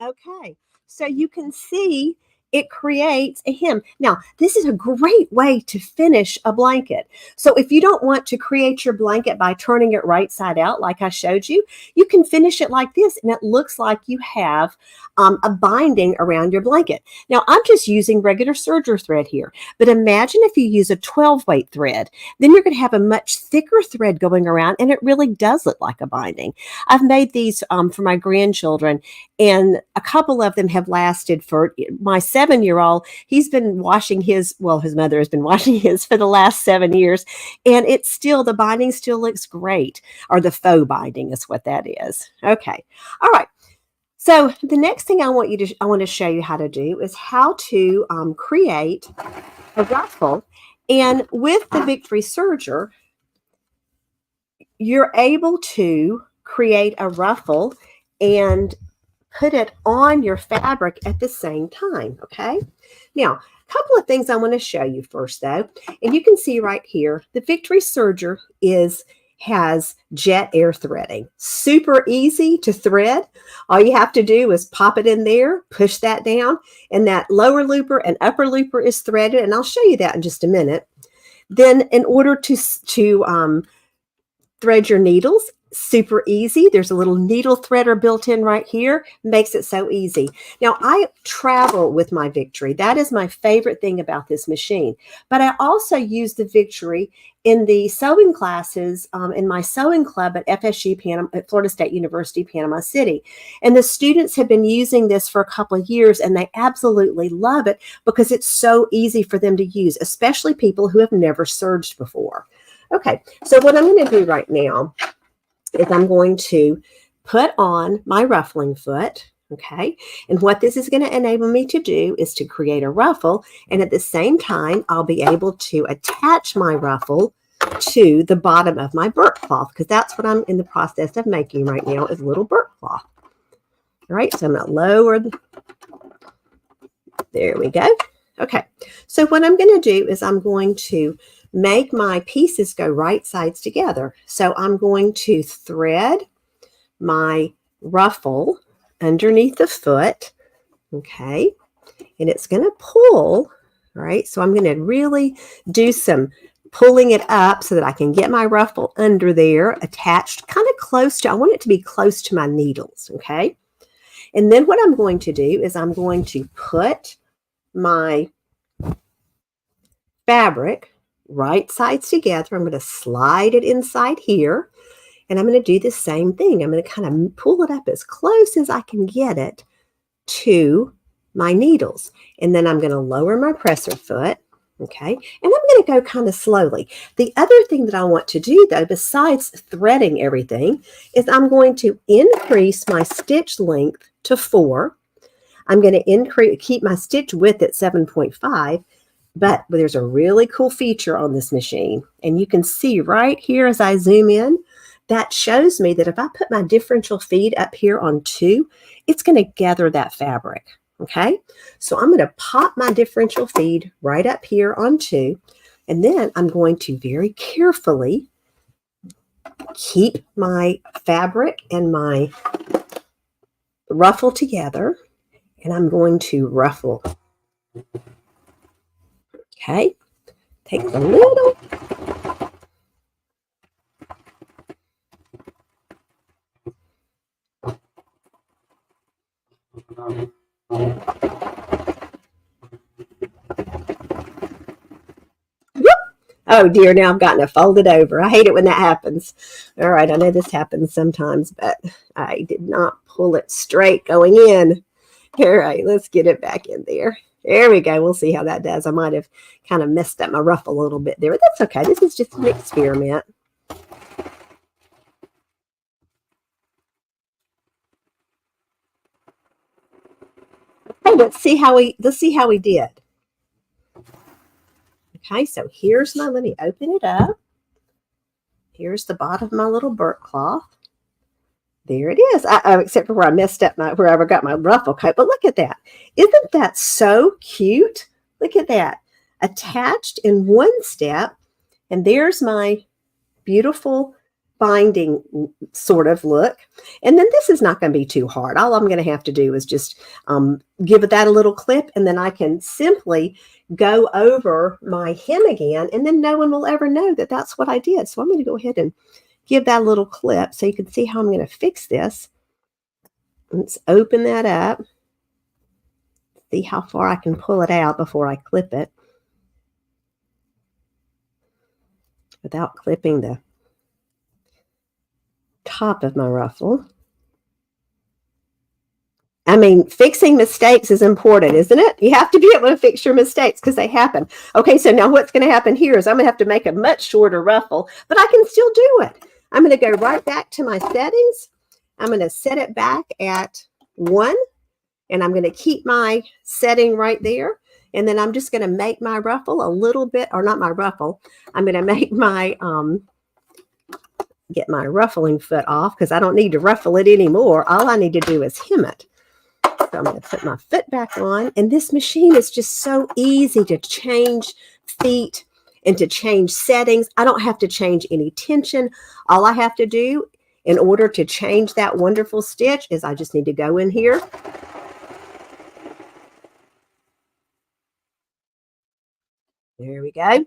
Okay, so you can see it creates a hem. Now, this is a great way to finish a blanket. So if you don't want to create your blanket by turning it right side out like I showed you, you can finish it like this and it looks like you have a binding around your blanket. Now, I'm just using regular serger thread here, but imagine if you use a 12-weight thread, then you're going to have a much thicker thread going around and it really does look like a binding. I've made these for my grandchildren and a couple of them have lasted for my 7-year-old. He's been washing his mother has been washing his for the last 7 years. And the binding still looks great, or the faux binding is what that is. Okay. All right. So the next thing I want to show you how to do is how to create a ruffle. And with the Victory Serger, you're able to create a ruffle and put it on your fabric at the same time. Okay. Now, a couple of things I want to show you first, though. And you can see right here, the Victory Serger has jet air threading. Super easy to thread. All you have to do is pop it in there, push that down, and that lower looper and upper looper is threaded. And I'll show you that in just a minute. Then in order to thread your needles, super easy. There's a little needle threader built in right here. Makes it so easy. Now, I travel with my Victory. That is my favorite thing about this machine. But I also use the Victory in the sewing classes in my sewing club at FSU at Florida State University, Panama City. And the students have been using this for a couple of years and they absolutely love it because it's so easy for them to use, especially people who have never serged before. Okay, so what I'm going to do right now is I'm going to put on my ruffling foot, okay? And what this is going to enable me to do is to create a ruffle, and at the same time, I'll be able to attach my ruffle to the bottom of my burp cloth, because that's what I'm in the process of making right now, is a little burp cloth. All right, so I'm going to lower. There we go. Okay, so what I'm going to do is I'm going to make my pieces go right sides together. So I'm going to thread my ruffle underneath the foot, okay, and it's going to pull, right? So I'm going to really do some pulling it up so that I can get my ruffle under there attached kind of close to, I want it to be close to my needles, okay? And then what I'm going to do is I'm going to put my fabric right sides together. I'm going to slide it inside here, and I'm going to do the same thing. I'm going to kind of pull it up as close as I can get it to my needles. And then I'm going to lower my presser foot, okay? And I'm going to go kind of slowly. The other thing that I want to do, though, besides threading everything, is I'm going to increase my stitch length to 4. I'm going to keep my stitch width at 7.5, but there's a really cool feature on this machine. And you can see right here as I zoom in, that shows me that if I put my differential feed up here on 2, it's going to gather that fabric. Okay, so I'm going to pop my differential feed right up here on 2, and then I'm going to very carefully keep my fabric and my ruffle together, and I'm going to ruffle. Okay, take a little. Oh dear, now I've gotten it folded over. I hate it when that happens. All right, I know this happens sometimes, but I did not pull it straight going in. All right, let's get it back in there. There we go. We'll see how that does. I might have kind of messed up my ruffle a little bit there, but that's okay. This is just an experiment. Okay, let's see how we did. Okay, so here's my, let me open it up. Here's the bottom of my little burp cloth. There it is, except for where I messed up where I got my ruffle coat. But look at that. Isn't that so cute? Look at that. Attached in one step. And there's my beautiful binding sort of look. And then this is not going to be too hard. All I'm going to have to do is just give it that a little clip, and then I can simply go over my hem again, and then no one will ever know that that's what I did. So I'm going to go ahead and give that a little clip so you can see how I'm going to fix this. Let's open that up. See how far I can pull it out before I clip it without clipping the top of my ruffle. I mean, fixing mistakes is important, isn't it? You have to be able to fix your mistakes because they happen. Okay, so now what's going to happen here is I'm going to have to make a much shorter ruffle, but I can still do it. I'm going to go right back to my settings. I'm going to set it back at 1, and I'm going to keep my setting right there. And then I'm just going to make my ruffle a little bit, or not my ruffle. I'm going to make my, get my ruffling foot off because I don't need to ruffle it anymore. All I need to do is hem it. So I'm going to put my foot back on. And this machine is just so easy to change feet and to change settings. I don't have to change any tension. All I have to do in order to change that wonderful stitch is I just need to go in here. There we go.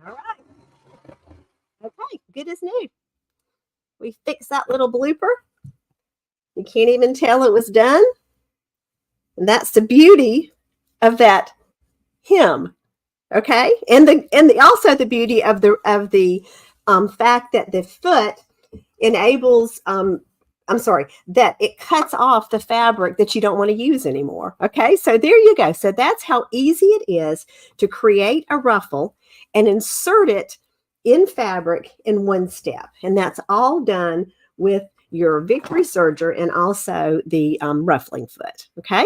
All right. Okay, good as new. We fixed that little blooper. You can't even tell it was done. And that's the beauty of that hem. Okay, and also the beauty of the fact that the foot enables, that it cuts off the fabric that you don't want to use anymore. Okay, so there you go. So that's how easy it is to create a ruffle and insert it in fabric in one step. And that's all done with your Victory Serger and also the ruffling foot. Okay.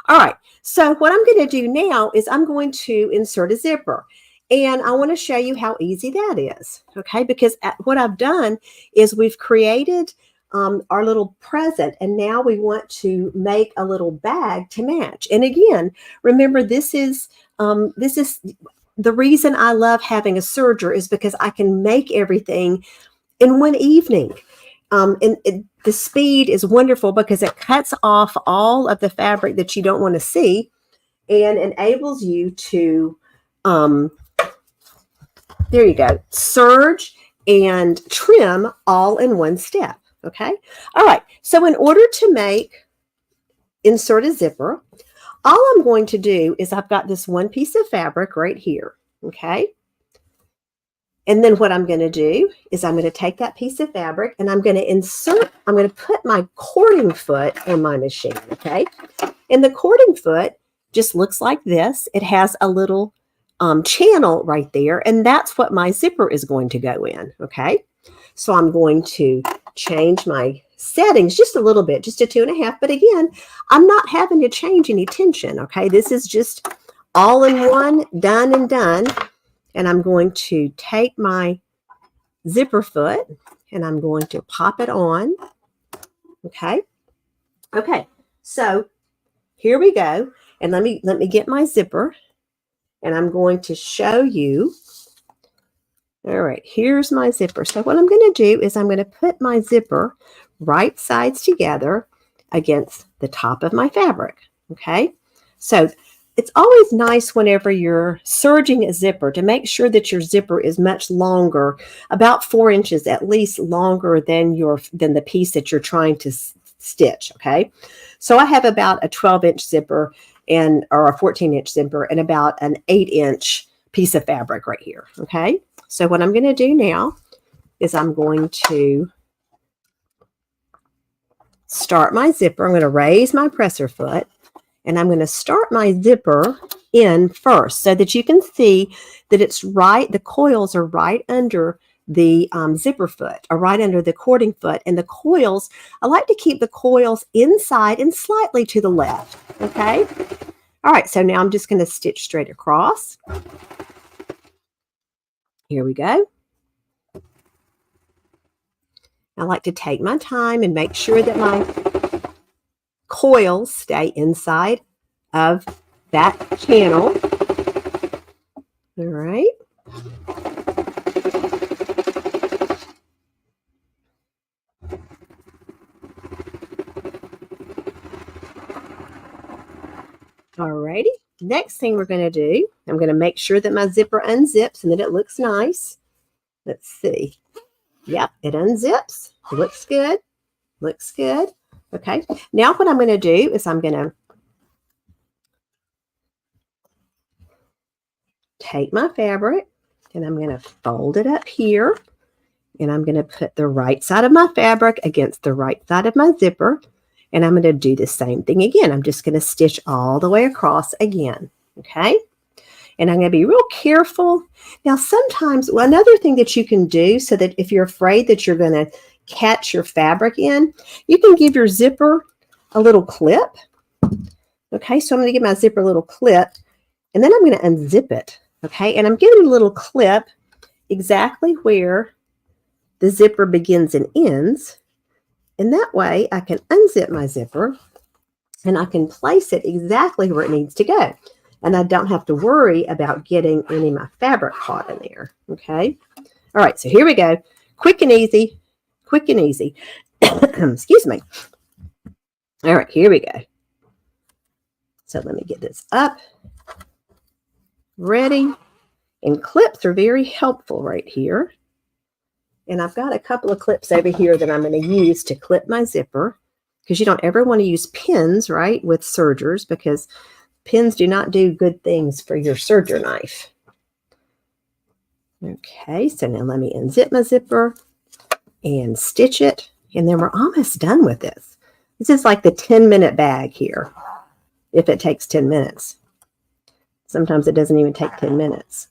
All right. So what I'm going to do now is I'm going to insert a zipper. And I want to show you how easy that is. Okay. Because what I've done is we've created our little present, and now we want to make a little bag to match. And again, remember, this is the reason I love having a serger, is because I can make everything in one evening. And the speed is wonderful because it cuts off all of the fabric that you don't want to see and enables you to, there you go, serge and trim all in one step. Okay. All right. So in order to insert a zipper, all I'm going to do is I've got this one piece of fabric right here. Okay. And then what I'm going to do is I'm going to take that piece of fabric and I'm going to put my cording foot on my machine. Okay. And the cording foot just looks like this. It has a little channel right there. And that's what my zipper is going to go in. Okay. So I'm going to change my settings just a little bit, just to 2.5. But again, I'm not having to change any tension. Okay. This is just all in one, done and done. And I'm going to take my zipper foot and I'm going to pop it on. Okay. Okay. So here we go. And let me get my zipper and I'm going to show you. All right, here's my zipper. So what I'm going to do is I'm going to put my zipper right sides together against the top of my fabric. Okay. So it's always nice whenever you're serging a zipper to make sure that your zipper is much longer, about 4 inches at least longer than the piece that you're trying to stitch. Okay. So I have about a 12-inch zipper or a 14-inch zipper and about an 8-inch piece of fabric right here. Okay. So what I'm going to do now is I'm going to start my zipper. I'm going to raise my presser foot and I'm going to start my zipper in first so that you can see that it's right. The coils are right under the zipper foot, or right under the cording foot. And the coils, I like to keep the coils inside and slightly to the left. Okay. All right. So now I'm just going to stitch straight across. Here we go. I like to take my time and make sure that my coils stay inside of that channel. All right. All righty. Next thing we're going to do, I'm going to make sure that my zipper unzips and that it looks nice. Let's see. Yep, it unzips. Looks good. Looks good. Okay. Now what I'm going to do is I'm going to take my fabric and I'm going to fold it up here. And I'm going to put the right side of my fabric against the right side of my zipper. And I'm going to do the same thing again. I'm just going to stitch all the way across again. Okay. And I'm going to be real careful. Now, sometimes another thing that you can do so that if you're afraid that you're going to catch your fabric in, you can give your zipper a little clip. Okay. So I'm going to give my zipper a little clip and then I'm going to unzip it. Okay. And I'm giving a little clip exactly where the zipper begins and ends. And that way I can unzip my zipper and I can place it exactly where it needs to go. And I don't have to worry about getting any of my fabric caught in there. Okay. All right. So here we go. Quick and easy. Quick and easy. Excuse me. All right. Here we go. So let me get this up. Ready. And clips are very helpful right here. And I've got a couple of clips over here that I'm going to use to clip my zipper, because you don't ever want to use pins, right, with sergers, because pins do not do good things for your serger knife. Okay, so now let me unzip my zipper. and stitch it. And then we're almost done with this. This is like the 10-minute bag here, if it takes 10 minutes. Sometimes it doesn't even take 10 minutes.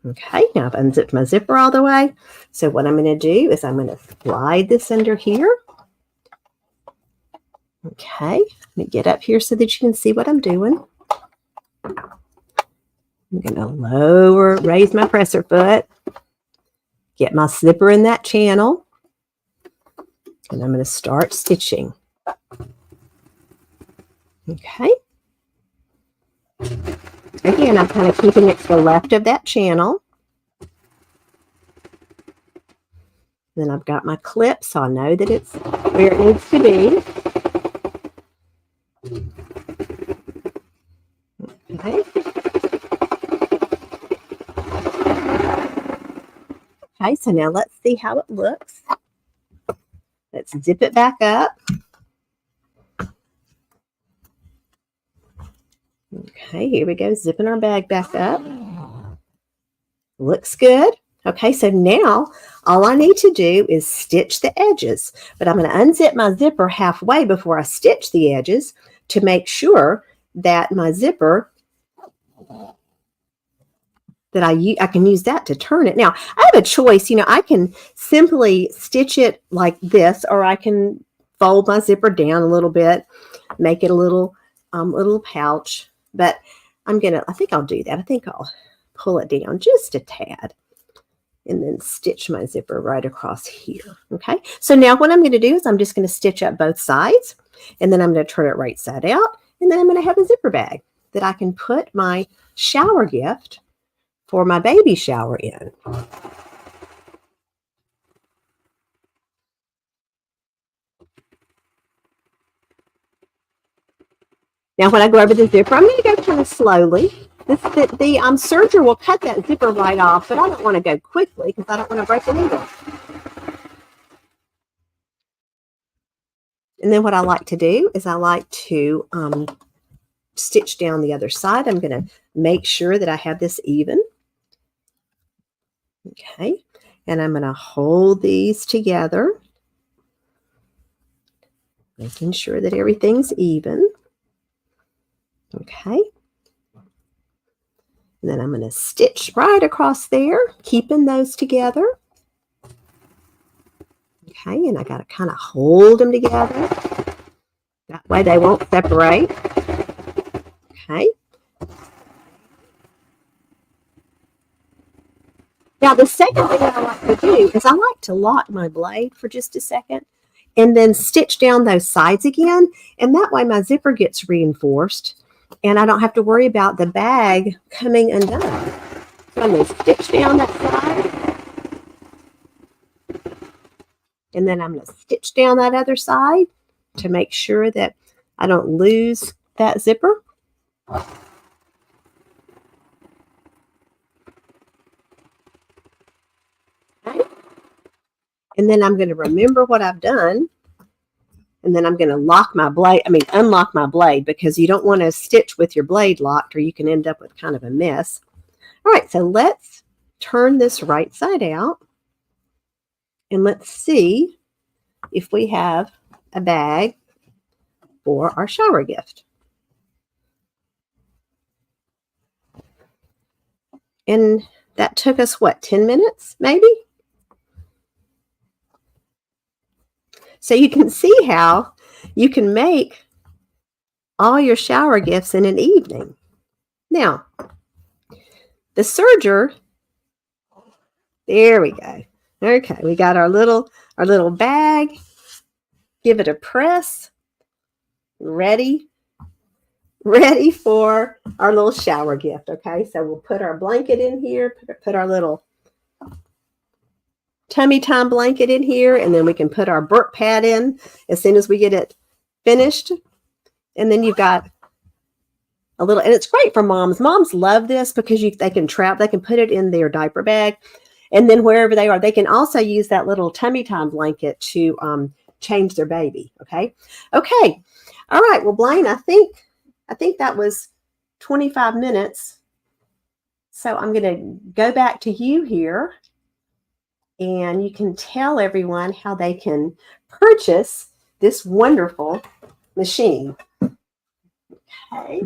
Okay, now I've unzipped my zipper all the way. So what I'm going to do is I'm going to slide this under here. Okay, let me get up here so that you can see what I'm doing. I'm going to raise my presser foot, get my zipper in that channel, and I'm going to start stitching. Okay. Again, I'm kind of keeping it to the left of that channel. Then I've got my clip, so I know that it's where it needs to be. Okay. Okay, so now let's see how it looks. Let's zip it back up. Okay, here we go, zipping our bag back up. Looks good. Okay, so now all I need to do is stitch the edges, but I'm going to unzip my zipper halfway before I stitch the edges to make sure that my zipper, that I can use that to turn it. Now, I have a choice. You know, I can simply stitch it like this, or I can fold my zipper down a little bit, make it a little pouch. But I think I'll do that. I think I'll pull it down just a tad and then stitch my zipper right across here. Okay. So now what I'm going to do is I'm just going to stitch up both sides, and then I'm going to turn it right side out. And then I'm going to have a zipper bag that I can put my shower gift for my baby shower in. Now, when I go over the zipper, I'm going to go kind of slowly. The serger will cut that zipper right off, but I don't want to go quickly because I don't want to break the needle. And then what I like to do is I like to stitch down the other side. I'm going to make sure that I have this even. Okay, and I'm going to hold these together, making sure that everything's even. Okay. And then I'm going to stitch right across there, keeping those together. Okay, and I got to kind of hold them together. That way they won't separate. Okay. Now, the second thing that I like to do is I like to lock my blade for just a second and then stitch down those sides again. And that way my zipper gets reinforced and I don't have to worry about the bag coming undone. So I'm going to stitch down that side. And then I'm going to stitch down that other side to make sure that I don't lose that zipper. Okay. And then I'm going to remember what I've done. And then I'm going to unlock my blade, because you don't want to stitch with your blade locked or you can end up with kind of a mess. All right, so let's turn this right side out. And let's see if we have a bag for our shower gift. And that took us, what, 10 minutes maybe? So you can see how you can make all your shower gifts in an evening. Now, the serger, there we go. Okay, we got our little bag. Give it a press. Ready for our little shower gift. Okay, so we'll put our blanket in here, put our little tummy time blanket in here, and then we can put our burp pad in as soon as we get it finished. And then you've got a little, and it's great for moms. Moms love this because they can put it in their diaper bag, and then wherever they are, they can also use that little tummy time blanket to change their baby. Okay. All right. Well, Blaine, I think that was 25 minutes So I'm going to go back to you here, and you can tell everyone how they can purchase this wonderful machine. Okay.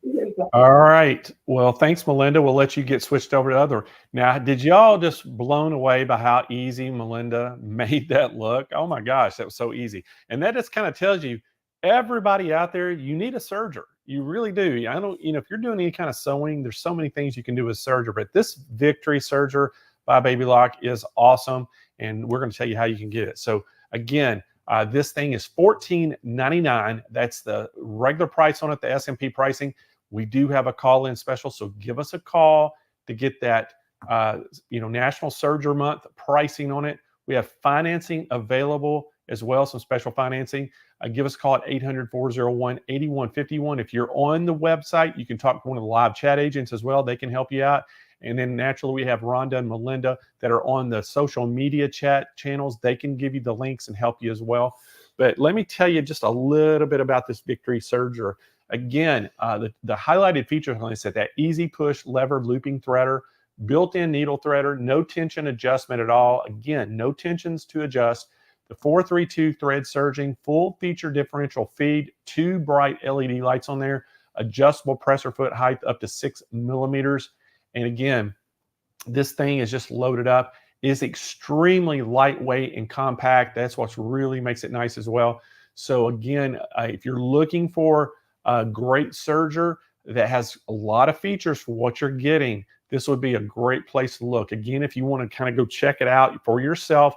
Here we go. All right. Well, thanks, Melinda. We'll let you get switched over to other. Now, did y'all just blown away by how easy Melinda made that look? Oh my gosh, that was so easy. And that just kind of tells you, everybody out there, you need a serger. You really do. I don't, if you're doing any kind of sewing, there's so many things you can do with serger, but this Victory Serger by Baby Lock is awesome. And we're going to tell you how you can get it. So again, this thing is $14.99. That's the regular price on it, the S&P pricing. We do have a call-in special, so give us a call to get that, National Serger Month pricing on it. We have financing available as well, some special financing. Give us a call at 800-401-8151. If you're on the website, you can talk to one of the live chat agents as well. They can help you out. And then naturally, we have Rhonda and Melinda that are on the social media chat channels. They can give you the links and help you as well. But let me tell you just a little bit about this Victory Serger. Again, the highlighted features on this, that easy push lever looping threader, built-in needle threader, no tension adjustment at all. Again, no tensions to adjust. The 432 thread serging, full feature differential feed, 2 bright LED lights on there, adjustable presser foot height up to 6 millimeters. And again, this thing is just loaded up. It's extremely lightweight and compact. That's what really makes it nice as well. So again, if you're looking for a great serger that has a lot of features for what you're getting, this would be a great place to look. Again, if you want to kind of go check it out for yourself,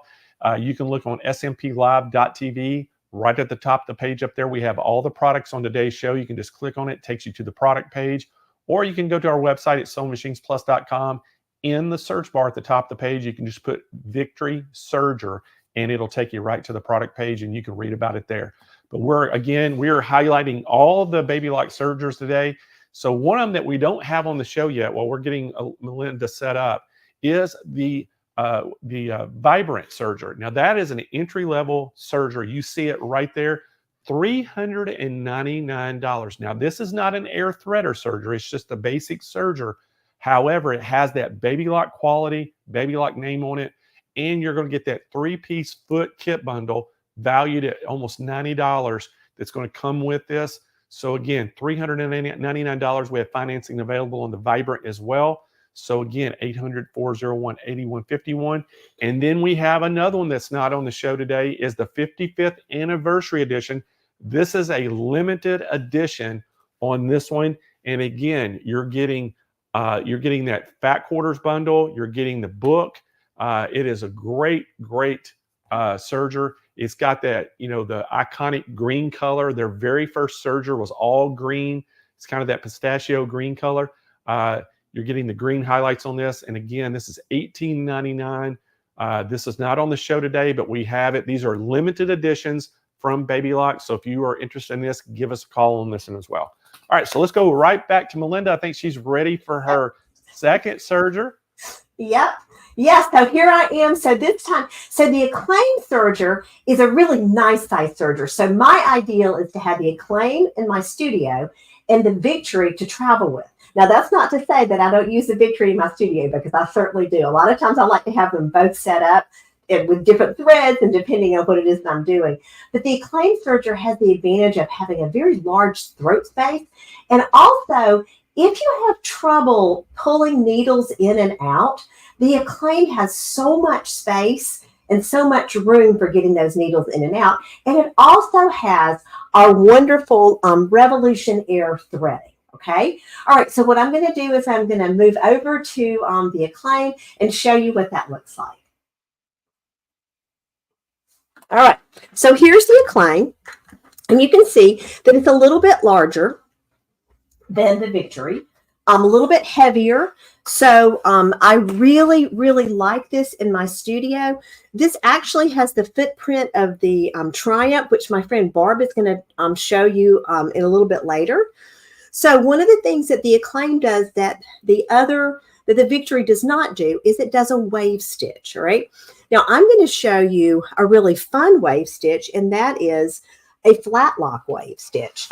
you can look on smplive.tv. Right at the top of the page up there, we have all the products on today's show. You can just click on it. It takes you to the product page. Or you can go to our website at SewingMachinesPlus.com. In the search bar at the top of the page, you can just put Victory Serger, and it'll take you right to the product page, and you can read about it there. But we're highlighting all the Baby Lock sergers today. So one of them that we don't have on the show yet, while we're getting Melinda set up, is the Vibrant Serger. Now that is an entry-level serger. You see it right there. $399. Now, this is not an air threader serger. It's just a basic serger. However, it has that Baby Lock quality, Baby Lock name on it, and you're going to get that 3-piece foot kit bundle valued at almost $90 that's going to come with this. So again, $399. We have financing available on the Vibrant as well. So again, 800-401-8151. And then we have another one that's not on the show today, is the 55th anniversary edition. This is a limited edition on this one. And again, you're getting that Fat Quarters bundle. You're getting the book. It is a great serger. It's got that, the iconic green color. Their very first serger was all green. It's kind of that pistachio green color. You're getting the green highlights on this. And again, this is $18.99. This is not on the show today, but we have it. These are limited editions from Baby Lock. So if you are interested in this, give us a call on this one as well. All right, so let's go right back to Melinda. I think she's ready for her second serger. Yep. Yes, so here I am. So this time, the Acclaim serger is a really nice size serger. So my ideal is to have the Acclaim in my studio and the Victory to travel with. Now, that's not to say that I don't use the Victory in my studio, because I certainly do. A lot of times I like to have them both set up with different threads and depending on what it is that I'm doing. But the Acclaim serger has the advantage of having a very large throat space. And also, if you have trouble pulling needles in and out, the Acclaim has so much space and so much room for getting those needles in and out. And it also has our wonderful Revolution Air threading. Okay. All right. So what I'm going to do is I'm going to move over to the Acclaim and show you what that looks like. All right. So here's the Acclaim. And you can see that it's a little bit larger than the Victory. A little bit heavier. So I really, really like this in my studio. This actually has the footprint of the Triumph, which my friend Barb is going to show you in a little bit later. So one of the things that the Acclaim does that the Victory does not do is it does a wave stitch. All right. Now I'm going to show you a really fun wave stitch, and that is a flat lock wave stitch.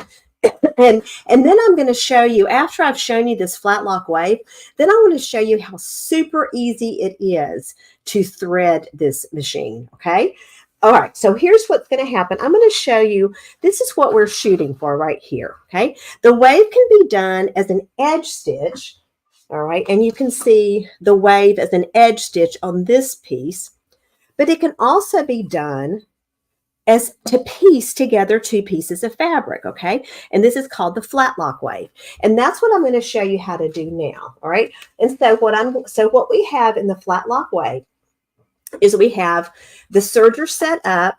And then I'm going to show you, after I've shown you this flat lock wave, then I want to show you how super easy it is to thread this machine, okay? All right, so here's what's going to happen. I'm going to show you, this is what we're shooting for right here, okay? The wave can be done as an edge stitch, all right? And you can see the wave as an edge stitch on this piece, but it can also be done as to piece together two pieces of fabric, okay? And this is called the flat lock wave. And that's what I'm going to show you how to do now, all right? And so what we have in the flat lock wave is we have the serger set up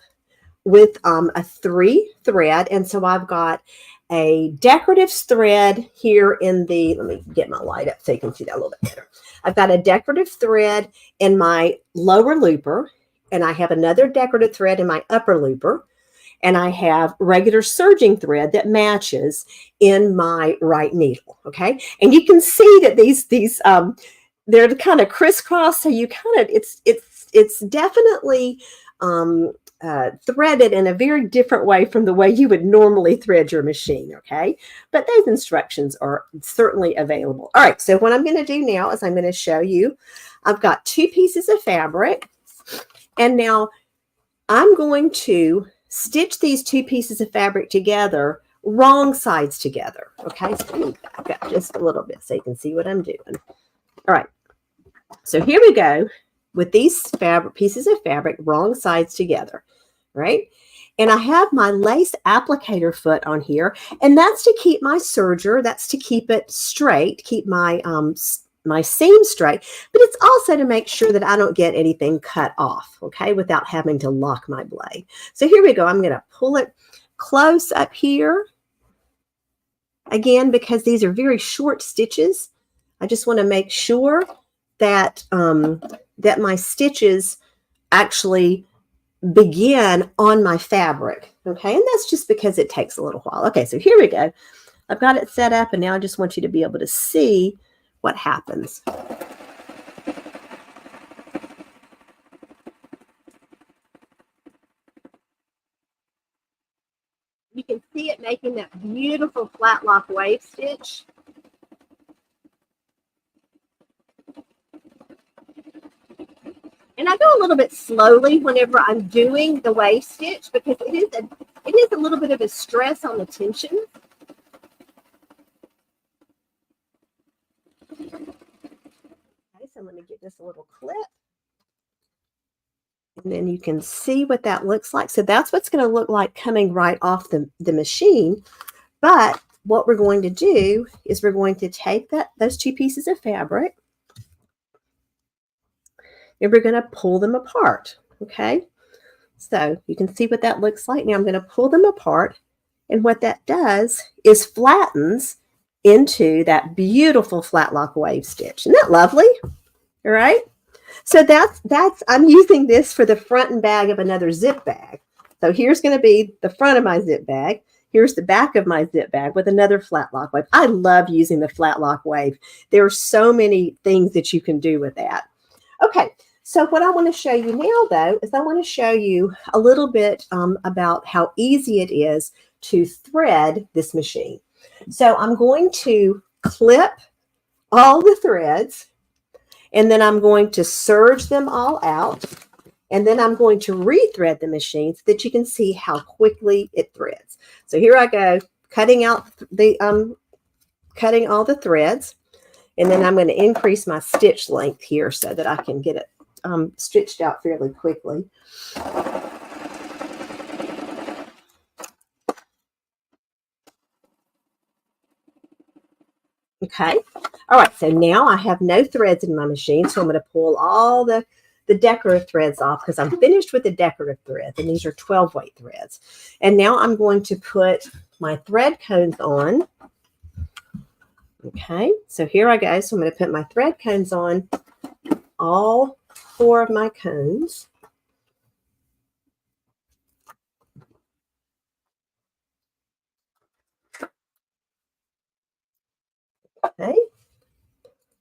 with a 3 thread. And so I've got a decorative thread here in the, let me get my light up so you can see that a little bit better. I've got a decorative thread in my lower looper, and I have another decorative thread in my upper looper, and I have regular serging thread that matches in my right needle, okay? And you can see that these they're kind of crisscross, so you kind of, it's definitely threaded in a very different way from the way you would normally thread your machine, okay? But those instructions are certainly available. All right, so what I'm going to do now is I'm going to show you, I've got 2 pieces of fabric. And now I'm going to stitch these 2 pieces of fabric together, wrong sides together. Okay, so let me back up just a little bit so you can see what I'm doing. All right, so here we go with these pieces of fabric, wrong sides together, right? And I have my lace applicator foot on here, and that's to keep my serger, that's to keep it straight, keep my seam straight, but it's also to make sure that I don't get anything cut off, okay, without having to lock my blade. So here we go. I'm going to pull it close up here. Again, because these are very short stitches, I just want to make sure that, that my stitches actually begin on my fabric, okay, and that's just because it takes a little while. Okay, so here we go. I've got it set up, and now I just want you to be able to see what happens. You can see it making that beautiful flat lock wave stitch. And I go a little bit slowly whenever I'm doing the wave stitch because it is a little bit of a stress on the tension. So let me get this a little clip. And then you can see what that looks like. So that's what's going to look like coming right off the machine. But what we're going to do is we're going to take those 2 pieces of fabric and we're going to pull them apart. Okay. So you can see what that looks like. Now I'm going to pull them apart. And what that does is flattens into that beautiful flat lock wave stitch. Isn't that lovely? All right. So that's I'm using this for the front and back of another zip bag. So here's going to be the front of my zip bag. Here's the back of my zip bag with another flat lock wave. I love using the flat lock wave. There are so many things that you can do with that. Okay. So what I want to show you now, though, is I want to show you a little bit about how easy it is to thread this machine. So I'm going to clip all the threads, and then I'm going to serge them all out, and then I'm going to rethread the machine so that you can see how quickly it threads. So here I go, cutting out the cutting all the threads, and then I'm going to increase my stitch length here so that I can get it stitched out fairly quickly. Okay. All right. So now I have no threads in my machine. So I'm going to pull all the decorative threads off because I'm finished with the decorative threads. And these are 12 weight threads. And now I'm going to put my thread cones on. Okay. So here I go. So I'm going to put my thread cones on, all 4 of my cones. Okay.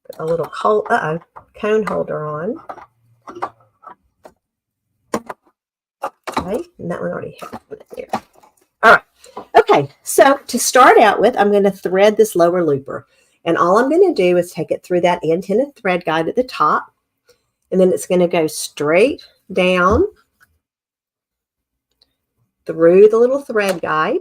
Put a little cone holder on. Okay, and that one already has one in there. All right. Okay, so to start out with, I'm going to thread this lower looper. And all I'm going to do is take it through that antenna thread guide at the top. And then it's going to go straight down through the little thread guide.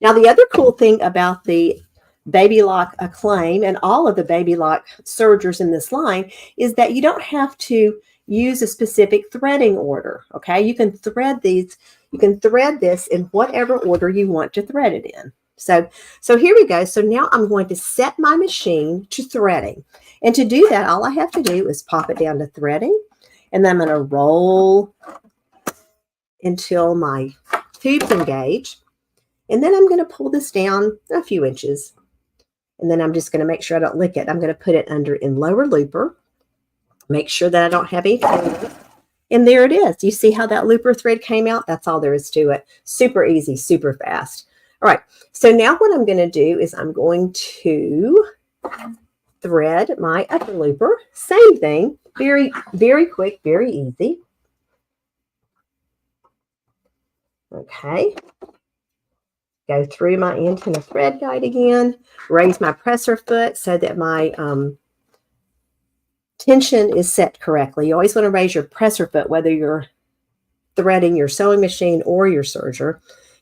Now, the other cool thing about the Baby Lock Acclaim and all of the Baby Lock sergers in this line is that you don't have to use a specific threading order. Okay, you can thread these. You can thread this in whatever order you want to thread it in. So here we go. So now I'm going to set my machine to threading. And to do that, all I have to do is pop it down to threading. And then I'm going to roll until my tubes engage. And then I'm going to pull this down a few inches. And then I'm just going to make sure I don't lick it. I'm going to put it under in lower looper. Make sure that I don't have any fingers. And there it is. You see how that looper thread came out? That's all there is to it. Super easy, super fast. All right. So now what I'm going to do is I'm going to thread my upper looper. Same thing. Very, very quick, very easy. Okay. Go through my antenna thread guide again. Raise my presser foot so that my tension is set correctly. You always want to raise your presser foot, whether you're threading your sewing machine or your serger.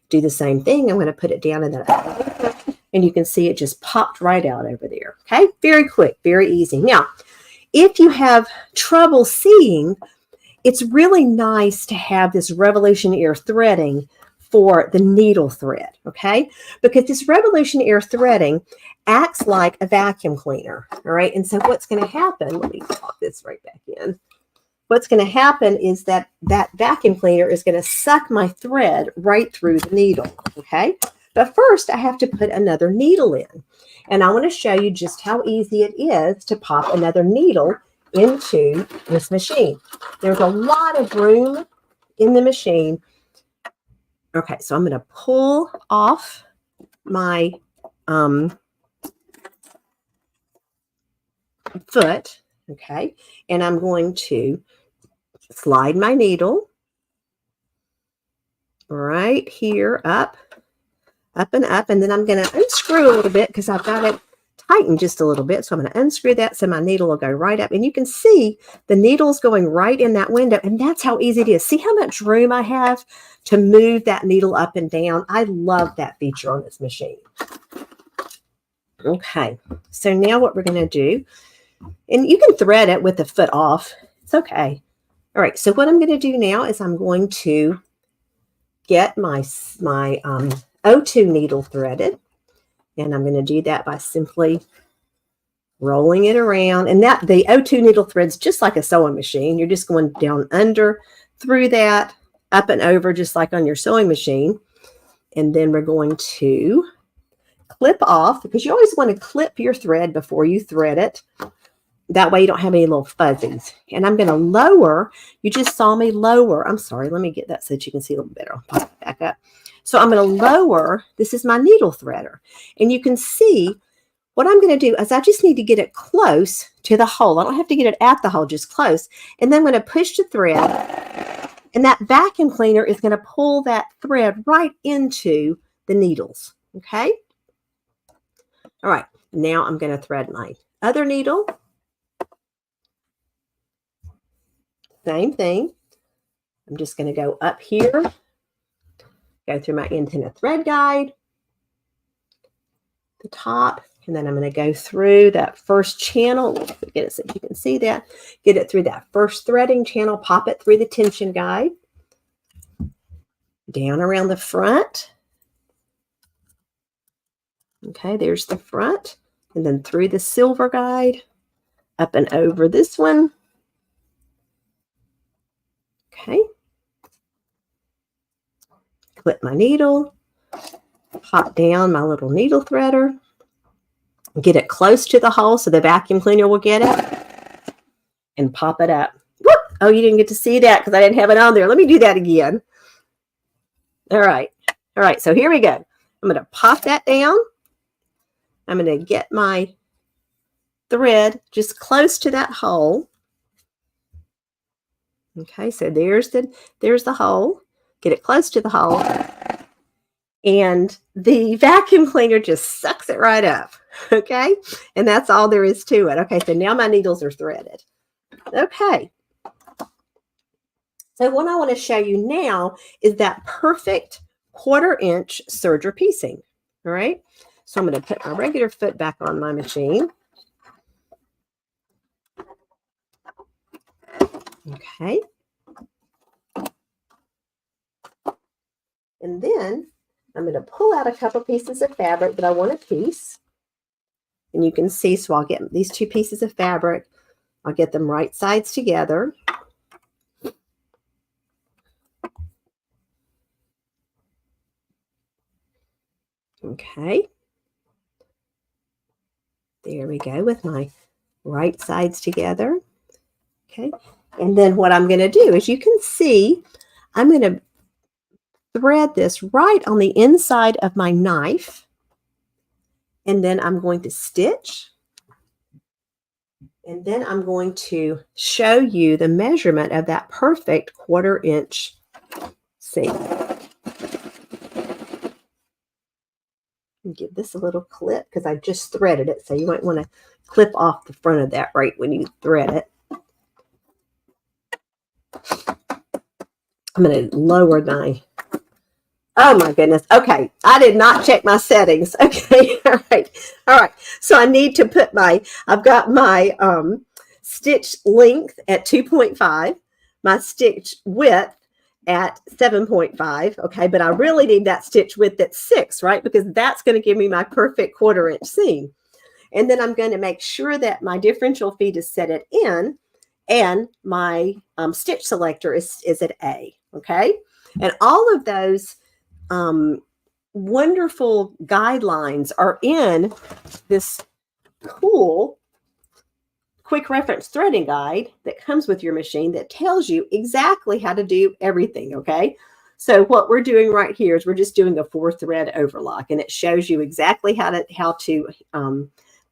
Do the same thing. I'm going to put it down in that, and you can see it just popped right out over there. Okay, very quick, very easy. Now, if you have trouble seeing, it's really nice to have this revolution ear threading for the needle thread, okay? Because this revolution ear threading acts like a vacuum cleaner, all right? And so what's going to happen, let me pop this right back in. What's going to happen is that that vacuum cleaner is going to suck my thread right through the needle, okay? But first, I have to put another needle in. And I want to show you just how easy it is to pop another needle into this machine. There's a lot of room in the machine. Okay, so I'm going to pull off my foot, okay, and I'm going to slide my needle right here up and up, and then I'm going to unscrew a little bit because I've got it tightened just a little bit. So I'm going to unscrew that so my needle will go right up, and you can see the needle's going right in that window, and that's how easy it is. See how much room I have to move that needle up and down? I love that feature on this machine. Okay, so now what we're going to do, and you can thread it with the foot off. It's okay. All right, so what I'm going to do now is I'm going to get my O2 needle threaded, and I'm going to do that by simply rolling it around. And that the O2 needle thread's just like a sewing machine. You're just going down under, through that, up and over, just like on your sewing machine. And then we're going to clip off, because you always want to clip your thread before you thread it. That way you don't have any little fuzzies. And I'm going to lower. You just saw me lower. I'm sorry. Let me get that so that you can see a little better. I'll pop it back up. So I'm going to lower. This is my needle threader. And you can see what I'm going to do is I just need to get it close to the hole. I don't have to get it at the hole, just close. And then I'm going to push the thread. And that vacuum cleaner is going to pull that thread right into the needles. Okay? All right. Now I'm going to thread my other needle. Same thing. I'm just going to go up here, go through my antenna thread guide, the top, and then I'm going to go through that first channel. Get it so you can see that. Get it through that first threading channel, pop it through the tension guide, down around the front. Okay, there's the front, and then through the silver guide, up and over this one. Okay, clip my needle, pop down my little needle threader, get it close to the hole so the vacuum cleaner will get it, and pop it up. Whoop! Oh, you didn't get to see that because I didn't have it on there. Let me do that again. All right. All right, so here we go. I'm going to pop that down. I'm going to get my thread just close to that hole. Okay, so there's the hole. Get it close to the hole. and the vacuum cleaner just sucks it right up. Okay. And that's all there is to it. Okay. So now my needles are threaded. Okay. So what I want to show you now is that perfect 1/4 inch serger piecing. All right. So I'm going to put my regular foot back on my machine. Okay. And then I'm going to pull out a couple pieces of fabric that I want to piece. And you can see, so I'll get these 2 pieces of fabric. I'll get them right sides together. Okay. There we go with my right sides together. Okay. And then what I'm going to do is, you can see, I'm going to thread this right on the inside of my knife. And then I'm going to stitch. And then I'm going to show you the measurement of that perfect 1/4 inch seam. Give this a little clip because I just threaded it. So you might want to clip off the front of that right when you thread it. I'm going to lower my, oh my goodness. Okay. I did not check my settings. Okay. All right. All right. So I need to put my, I've got my stitch length at 2.5, my stitch width at 7.5. Okay. But I really need that stitch width at 6, right? Because that's going to give me my perfect 1/4 inch seam. And then I'm going to make sure that my differential feet is set at N and my stitch selector is at A. Okay. And all of those wonderful guidelines are in this cool quick reference threading guide that comes with your machine that tells you exactly how to do everything. Okay. So what we're doing right here is we're just doing a 4-thread overlock, and it shows you exactly how to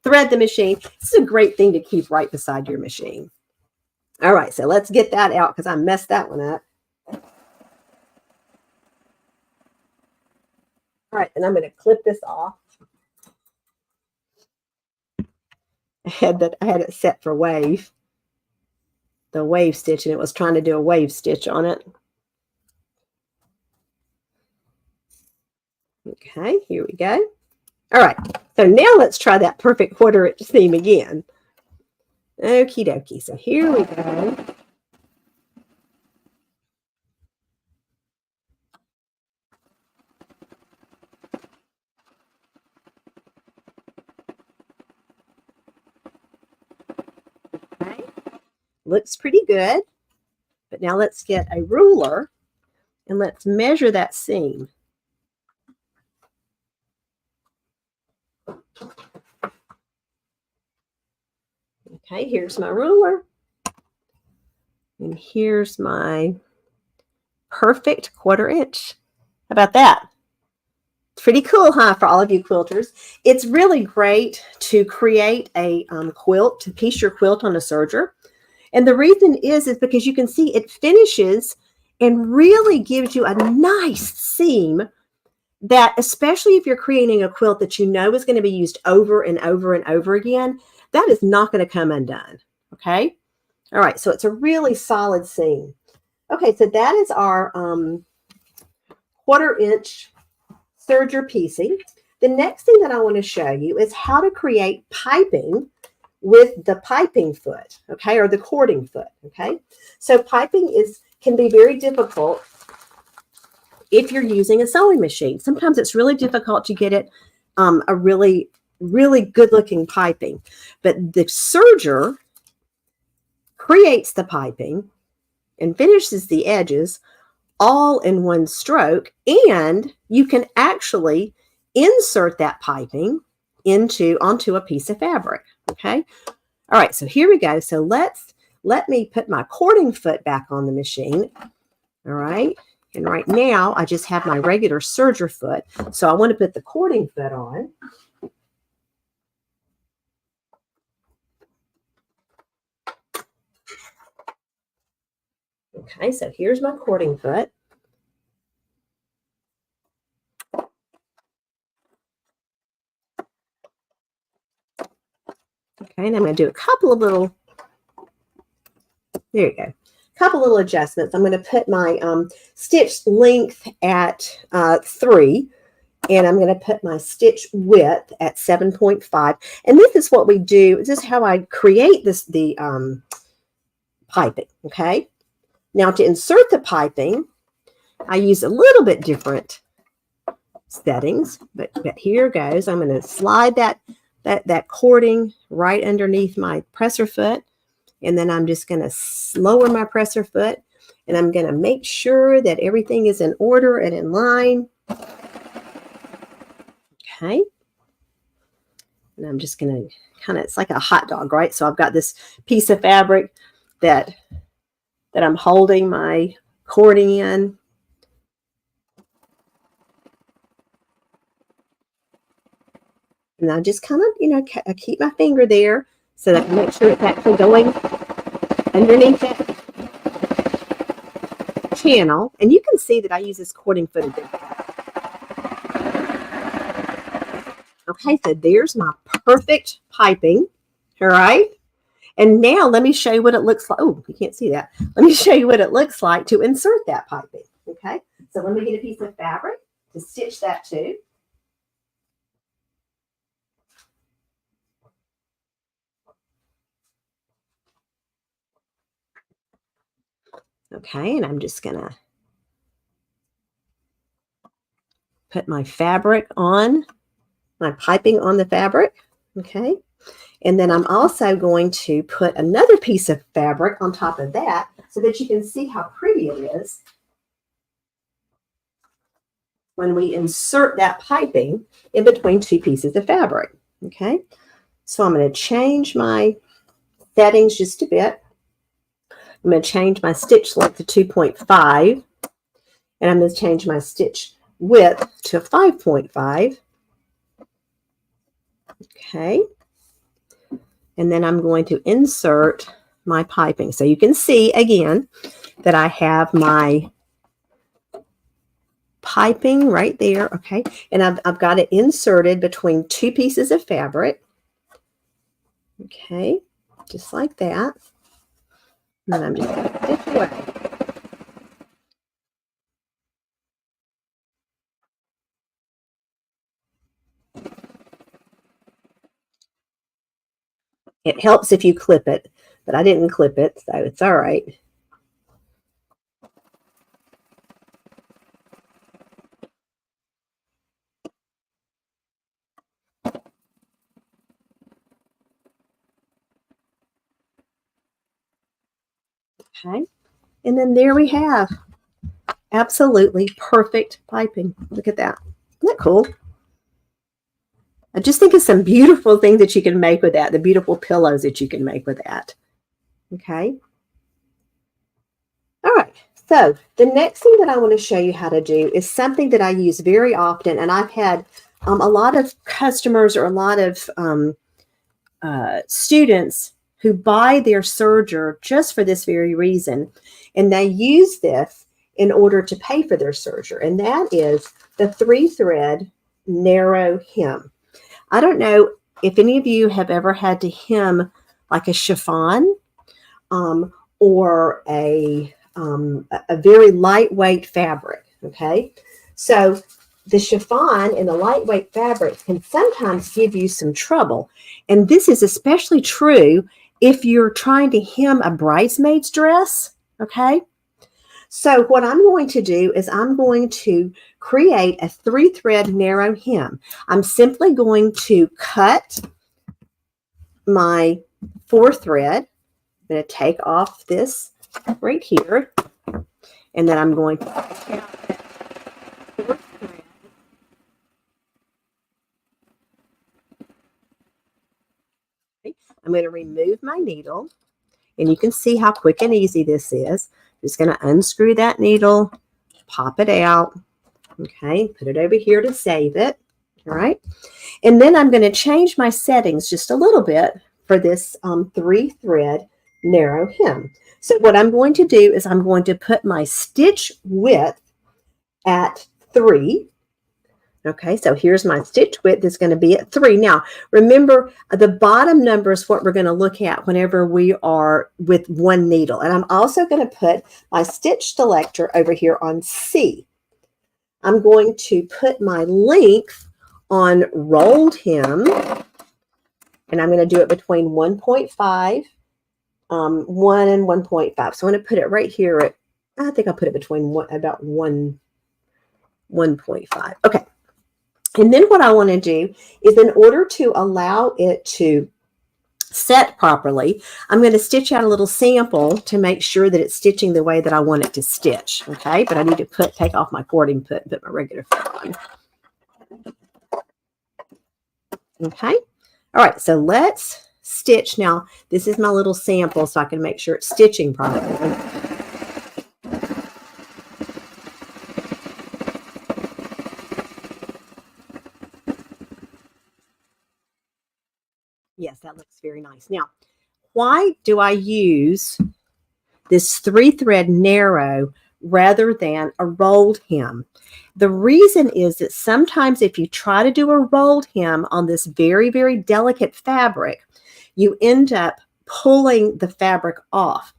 thread the machine. This is a great thing to keep right beside your machine. All right. So let's get that out because I messed that one up. All right, and I'm going to clip this off. I had it set for wave, the wave stitch, and it was trying to do a wave stitch on it. Okay, here we go. All right, so now let's try that perfect 1/4 inch seam again. Okie dokie, so here we go. Okay. Looks pretty good, but now let's get a ruler and let's measure that seam. Okay, here's my ruler, and here's my perfect 1/4 inch. How about that? Pretty cool, huh, for all of you quilters? It's really great to create a quilt, to piece your quilt on a serger. And the reason is because you can see it finishes and really gives you a nice seam that, especially if you're creating a quilt that you know is going to be used over and over and over again, that is not going to come undone. Okay. All right. So it's a really solid seam. Okay. So that is our 1/4 inch serger piecing. The next thing that I want to show you is how to create piping with the piping foot, okay, or the cording foot, okay? So piping can be very difficult if you're using a sewing machine. Sometimes it's really difficult to get it a really, really good looking piping, but the serger creates the piping and finishes the edges all in one stroke, and you can actually insert that piping onto a piece of fabric. Okay. All right. So here we go. So let me put my cording foot back on the machine. All right. And right now I just have my regular serger foot. So I want to put the cording foot on. Okay. So here's my cording foot. Okay, and I'm going to do a couple of little, there you go, couple little adjustments. I'm going to put my stitch length at 3, and I'm going to put my stitch width at 7.5. And this is what we do. This is how I create the piping. Okay. Now to insert the piping, I use a little bit different settings, but here goes. I'm going to slide that cording right underneath my presser foot. And then I'm just going to lower my presser foot, and I'm going to make sure that everything is in order and in line. Okay. And I'm just going to kind of, it's like a hot dog, right? So I've got this piece of fabric that I'm holding my cording in. And I just kind of, I keep my finger there so that I can make sure it's actually going underneath that channel. And you can see that I use this cording foot again. Okay, so there's my perfect piping. All right. And now let me show you what it looks like. Oh, you can't see that. Let me show you what it looks like to insert that piping. Okay. So let me get a piece of fabric to stitch that to. Okay, and I'm just going to put my fabric on, my piping on the fabric. Okay, and then I'm also going to put another piece of fabric on top of that so that you can see how pretty it is when we insert that piping in between two pieces of fabric. Okay, so I'm going to change my settings just a bit. I'm going to change my stitch length to 2.5, and I'm going to change my stitch width to 5.5. Okay. And then I'm going to insert my piping. So you can see again that I have my piping right there. Okay. And I've got it inserted between two pieces of fabric. Okay. Just like that. And then I'm just going to stitch away. It helps if you clip it, but I didn't clip it, so it's all right. Okay, and then there we have absolutely perfect piping. Look at that. Isn't that cool? I just think of some beautiful things that you can make with that, the beautiful pillows that you can make with that. Okay. All right. So the next thing that I want to show you how to do is something that I use very often, and I've had a lot of customers or a lot of students who buy their serger just for this very reason, and they use this in order to pay for their serger, and that is the 3-thread narrow hem. I don't know if any of you have ever had to hem like a chiffon or a very lightweight fabric. Okay, so the chiffon and the lightweight fabric can sometimes give you some trouble, and this is especially true if you're trying to hem a bridesmaid's dress. Okay, so what I'm going to do is I'm going to create a 3-thread narrow hem. I'm simply going to cut my 4-thread. I'm going to take off this right here, and then I'm going to take out that 4th thread. Okay. I'm going to remove my needle, and you can see how quick and easy this is. Just going to unscrew that needle, pop it out. Okay, put it over here to save it. All right, and then I'm going to change my settings just a little bit for this 3-thread narrow hem. So what I'm going to do is I'm going to put my stitch width at 3. Okay, so here's my stitch width is going to be at 3. Now, remember, the bottom number is what we're going to look at whenever we are with one needle. And I'm also going to put my stitch selector over here on C. I'm going to put my length on rolled hem, and I'm going to do it between 1.5, 1 and 1.5. So I'm going to put it right here at, I think I'll put it between about 1.5. Okay. And then what I want to do is, in order to allow it to set properly, I'm going to stitch out a little sample to make sure that it's stitching the way that I want it to stitch. Okay, but I need to take off my cording and put my regular foot on. Okay, all right, so let's stitch. Now, this is my little sample so I can make sure it's stitching properly. Yes, that looks very nice. Now, why do I use this 3-thread narrow rather than a rolled hem? The reason is that sometimes if you try to do a rolled hem on this very, very delicate fabric, you end up pulling the fabric off.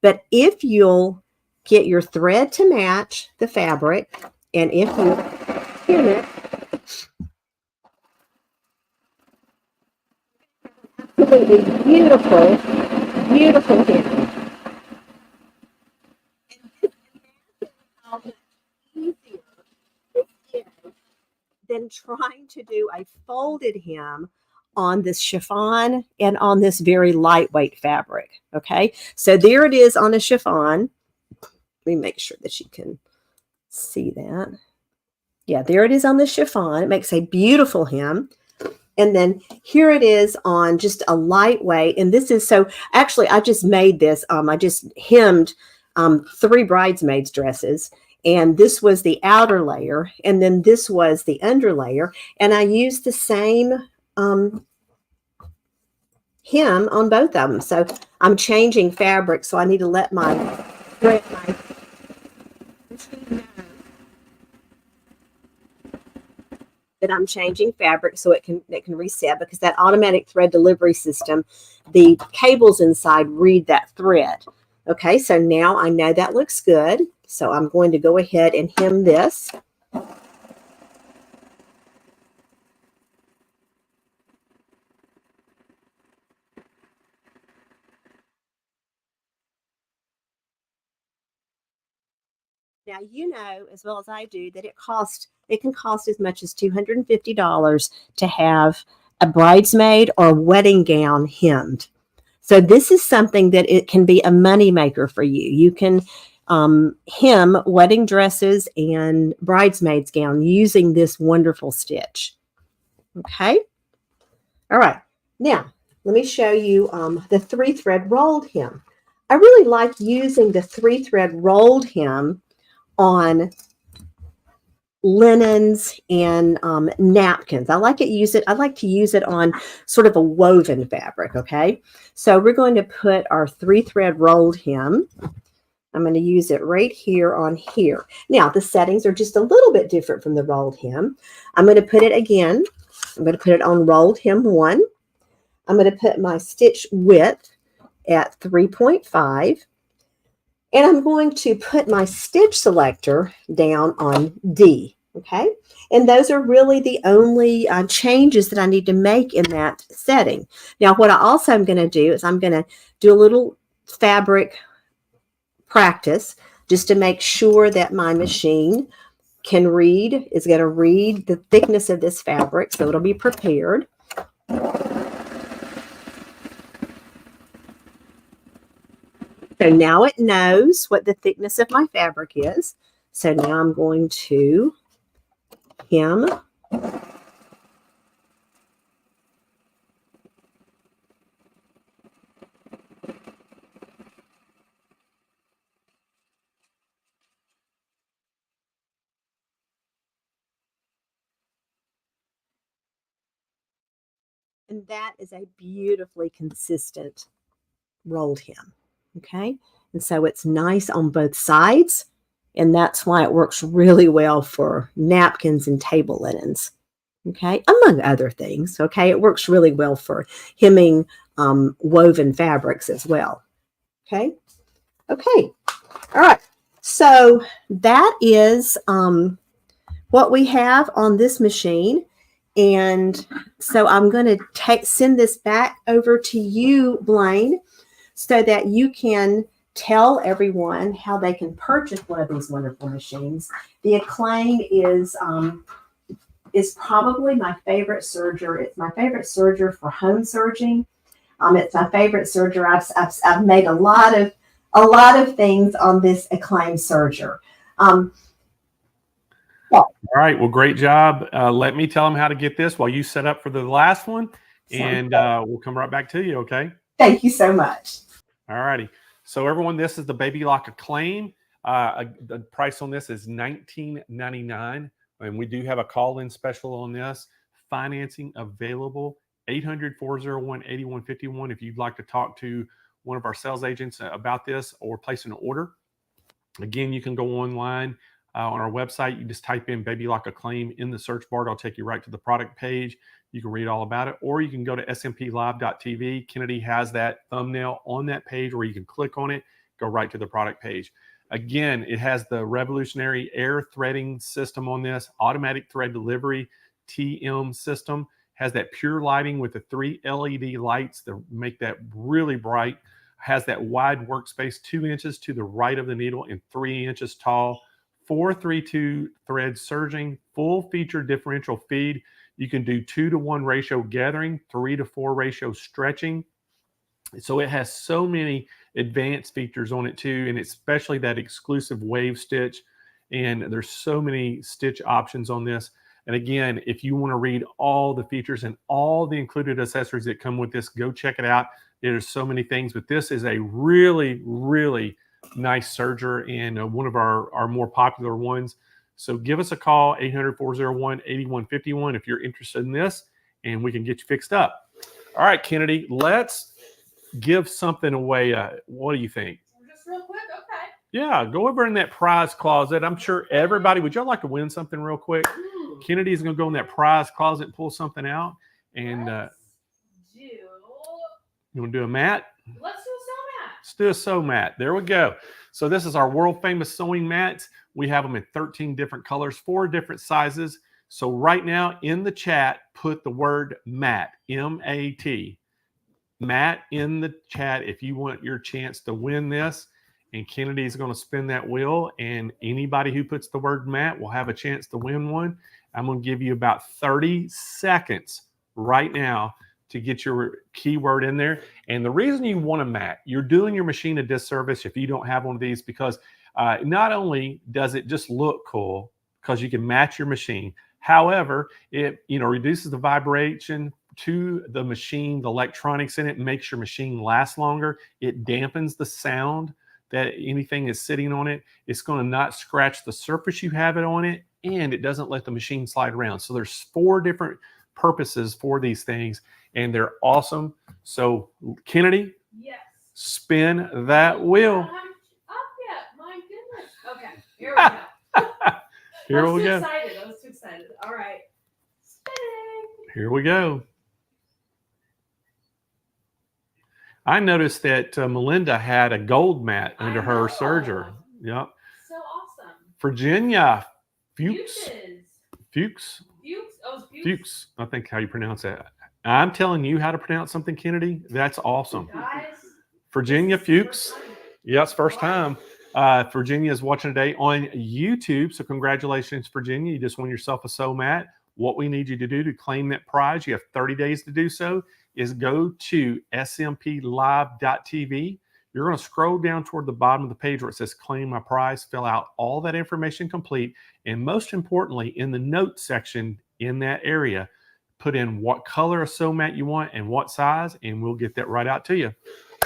But if you'll get your thread to match the fabric, and if you pin it, absolutely beautiful, beautiful hem. How much easier it is than trying to do a folded hem on this chiffon and on this very lightweight fabric. Okay, so there it is on a chiffon. Let me make sure that you can see that. Yeah, there it is on the chiffon. It makes a beautiful hem. And then here it is on just a lightweight. And this is, so actually I just made this. I just hemmed 3 bridesmaids dresses. And this was the outer layer. And then this was the under layer. And I used the same hem on both of them. So I'm changing fabric. So I need to let my thread, my that I'm changing fabric so it can reset, because that automatic thread delivery system, the cables inside read that thread. Okay, so now I know that looks good. So I'm going to go ahead and hem this. Now, you know as well as I do that it can cost as much as $250 to have a bridesmaid or a wedding gown hemmed. So this is something that it can be a money maker for you. You can hem wedding dresses and bridesmaids gown using this wonderful stitch. Okay. All right. Now, let me show you the 3-thread rolled hem. I really like using the 3-thread rolled hem on linens and napkins. I like to use it on sort of a woven fabric. Okay, so we're going to put our 3-thread rolled hem. I'm going to use it right here on here. Now the settings are just a little bit different from the rolled hem. I'm going to put it again. I'm going to put it on rolled hem 1. I'm going to put my stitch width at 3.5. And I'm going to put my stitch selector down on D, okay? And those are really the only changes that I need to make in that setting. Now, what I also am going to do is I'm going to do a little fabric practice just to make sure that my machine is going to read the thickness of this fabric, so it'll be prepared. So now it knows what the thickness of my fabric is. So now I'm going to hem. And that is a beautifully consistent rolled hem. Okay, and so it's nice on both sides. And that's why it works really well for napkins and table linens. Okay, among other things. Okay, it works really well for hemming woven fabrics as well. Okay, all right. So that is what we have on this machine. And so I'm going to send this back over to you, Blaine, so that you can tell everyone how they can purchase one of these wonderful machines. The Acclaim is probably my favorite serger. It's my favorite serger for home serging. It's my favorite serger. I've made a lot of things on this Acclaim serger. All right. Well, great job. Let me tell them how to get this while you set up for the last one, and we'll come right back to you. Okay. Thank you so much. All righty. So everyone, this is the Baby Lock Acclaim. The price on this is $19.99. And we do have a call-in special on this. Financing available, 800-401-8151 if you'd like to talk to one of our sales agents about this or place an order. Again, you can go online on our website. You just type in Baby Lock Acclaim in the search bar. It'll take you right to the product page. You can read all about it, or you can go to smplive.tv. Kennedy has that thumbnail on that page where you can click on it, go right to the product page. Again, it has the revolutionary air threading system on this, automatic thread delivery, TM system, has that pure lighting with the 3 LED lights that make that really bright, has that wide workspace, 2 inches to the right of the needle and 3 inches tall, 432 thread serging, full feature differential feed. You can do 2-to-1 ratio gathering, 3-to-4 ratio stretching. So it has so many advanced features on it too, and especially that exclusive wave stitch. And there's so many stitch options on this. And again, if you want to read all the features and all the included accessories that come with this, go check it out. There's so many things, but this is a really, really nice serger and one of our more popular ones. So give us a call, 800-401-8151 if you're interested in this, and we can get you fixed up. All right, Kennedy, let's give something away. What do you think? Just real quick, okay. Yeah, go over in that prize closet. I'm sure everybody, would y'all like to win something real quick? Ooh. Kennedy's going to go in that prize closet and pull something out. And you want to do a mat? Let's do a sew mat. Let's do a sew mat. There we go. So this is our world famous sewing mats. We have them in 13 different colors, 4 different sizes. So right now in the chat, put the word mat, M-A-T. Matt in the chat if you want your chance to win this, and Kennedy's going to spin that wheel, and anybody who puts the word Matt will have a chance to win one. I'm going to give you about 30 seconds right now to get your keyword in there. And the reason you want a mat, you're doing your machine a disservice if you don't have one of these, because not only does it just look cool because you can match your machine, however, it reduces the vibration to the machine, the electronics in it, makes your machine last longer. It dampens the sound that anything is sitting on it. It's going to not scratch the surface you have it on it, and it doesn't let the machine slide around. So there's 4 different purposes for these things, and they're awesome. So Kennedy, yes, spin that wheel. Up yet. My goodness. Okay, here we go. Here we go. I was too excited. All right. Spinning. Here we go. I noticed that Melinda had a gold mat under her serger. Yep. So awesome. Virginia Fuchs. Fuchs. Oh, Fuchs. I think how you pronounce that. I'm telling you how to pronounce something, Kennedy. That's awesome. Guys, Virginia Fuchs. Yes, first time. Virginia is watching today on YouTube. So congratulations, Virginia. You just won yourself a sew mat. What we need you to do to claim that prize, you have 30 days to do so, is go to smplive.tv. You're going to scroll down toward the bottom of the page where it says claim my prize, fill out all that information complete, and most importantly, in the notes section in that area, put in what color of sew mat you want and what size, and we'll get that right out to you.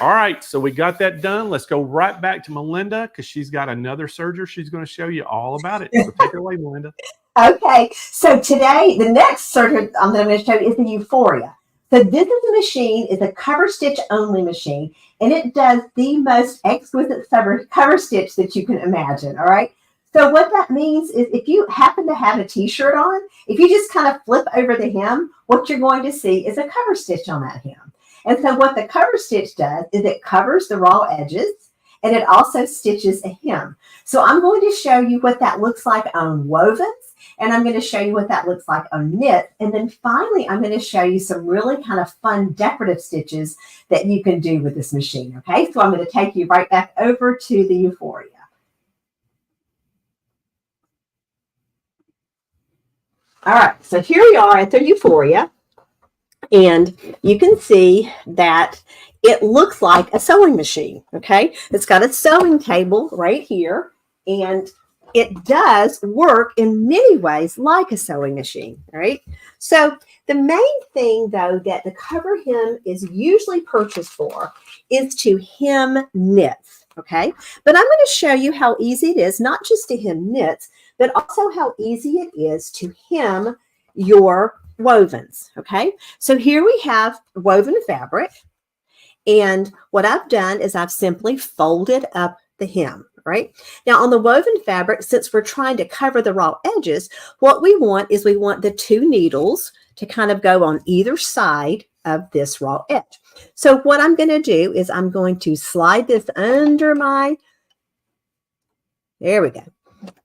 All right, so we got that done. Let's go right back to Melinda because she's got another serger. She's going to show you all about it. So take it away, Melinda. Okay, so today, the next serger that I'm going to show you is the Euphoria. So this is a machine, it's a cover stitch only machine, and it does the most exquisite cover stitch that you can imagine, all right? So what that means is if you happen to have a t-shirt on, if you just kind of flip over the hem, what you're going to see is a cover stitch on that hem. And so what the cover stitch does is it covers the raw edges and it also stitches a hem. So I'm going to show you what that looks like on wovens, and I'm going to show you what that looks like on knit. And then finally, I'm going to show you some really kind of fun decorative stitches that you can do with this machine. Okay, so I'm going to take you right back over to the Euphoria. All right, so here we are at the Euphoria, and you can see that it looks like a sewing machine, okay? It's got a sewing table right here, and it does work in many ways like a sewing machine, right? So the main thing, though, that the cover hem is usually purchased for is to hem knits, okay? But I'm going to show you how easy it is, not just to hem knits, but also how easy it is to hem your wovens, okay? So here we have woven fabric, and what I've done is I've simply folded up the hem, right? Now on the woven fabric, since we're trying to cover the raw edges, what we want is we want the two needles to kind of go on either side of this raw edge. So what I'm going to do is I'm going to slide this under my, there we go.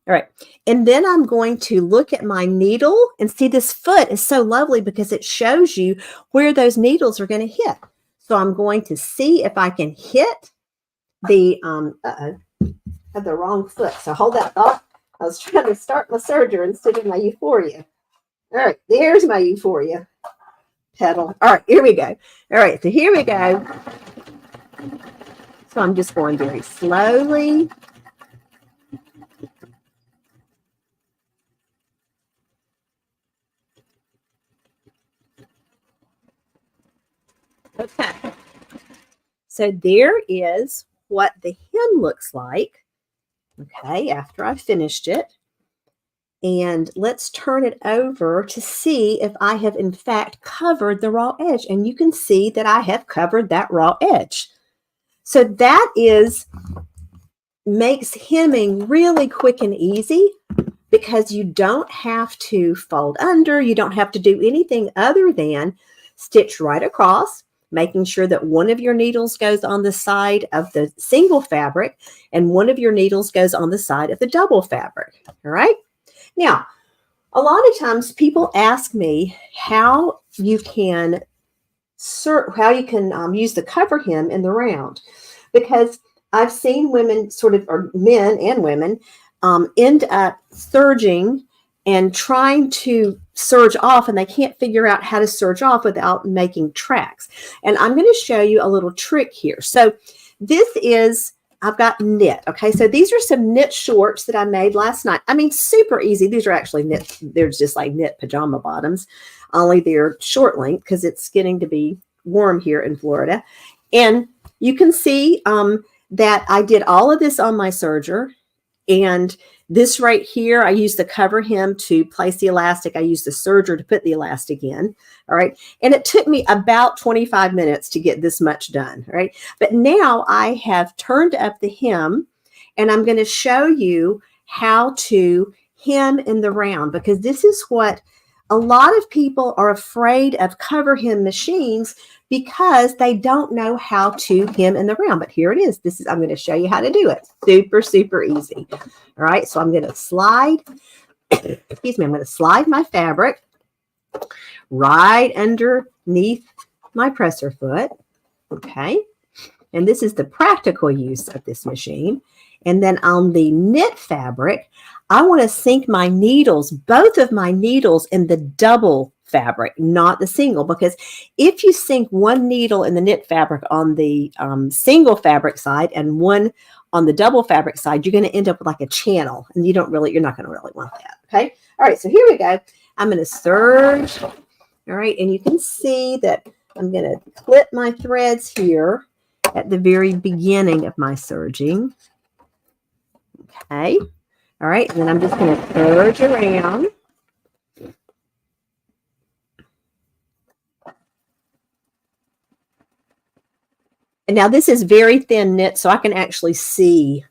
All right, and then I'm going to look at my needle and see this foot is so lovely because it shows you where those needles are going to hit. So I'm going to see if I can hit the, I had the wrong foot. So hold that thought. I was trying to start my Serger instead of my Euphoria. All right, there's my Euphoria pedal. All right, here we go. All right, so here we go. So I'm just going very slowly. Okay, so there is what the hem looks like, okay, after I finished it. And let's turn it over to see if I have in fact covered the raw edge. And you can see that I have covered that raw edge. So that makes hemming really quick and easy because you don't have to fold under, you don't have to do anything other than stitch right across, making sure that one of your needles goes on the side of the single fabric and one of your needles goes on the side of the double fabric. All right. Now, a lot of times people ask me how you can use the cover hem in the round, because I've seen women or men and women end up serging and trying to serge off, and they can't figure out how to serge off without making tracks. And I'm going to show you a little trick here. So this is, I've got knit. Okay, so these are some knit shorts that I made last night. I mean, super easy. These are actually knit. They're just like knit pajama bottoms, only they're short length because it's getting to be warm here in Florida. And you can see that I did all of this on my serger. And this right here, I used the cover hem to place the elastic. I used the serger to put the elastic in. All right. And it took me about 25 minutes to get this much done. Right. But now I have turned up the hem, and I'm going to show you how to hem in the round, because this is what a lot of people are afraid of cover hem machines, because they don't know how to hem in the round. But here it is. I'm going to show you how to do it. Super, super easy. All right. So I'm going to slide, excuse me, I'm going to slide my fabric right underneath my presser foot. Okay. And this is the practical use of this machine. And then on the knit fabric, I want to sink my needles, both of my needles, in the double fabric, not the single, because if you sink one needle in the knit fabric on the single fabric side and one on the double fabric side, you're going to end up with like a channel, and you're not going to really want that. Okay. All right. So here we go. I'm going to serge. All right. And you can see that I'm going to clip my threads here at the very beginning of my serging. Okay. All right, and then I'm just going to serge around. And now this is very thin knit, so I can actually see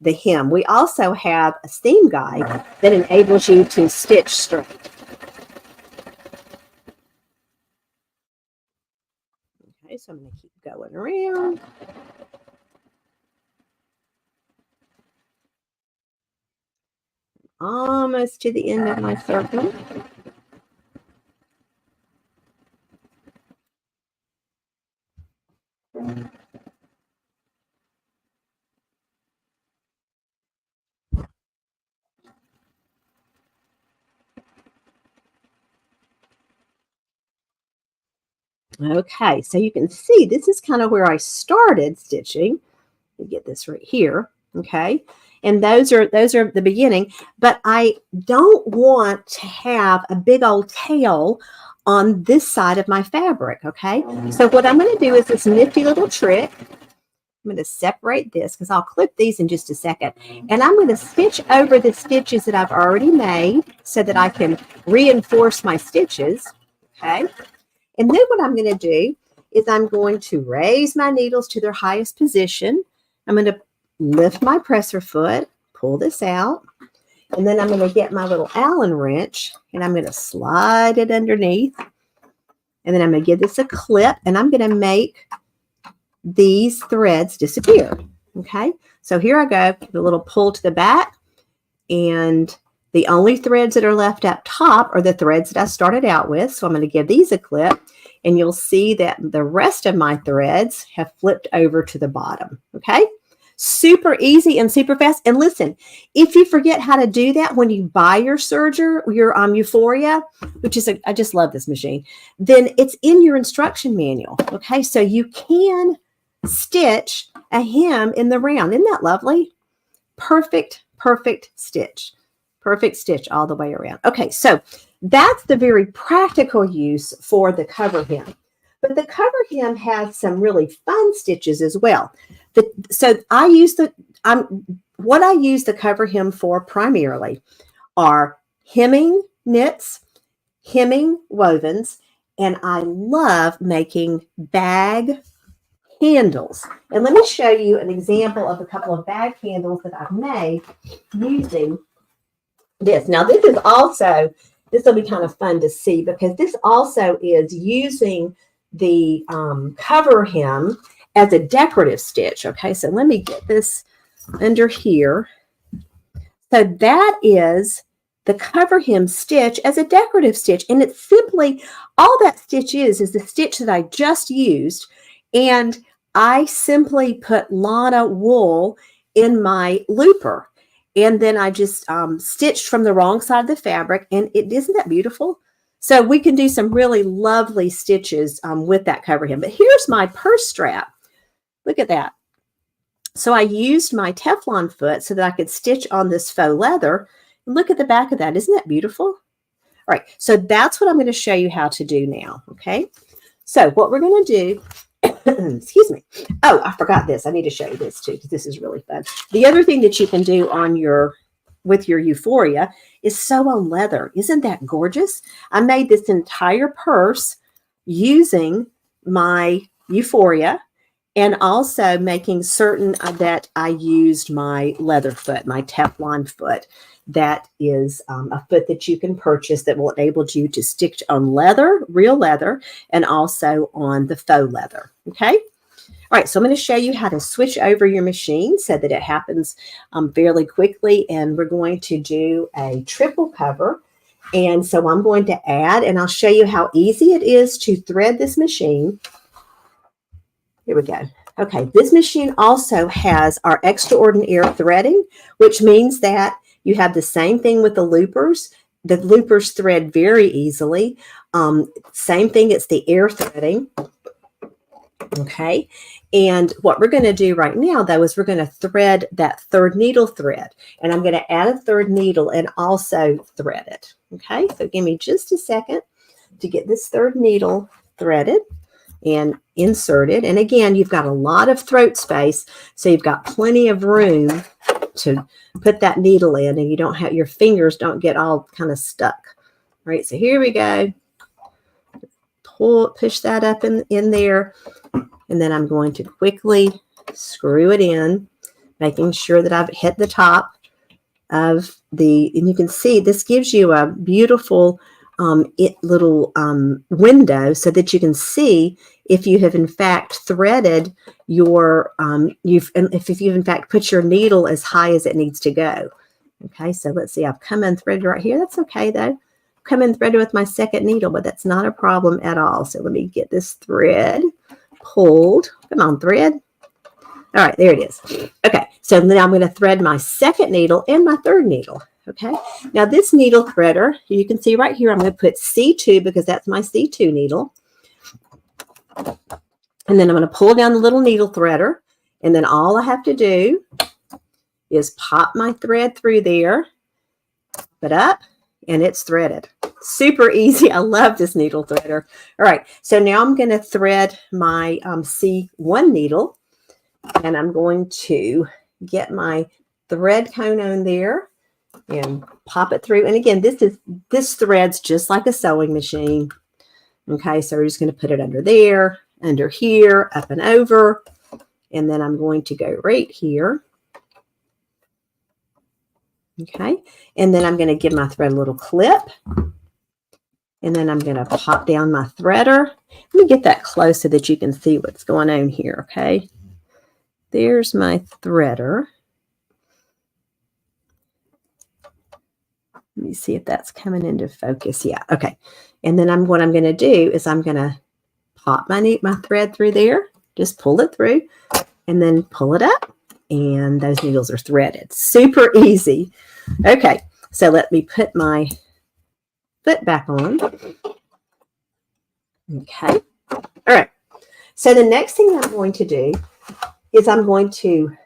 the hem. We also have a seam guide that enables you to stitch straight. Okay, so I'm going to keep going around. Almost to the end of my circle. Okay, so you can see this is kind of where I started stitching. Let me get this right here. Okay, and those are the beginning, but I don't want to have a big old tail on this side of my fabric. Okay, so what I'm going to do is this nifty little trick. I'm going to separate this because I'll clip these in just a second, and I'm going to stitch over the stitches that I've already made so that I can reinforce my stitches. Okay, and then what I'm going to do is I'm going to raise my needles to their highest position. I'm going to lift my presser foot, pull this out, and then I'm going to get my little Allen wrench and I'm going to slide it underneath. And then I'm going to give this a clip and I'm going to make these threads disappear. Okay, so here I go, the little pull to the back, and the only threads that are left up top are the threads that I started out with. So I'm going to give these a clip, and you'll see that the rest of my threads have flipped over to the bottom. Okay, super easy and super fast. And listen, if you forget how to do that when you buy your Serger, your Euphoria, which is I just love this machine, then it's in your instruction manual. Okay, so you can stitch a hem in the round. Isn't that lovely? Perfect, perfect stitch. Perfect stitch all the way around. Okay, so that's the very practical use for the cover hem. But the cover hem has some really fun stitches as well. So I use what I use the cover hem for primarily are hemming knits, hemming wovens, and I love making bag handles. And let me show you an example of a couple of bag handles that I've made using this. Now this will be kind of fun to see because this also is using the cover hem as a decorative stitch. Okay, so let me get this under here. So that is the cover hem stitch as a decorative stitch, and it's simply all that stitch is the stitch that I just used, and I simply put Lana wool in my looper, and then I just stitched from the wrong side of the fabric, and isn't that beautiful? So we can do some really lovely stitches with that cover hem. But here's my purse strap. Look at that. So I used my Teflon foot so that I could stitch on this faux leather. And look at the back of that. Isn't that beautiful? All right. So that's what I'm going to show you how to do now. Okay. So what we're going to do, excuse me. Oh, I forgot this. I need to show you this too because this is really fun. The other thing that you can do with your Euphoria is sew on leather. Isn't that gorgeous? I made this entire purse using my Euphoria and also making certain that I used my leather foot, my Teflon foot. That is a foot that you can purchase that will enable you to stitch on leather, real leather, and also on the faux leather. Okay. All right, so I'm going to show you how to switch over your machine so that it happens fairly quickly. And we're going to do a triple cover. And so I'm going to add, and I'll show you how easy it is to thread this machine. Here we go. Okay, this machine also has our extraordinary threading, which means that you have the same thing with the loopers. The loopers thread very easily. Same thing, it's the air threading. Okay, and what we're going to do right now, though, is we're going to thread that third needle thread. And I'm going to add a third needle and also thread it. Okay, so give me just a second to get this third needle threaded and inserted. And again, you've got a lot of throat space, so you've got plenty of room to put that needle in, and you don't have your fingers don't get all kind of stuck. All right, so here we go. Push that up in there, and then I'm going to quickly screw it in making sure that I've hit the top of and you can see this gives you a beautiful little window so that you can see if you have in fact threaded your, if you've in fact put your needle as high as it needs to go. Okay, so let's see, I've come in threaded right here. That's okay though. Come in threaded with my second needle, but that's not a problem at all. So let me get this thread pulled. Come on, thread. All right, there it is. Okay, so then I'm going to thread my second needle and my third needle. Okay, now this needle threader, you can see right here, I'm going to put C2 because that's my C2 needle. And then I'm going to pull down the little needle threader. And then all I have to do is pop my thread through there, pop it up, and it's threaded. Super easy. I love this needle threader. All right, so now I'm going to thread my C1 needle, and I'm going to get my thread cone on there and pop it through. And again, this threads just like a sewing machine. Okay, so we're just going to put it under there, under here, up and over, and then I'm going to go right here. Okay, and then I'm going to give my thread a little clip, and then I'm going to pop down my threader. Let me get that close so that you can see what's going on here. Okay, there's my threader. Let me see if that's coming into focus. Yeah, okay. And then what I'm going to do is I'm going to pop my thread through there, just pull it through, and then pull it up. And those needles are threaded. Super easy. Okay, so let me put my foot back on. Okay, all right. So the next thing I'm going to do is I'm going to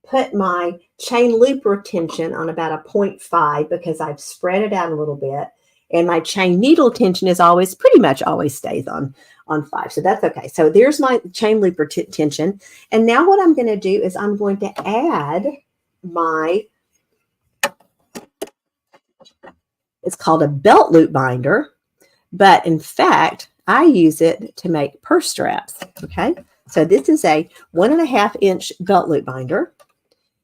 put my chain loop retention on about a 0.5 because I've spread it out a little bit. And my chain needle tension is always, pretty much always stays on 5. So that's okay. So there's my chain loop tension. And now what I'm going to do is I'm going to add my, it's called a belt loop binder. But in fact, I use it to make purse straps. Okay. So this is a 1.5 inch belt loop binder.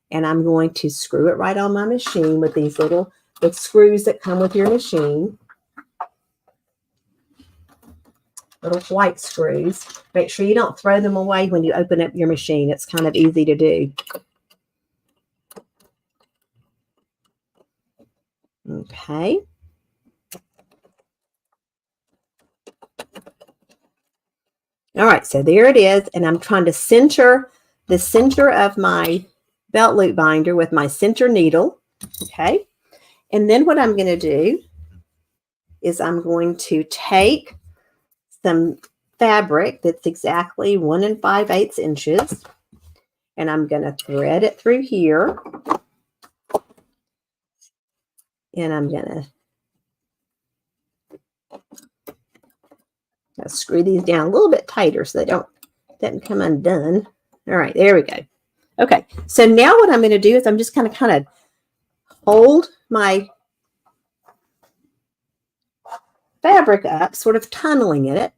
And I'm going to screw it right on my machine with these little screws that come with your machine. Little white screws. Make sure you don't throw them away when you open up your machine. It's kind of easy to do. Okay. All right, so there it is. And I'm trying to center the center of my belt loop binder with my center needle. Okay. And then what I'm going to do is I'm going to take some fabric that's exactly 1 5/8 inches, and I'm going to thread it through here. And I'm going to screw these down a little bit tighter so they don't come undone. All right, there we go. Okay, so now what I'm going to do is I'm just going to kind of hold my fabric up, sort of tunneling in it.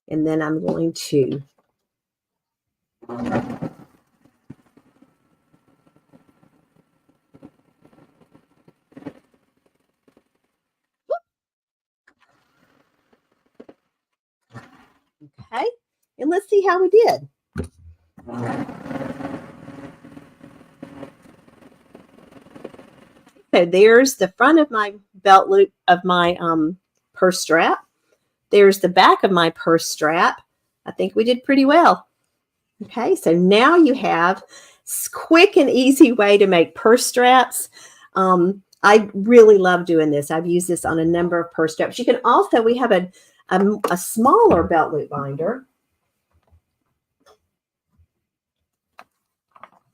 And then I'm going to okay, and let's see how we did. So there's the front of my belt loop of my purse strap. There's the back of my purse strap. I think we did pretty well. Okay, so now you have a quick and easy way to make purse straps. I really love doing this. I've used this on a number of purse straps. You can also, we have a smaller belt loop binder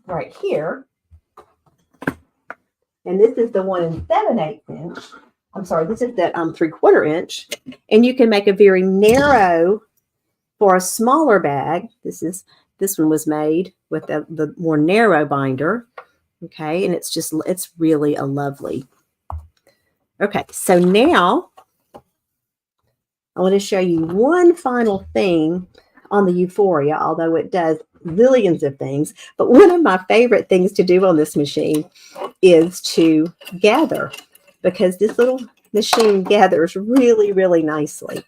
right here. And this is the 1 7/8 inch. I'm sorry, this is the 3/4 inch. And you can make a very narrow for a smaller bag. This one was made with the more narrow binder. Okay, and it's really a lovely. Okay, so now I want to show you one final thing on the Euphoria, although it does millions of things. But one of my favorite things to do on this machine is to gather, because this little machine gathers really, really nicely.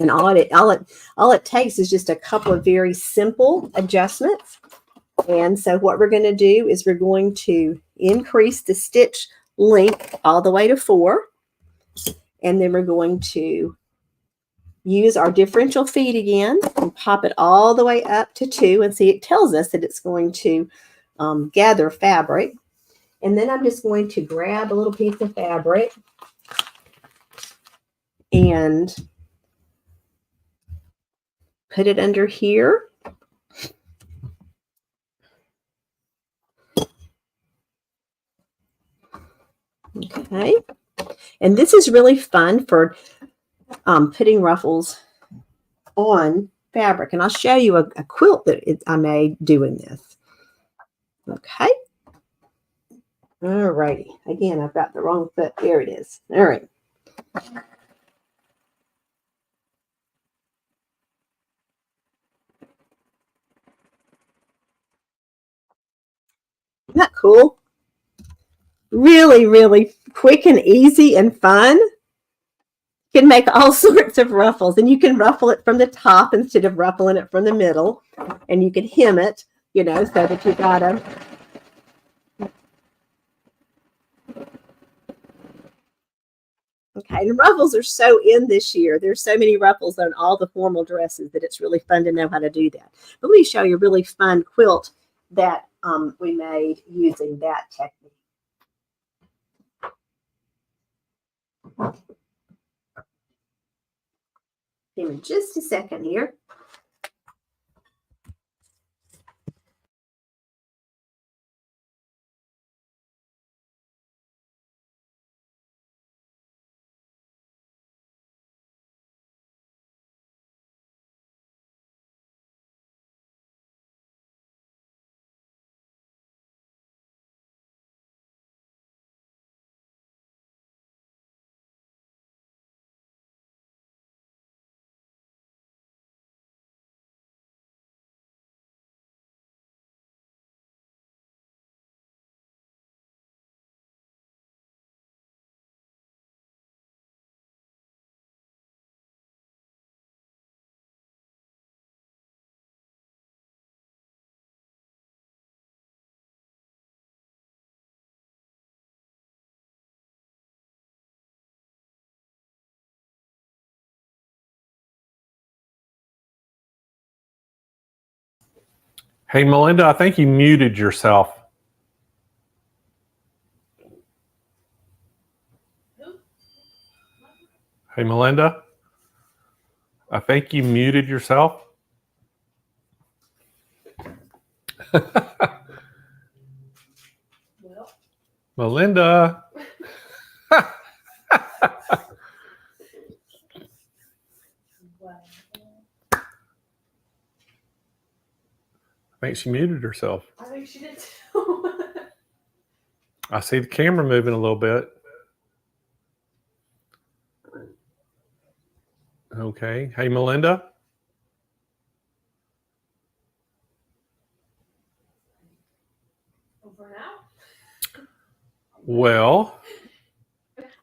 And all it takes is just a couple of very simple adjustments. And so what we're going to do is we're going to increase the stitch length all the way to 4. And then we're going to use our differential feed again and pop it all the way up to 2. And see, it tells us that it's going to gather fabric. And then I'm just going to grab a little piece of fabric and put it under here. Okay. And this is really fun for putting ruffles on fabric. And I'll show you a quilt that I made doing this. Okay. All righty. Again, I've got the wrong foot. There it is. All right. Isn't that cool? Really, really quick and easy and fun. You can make all sorts of ruffles, and you can ruffle it from the top instead of ruffling it from the middle, and you can hem it, you know, so that you got a okay. And ruffles are so in this year. There's so many ruffles on all the formal dresses that it's really fun to know how to do that. But let me show you a really fun quilt that we made using that technique. Give me just a second here. Hey, Melinda, I think you muted yourself. Hey, Melinda, I think you muted yourself. Well. Melinda. I think she muted herself. I think she did too. I see the camera moving a little bit. Okay. Hey, Melinda. Over now? Well.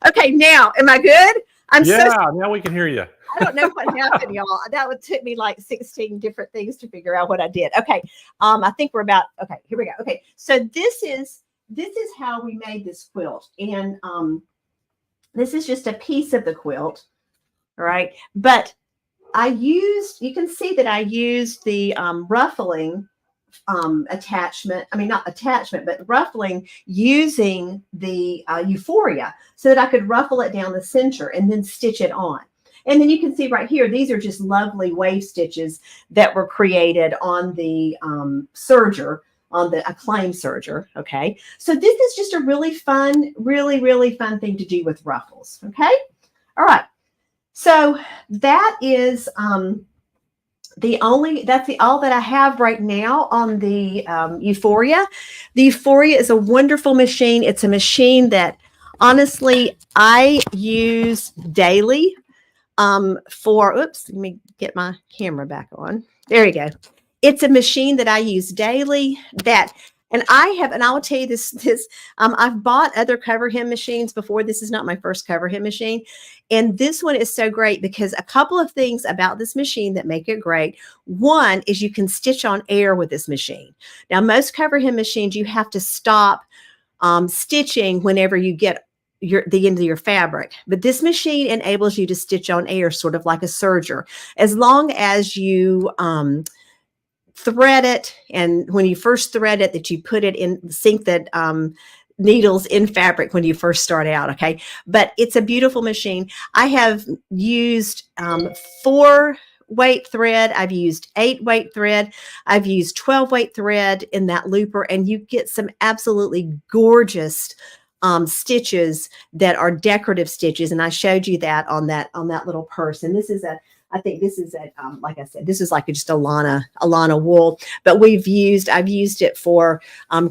Okay, now, am I good? Now we can hear you. I don't know what happened, y'all. That would took me like 16 different things to figure out what I did. Okay. I think we're about, okay, here we go. Okay. So this is how we made this quilt. And this is just a piece of the quilt. All right. But you can see that I used the ruffling attachment. I mean, not attachment, but ruffling using the Euphoria so that I could ruffle it down the center and then stitch it on. And then you can see right here, these are just lovely wave stitches that were created on the Serger, on the Acclaim Serger. Okay. So this is just a really fun, really, really fun thing to do with ruffles. Okay. All right. So that is that's all that I have right now on the Euphoria. The Euphoria is a wonderful machine. It's a machine that honestly I use daily. oops, let me get my camera back on. There we go. It's a machine that I use daily and I will tell you this, I've bought other cover hem machines before. This is not my first cover hem machine. And this one is so great because a couple of things about this machine that make it great. One is you can stitch on air with this machine. Now, most cover hem machines, you have to stop stitching whenever you get the end of your fabric. But this machine enables you to stitch on air, sort of like a serger, as long as you thread it, and when you first thread it, that you put it in, sink the needles in fabric when you first start out. Okay, but it's a beautiful machine. I have used 4 weight thread, I've used 8 weight thread, I've used 12 weight thread in that looper, and you get some absolutely gorgeous stitches that are decorative stitches. And I showed you that on that little purse. And this is I think this is like I said, this is like just a Lana wool, but I've used it for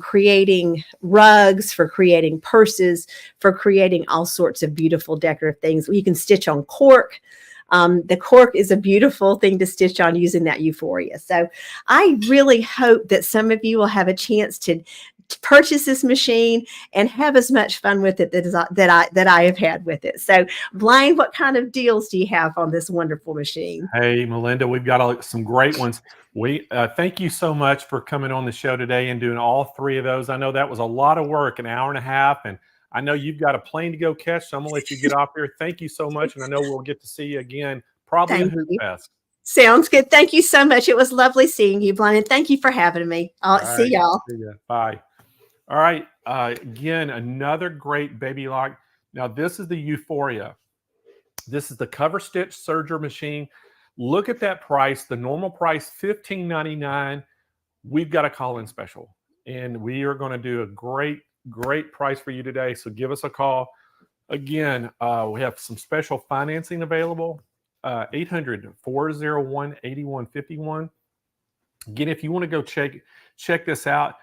creating rugs, for creating purses, for creating all sorts of beautiful decorative things. You can stitch on cork. The cork is a beautiful thing to stitch on using that Euphoria. So I really hope that some of you will have a chance to purchase this machine and have as much fun with it that I have had with it. So, Blaine, what kind of deals do you have on this wonderful machine? Hey, Melinda, we've got some great ones. We thank you so much for coming on the show today and doing all 3 of those. I know that was a lot of work, an hour and a half, and I know you've got a plane to go catch, so I'm gonna let you get off here. Thank you so much, and I know we'll get to see you again probably in Hoop Fest. Sounds good. Thank you so much. It was lovely seeing you, Blaine, and thank you for having me. See y'all. See ya. Bye. All right. Again, another great baby lock. Now, this is the Euphoria. This is the cover stitch serger machine. Look at that price. The normal price, $15.99. We've got a call-in special, and we are going to do a great price for you today. So give us a call. Again, we have some special financing available. 800-401-8151. Again, if you want to go check this out,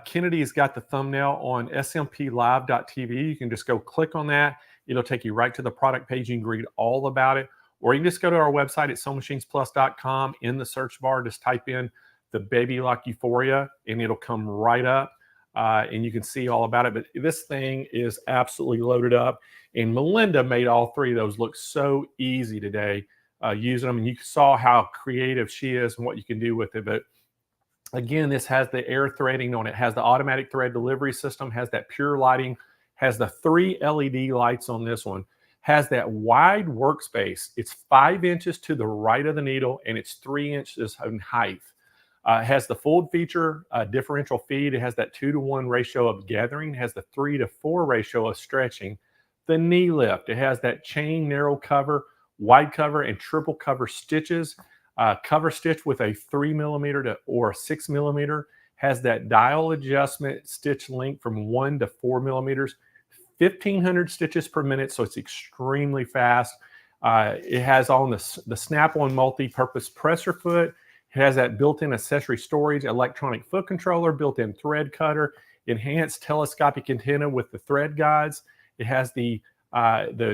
Kennedy's got the thumbnail on smplive.tv. You can just go click on that. It'll take you right to the product page. You can read all about it. Or you can just go to our website at SewingMachinesPlus.com. In the search bar, just type in the Baby Lock Euphoria, and it'll come right up. And you can see all about it. But this thing is absolutely loaded up. And Melinda made all 3 of those look so easy today using them. And you saw how creative she is and what you can do with it. But again, this has the air threading on it, has the automatic thread delivery system, has that pure lighting, has the 3 LED lights on this one, has that wide workspace. It's 5 inches to the right of the needle, and it's 3 inches in height. It has the fold feature, differential feed. It has that 2-to-1 ratio of gathering. It has the 3-to-4 ratio of stretching. The knee lift. It has that chain narrow cover, wide cover, and triple cover stitches. Cover stitch with a 3mm or 6mm, has that dial adjustment stitch length from 1 to 4mm, 1,500 stitches per minute, so it's extremely fast. It has on the snap-on multi-purpose presser foot. It has that built-in accessory storage, electronic foot controller, built-in thread cutter, enhanced telescopic antenna with the thread guides. It has the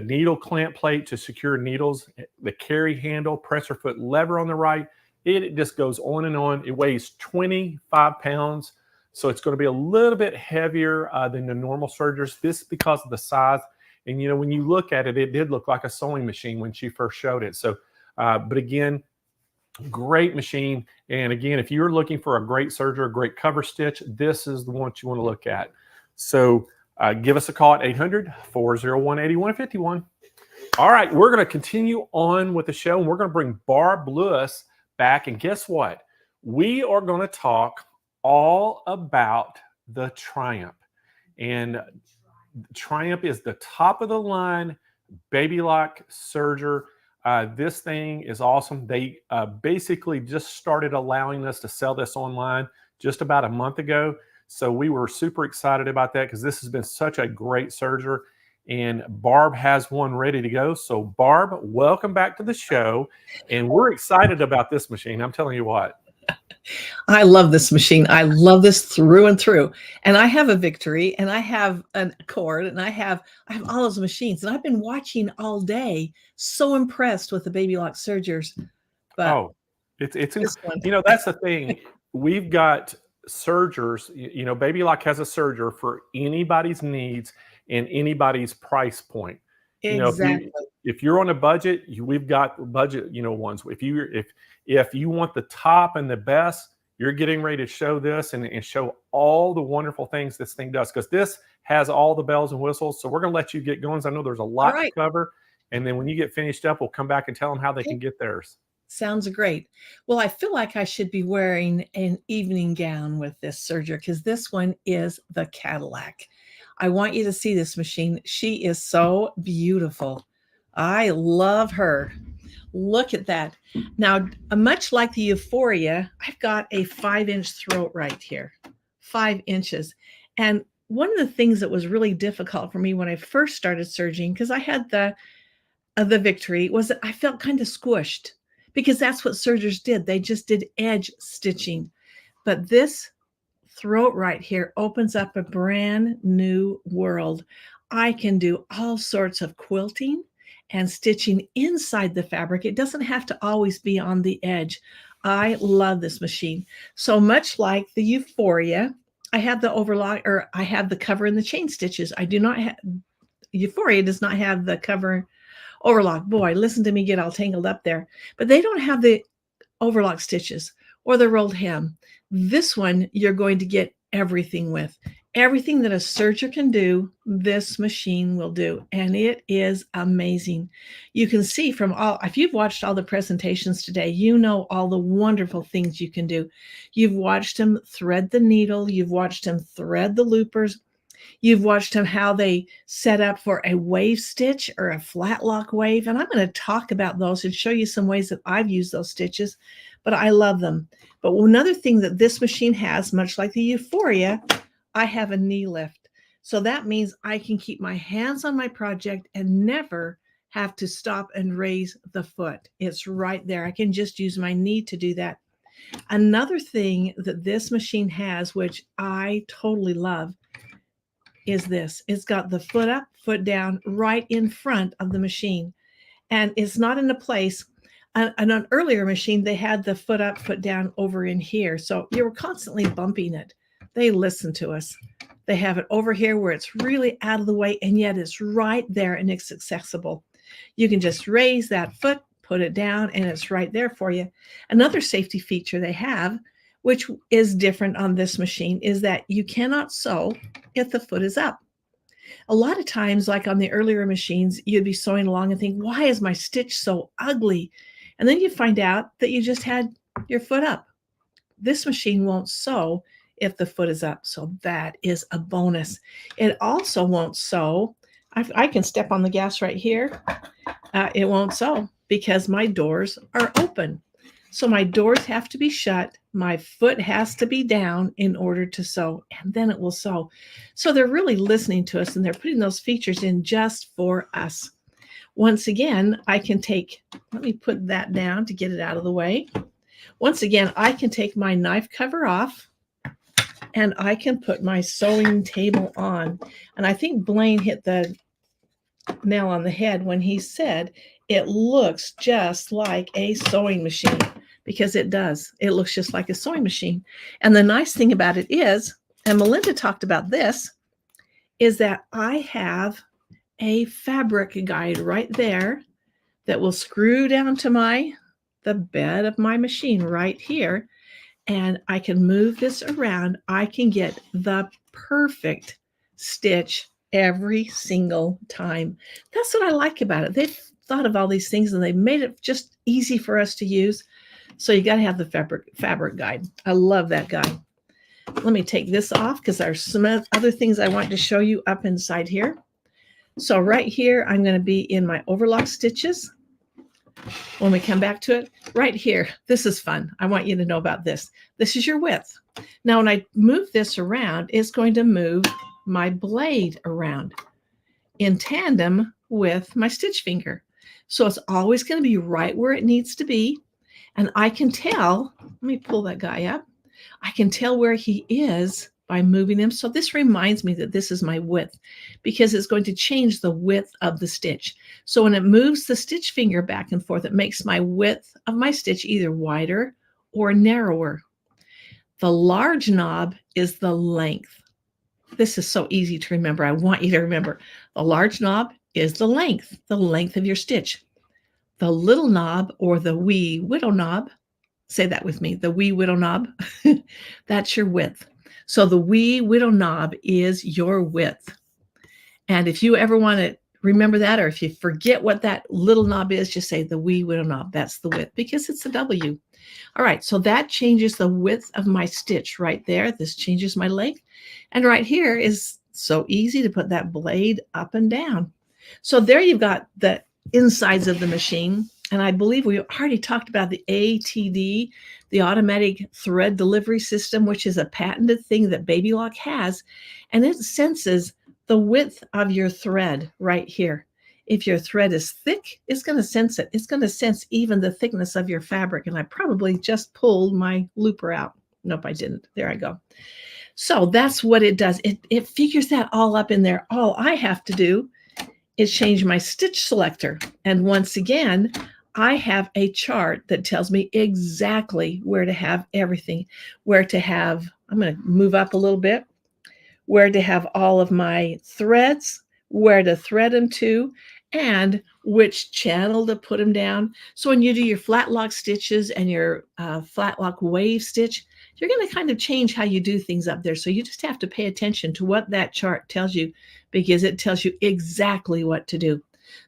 needle clamp plate to secure needles, the carry handle, presser foot lever on the right. It just goes on and on. It weighs 25 pounds, so it's going to be a little bit heavier than the normal sergers. This is because of the size. And, you know, when you look at it, it did look like a sewing machine when she first showed it. So, but again, great machine. And again, if you're looking for a great serger, a great cover stitch, this is the one you want to look at. So, give us a call at 800-401-8151. All right, we're going to continue on with the show, and we're going to bring Barb Lewis back. And guess what? We are going to talk all about the Triumph. And Triumph is the top of the line baby lock serger. This thing is awesome. They basically just started allowing us to sell this online just about a month ago. So we were super excited about that because this has been such a great serger, and Barb has one ready to go. So Barb, welcome back to the show. And we're excited about this machine. I'm telling you what. I love this machine. I love this through and through. And I have a Victory, and I have a cord, and I have all those machines. And I've been watching all day, so impressed with the Baby Lock Sergers. But it's this one, that's the thing. We've got Sergers. Baby Lock has a Serger for anybody's needs and anybody's price point. exactly. If you're on a budget, we've got budget ones. If you want the top and the best, you're getting ready to show this and show all the wonderful things this thing does, because this has all the bells and whistles. So we're going to let you get going. I know there's a lot to cover. And then when you get finished up, we'll come back and tell them how they can get theirs. Sounds great. Well, I feel like I should be wearing an evening gown with this Serger, because this one is the Cadillac. I want you to see this machine. She is so beautiful. I love her. Look at that. Now, much like the Euphoria, I've got a 5-inch throat right here, 5 inches. And one of the things that was really difficult for me when I first started serging, because I had the Victory, was that I felt kind of squished, because that's what sergers did. They just did edge stitching. But this throat right here opens up a brand new world. I can do all sorts of quilting and stitching inside the fabric. It doesn't have to always be on the edge. I love this machine. So much like the Euphoria, I have the overlock, or I have the cover and the chain stitches. I do not have, Euphoria does not have the cover overlock. Boy, listen to me get all tangled up there. But they don't have the overlock stitches or the rolled hem. This one, you're going to get everything with. Everything that a serger can do, this machine will do. And it is amazing. You can see from if you've watched all the presentations today, you know all the wonderful things you can do. You've watched them thread the needle. You've watched them thread the loopers. You've watched them how they set up for a wave stitch or a flat lock wave. And I'm going to talk about those and show you some ways that I've used those stitches, but I love them. But another thing that this machine has, much like the Euphoria, I have a knee lift. So that means I can keep my hands on my project and never have to stop and raise the foot. It's right there. I can just use my knee to do that. Another thing that this machine has, which I totally love, is this. It's got the foot up, foot down right in front of the machine. And it's not in a place. On an earlier machine, they had the foot up, foot down over in here. So you were constantly bumping it. They listen to us. They have it over here where it's really out of the way, and yet it's right there and it's accessible. You can just raise that foot, put it down, and it's right there for you. Another safety feature they have, which is different on this machine, is that you cannot sew if the foot is up. A lot of times, like on the earlier machines, you'd be sewing along and think, why is my stitch so ugly? And then you find out that you just had your foot up. This machine won't sew if the foot is up. So that is a bonus. It also won't sew. I can step on the gas right here. It won't sew because my doors are open. So my doors have to be shut. My foot has to be down in order to sew, and then it will sew. So they're really listening to us, and they're putting those features in just for us. Once again, I can take, let me put that down to get it out of the way. Once again, I can take my knife cover off, and I can put my sewing table on. And I think Blaine hit the nail on the head when he said it looks just like a sewing machine, because it does. It looks just like a sewing machine. And the nice thing about it is, and Melinda talked about this, is that I have a fabric guide right there that will screw down to the bed of my machine right here. And I can move this around. I can get the perfect stitch every single time. That's what I like about it. They've thought of all these things and they've made it just easy for us to use. So you got to have the fabric guide. I love that guide. Let me take this off because there's some other things I want to show you up inside here. So right here, I'm going to be in my overlock stitches. When we come back to it, right here, this is fun. I want you to know about this. This is your width. Now, when I move this around, it's going to move my blade around in tandem with my stitch finger. So it's always going to be right where it needs to be. And I can tell, let me pull that guy up. I can tell where he is by moving him. So this reminds me that this is my width because it's going to change the width of the stitch. So when it moves the stitch finger back and forth, it makes my width of my stitch either wider or narrower. The large knob is the length. This is so easy to remember. I want you to remember the large knob is the length of your stitch. The little knob or the wee widow knob, say that with me, the wee widow knob, that's your width. So the wee widow knob is your width. And if you ever want to remember that, or if you forget what that little knob is, just say the wee widow knob. That's the width because it's a W. All right, so that changes the width of my stitch right there. This changes my length. And right here is so easy to put that blade up and down. So there you've got the insides of the machine. And I believe we already talked about the ATD, the automatic thread delivery system, which is a patented thing that Baby Lock has. And it senses the width of your thread right here. If your thread is thick, it's going to sense it. It's going to sense even the thickness of your fabric. And I probably just pulled my looper out. Nope, I didn't. There I go. So that's what it does. It figures that all up in there. All I have to do is change my stitch selector. And once again, I have a chart that tells me exactly where to have everything, where to have, I'm going to move up a little bit, where to have all of my threads, where to thread them to, and which channel to put them down. So when you do your flat lock stitches and your flat lock wave stitch, you're going to kind of change how you do things up there. So you just have to pay attention to what that chart tells you because it tells you exactly what to do.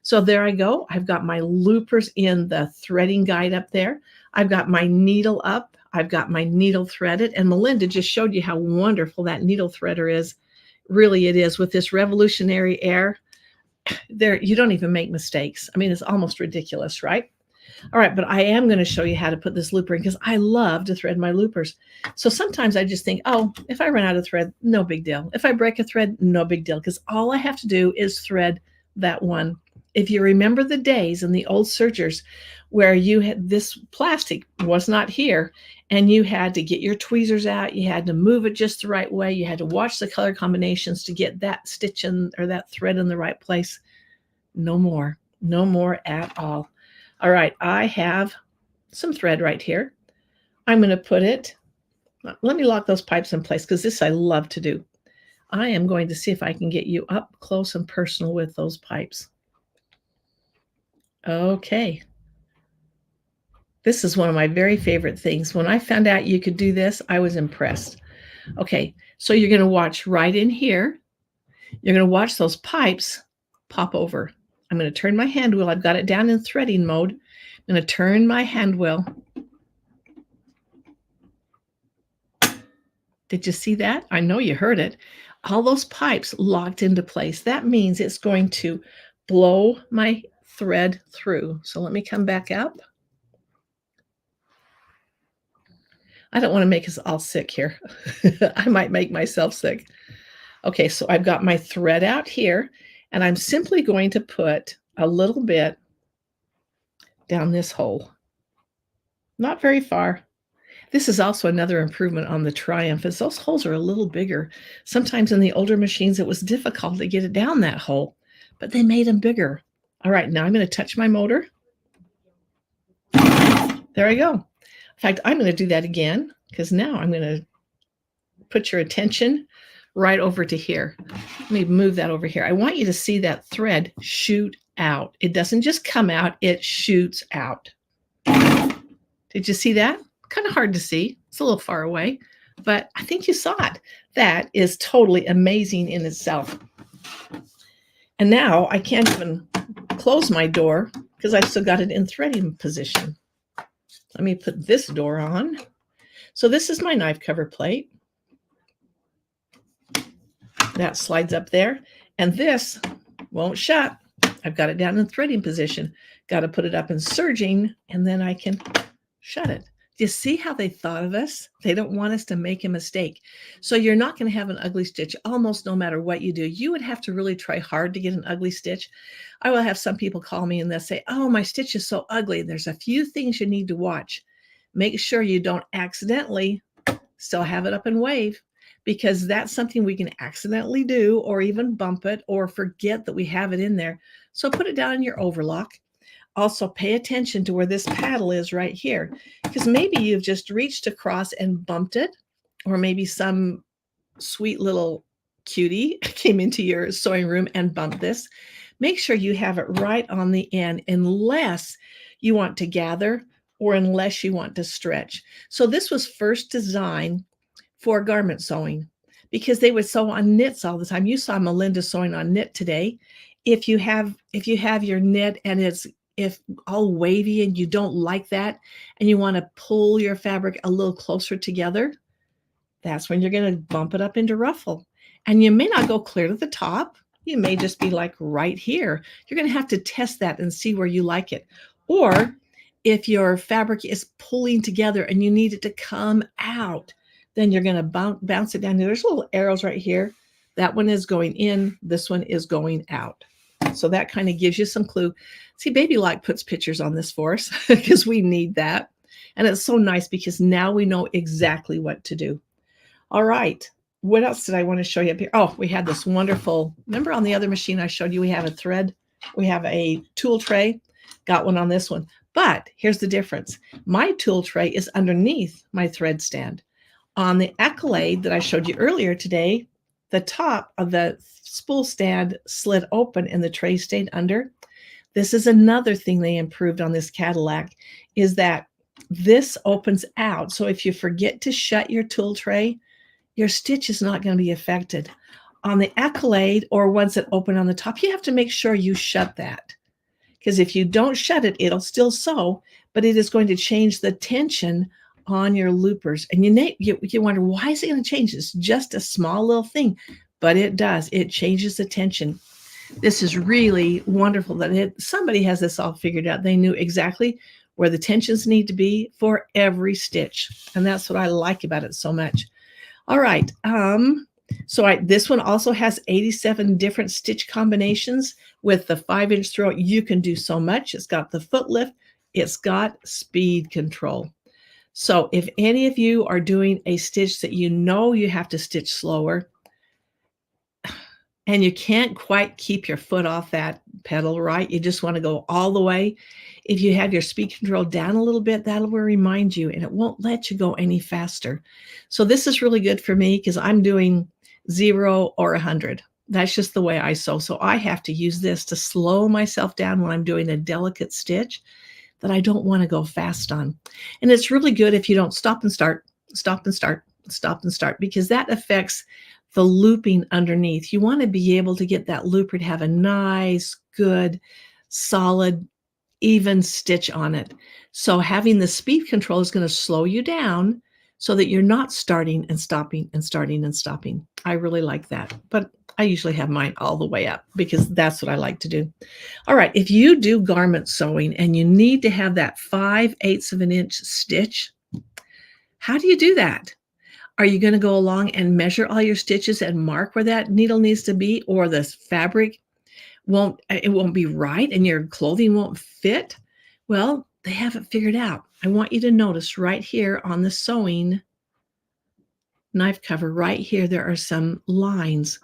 So there I go. I've got my loopers in the threading guide up there. I've got my needle up. I've got my needle threaded. And Melinda just showed you how wonderful that needle threader is. Really, it is. With this revolutionary air, there you don't even make mistakes. I mean, it's almost ridiculous, right? All right, but I am going to show you how to put this looper in because I love to thread my loopers. So sometimes I just think, oh, if I run out of thread, no big deal. If I break a thread, no big deal, because all I have to do is thread that one. If you remember the days in the old sergers where you had this plastic was not here and you had to get your tweezers out, you had to move it just the right way, you had to watch the color combinations to get that stitch in or that thread in the right place. No more at all. All right, I have some thread right here. I'm going to put it, let me lock those pipes in place because this I love to do. I am going to see if I can get you up close and personal with those pipes. Okay. This is one of my very favorite things. When I found out you could do this, I was impressed. Okay, so you're going to watch right in here. You're going to watch those pipes pop over. I'm going to turn my hand wheel. I've got it down in threading mode. I'm going to turn my hand wheel. Did you see that? I know you heard it. All those pipes locked into place. That means it's going to blow my thread through. So let me come back up. I don't want to make us all sick here. I might make myself sick. Okay, so I've got my thread out here, and I'm simply going to put a little bit down this hole. Not very far. This is also another improvement on the Triumph, is those holes are a little bigger. Sometimes in the older machines, it was difficult to get it down that hole, but they made them bigger. All right, now I'm going to touch my motor. There I go. In fact, I'm going to do that again because now I'm going to put your attention right over to here. Let me move that over here. I want you to see that thread shoot out. It doesn't just come out, it shoots out. Did you see that? Kind of hard to see. It's a little far away, but I think you saw it. That is totally amazing in itself. And now I can't even close my door because I've still got it in threading position. Let me put this door on. So this is my knife cover plate. That slides up there. And this won't shut. I've got it down in threading position. Got to put it up in serging, and then I can shut it. Do you see how they thought of us? They don't want us to make a mistake. So you're not going to have an ugly stitch almost no matter what you do. You would have to really try hard to get an ugly stitch. I will have some people call me and they'll say, oh, my stitch is so ugly. There's a few things you need to watch. make sure you don't accidentally still have it up and wave, because that's something we can accidentally do, or even bump it or forget that we have it in there. So put it down in your overlock. Also pay attention to where this paddle is right here, because maybe you've just reached across and bumped it, or maybe some sweet little cutie came into your sewing room and bumped this. Make sure you have it right on the end, unless you want to gather or unless you want to stretch. So this was first designed for garment sewing, because they would sew on knits all the time. You saw Melinda sewing on knit today. If you have your knit and it's all wavy and you don't like that, and you want to pull your fabric a little closer together, that's when you're going to bump it up into ruffle. And you may not go clear to the top. You may just be like right here. You're going to have to test that and see where you like it. Or if your fabric is pulling together and you need it to come out, then you're going to bounce it down. There's little arrows right here. That one is going in. This one is going out. So that kind of gives you some clue. See, Baby Lock puts pictures on this for us because we need that. And it's so nice because now we know exactly what to do. All right. What else did I want to show you up here? Oh, we had this wonderful, remember on the other machine I showed you, we have a thread, we have a tool tray, got one on this one. But here's the difference. My tool tray is underneath my thread stand. On the Accolade that I showed you earlier today, the top of the spool stand slid open and the tray stayed under. This is another thing they improved on this Cadillac, is that this opens out. So if you forget to shut your tool tray, your stitch is not going to be affected. On the Accolade, or once it opened on the top, you have to make sure you shut that. Because if you don't shut it, it'll still sew, but it is going to change the tension on your loopers. And you wonder, why is it going to change? It's just a small little thing, but it does. It changes the tension. This is really wonderful that somebody has this all figured out. They knew exactly where the tensions need to be for every stitch. And that's what I like about it so much. All right. This one also has 87 different stitch combinations. With the 5-inch throat, you can do so much. It's got the foot lift. It's got speed control. So if any of you are doing a stitch that you know you have to stitch slower, and you can't quite keep your foot off that pedal, right? You just want to go all the way. If you have your speed control down a little bit, that'll remind you, and it won't let you go any faster. So this is really good for me because I'm doing 0 or 100. That's just the way I sew. So I have to use this to slow myself down when I'm doing a delicate stitch that I don't want to go fast on. And it's really good if you don't stop and start, stop and start, stop and start, because that affects the looping underneath. You want to be able to get that looper to have a nice, good, solid, even stitch on it. So having the speed control is going to slow you down so that you're not starting and stopping and starting and stopping. I really like that, but I usually have mine all the way up because that's what I like to do. All right, if you do garment sewing and you need to have that 5/8 of an inch stitch, how do you do that? Are you going to go along and measure all your stitches and mark where that needle needs to be, or the fabric won't be right and your clothing won't fit? Well, they have it figured out. I want you to notice right here on the sewing knife cover right here, there are some lines.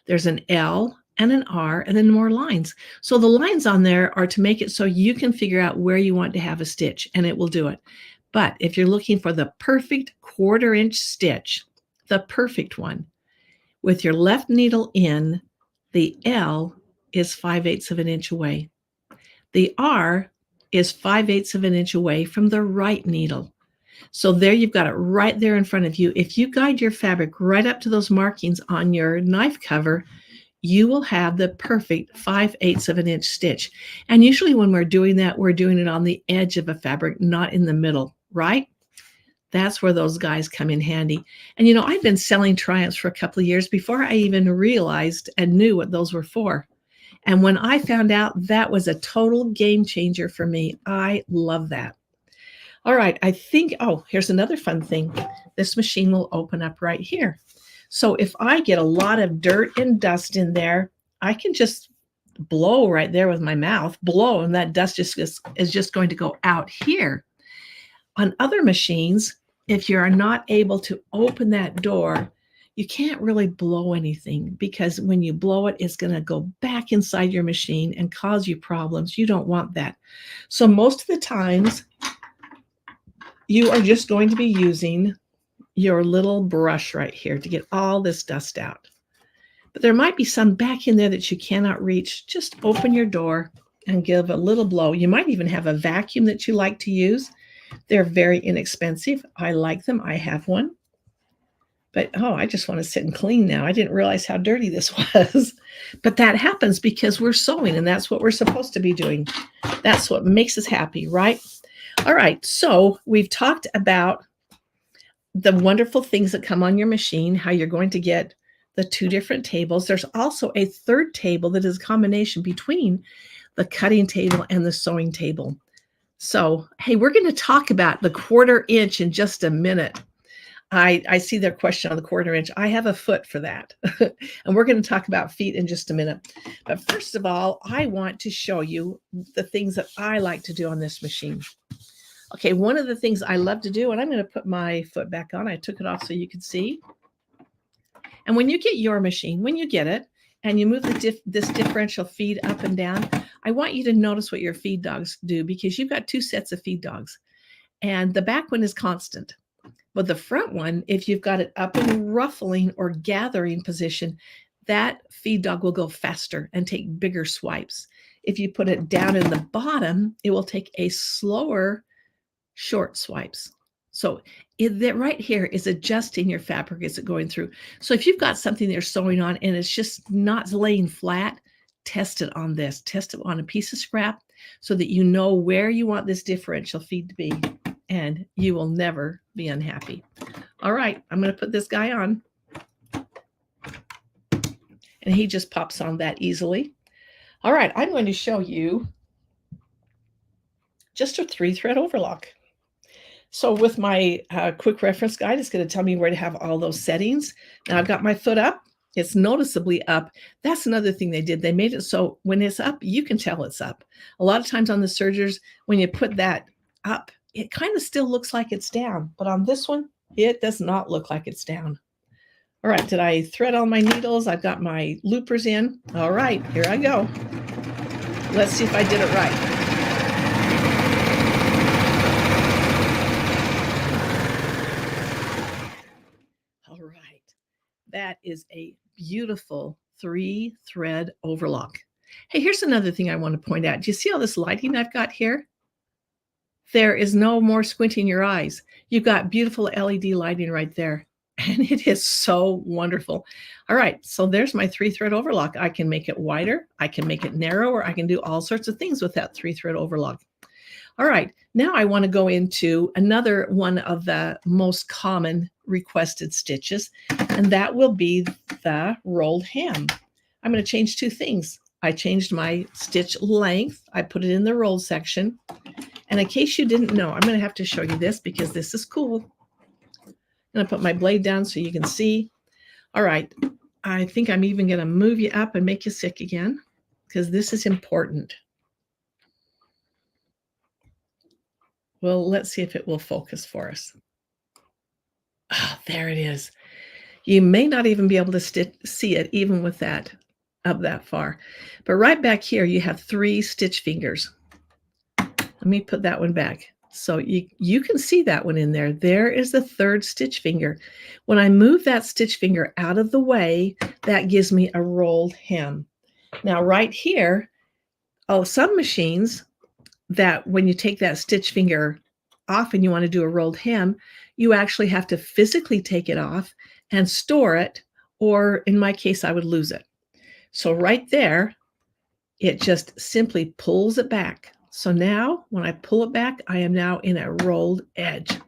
There's an L and an R and then more lines. So the lines on there are to make it so you can figure out where you want to have a stitch, and it will do it. But if you're looking for the perfect 1/4 inch stitch, the perfect one, with your left needle in, the L is 5/8 of an inch away. The R is 5/8 of an inch away from the right needle. So there you've got it right there in front of you. If you guide your fabric right up to those markings on your knife cover, you will have the perfect 5/8 of an inch stitch. And usually when we're doing that, we're doing it on the edge of a fabric, not in the middle, right? That's where those guys come in handy. And you know, I've been selling Triumphs for a couple of years before I even realized and knew what those were for. And when I found out, that was a total game changer for me. I love that. All right, I think, oh, here's another fun thing. This machine will open up right here. So if I get a lot of dirt and dust in there, I can just blow right there with my mouth, blow, and that dust is just going to go out here. On other machines, if you're not able to open that door, you can't really blow anything, because when you blow it, it's going to go back inside your machine and cause you problems. You don't want that. So most of the times, you are just going to be using your little brush right here to get all this dust out. But there might be some back in there that you cannot reach. Just open your door and give a little blow. You might even have a vacuum that you like to use. They're very inexpensive. I like them. I have one. But, oh, I just want to sit and clean now. I didn't realize how dirty this was. But that happens because we're sewing, and that's what we're supposed to be doing. That's what makes us happy, right? All right, so we've talked about the wonderful things that come on your machine, how you're going to get the 2 different tables. There's also a 3rd table that is a combination between the cutting table and the sewing table. So, hey, we're going to talk about the 1/4 inch in just a minute. I see their question on the 1/4 inch. I have a foot for that. And we're going to talk about feet in just a minute. But first of all, I want to show you the things that I like to do on this machine. Okay, one of the things I love to do, and I'm going to put my foot back on. I took it off so you could see. And when you get your machine, when you get it, and you move this differential feed up and down, I want you to notice what your feed dogs do, because you've got 2 sets of feed dogs. And the back one is constant. But the front one, if you've got it up in ruffling or gathering position, that feed dog will go faster and take bigger swipes. If you put it down in the bottom, it will take a slower, short swipes. So that right here is adjusting your fabric as it's going through. So if you've got something you're sewing on and it's just not laying flat, test it on this. Test it on a piece of scrap so that you know where you want this differential feed to be, and you will never be unhappy. All right, I'm going to put this guy on. And he just pops on that easily. All right, I'm going to show you just a 3-thread overlock. So with my quick reference guide, it's going to tell me where to have all those settings. Now I've got my foot up. It's noticeably up. That's another thing they did. They made it so when it's up, you can tell it's up. A lot of times on the Sergers, when you put that up, it kind of still looks like it's down. But on this one, it does not look like it's down. All right, did I thread all my needles? I've got my loopers in. All right, here I go. Let's see if I did it right. All right, that is a beautiful 3-thread overlock. Hey, here's another thing I want to point out. Do you see all this lighting I've got here? There is no more squinting your eyes. You've got beautiful LED lighting right there. And it is so wonderful. All right, so there's my 3-thread overlock. I can make it wider, I can make it narrower, I can do all sorts of things with that 3-thread overlock. All right, now I want to go into another one of the most common requested stitches, and that will be the rolled hem. I'm going to change 2 things. I changed my stitch length. I put it in the roll section. And in case you didn't know, I'm going to have to show you this because this is cool. I'm going to put my blade down so you can see. All right. I think I'm even going to move you up and make you sick again because this is important. Well, let's see if it will focus for us. Oh, there it is. You may not even be able to see it even with that up that far. But right back here, you have 3 stitch fingers. Let me put that one back. So you can see that one in there. There is the 3rd stitch finger. When I move that stitch finger out of the way, that gives me a rolled hem. Now right here, some machines that when you take that stitch finger off and you want to do a rolled hem, you actually have to physically take it off and store it, or in my case, I would lose it. So right there, it just simply pulls it back. So now when I pull it back, I am now in a rolled edge.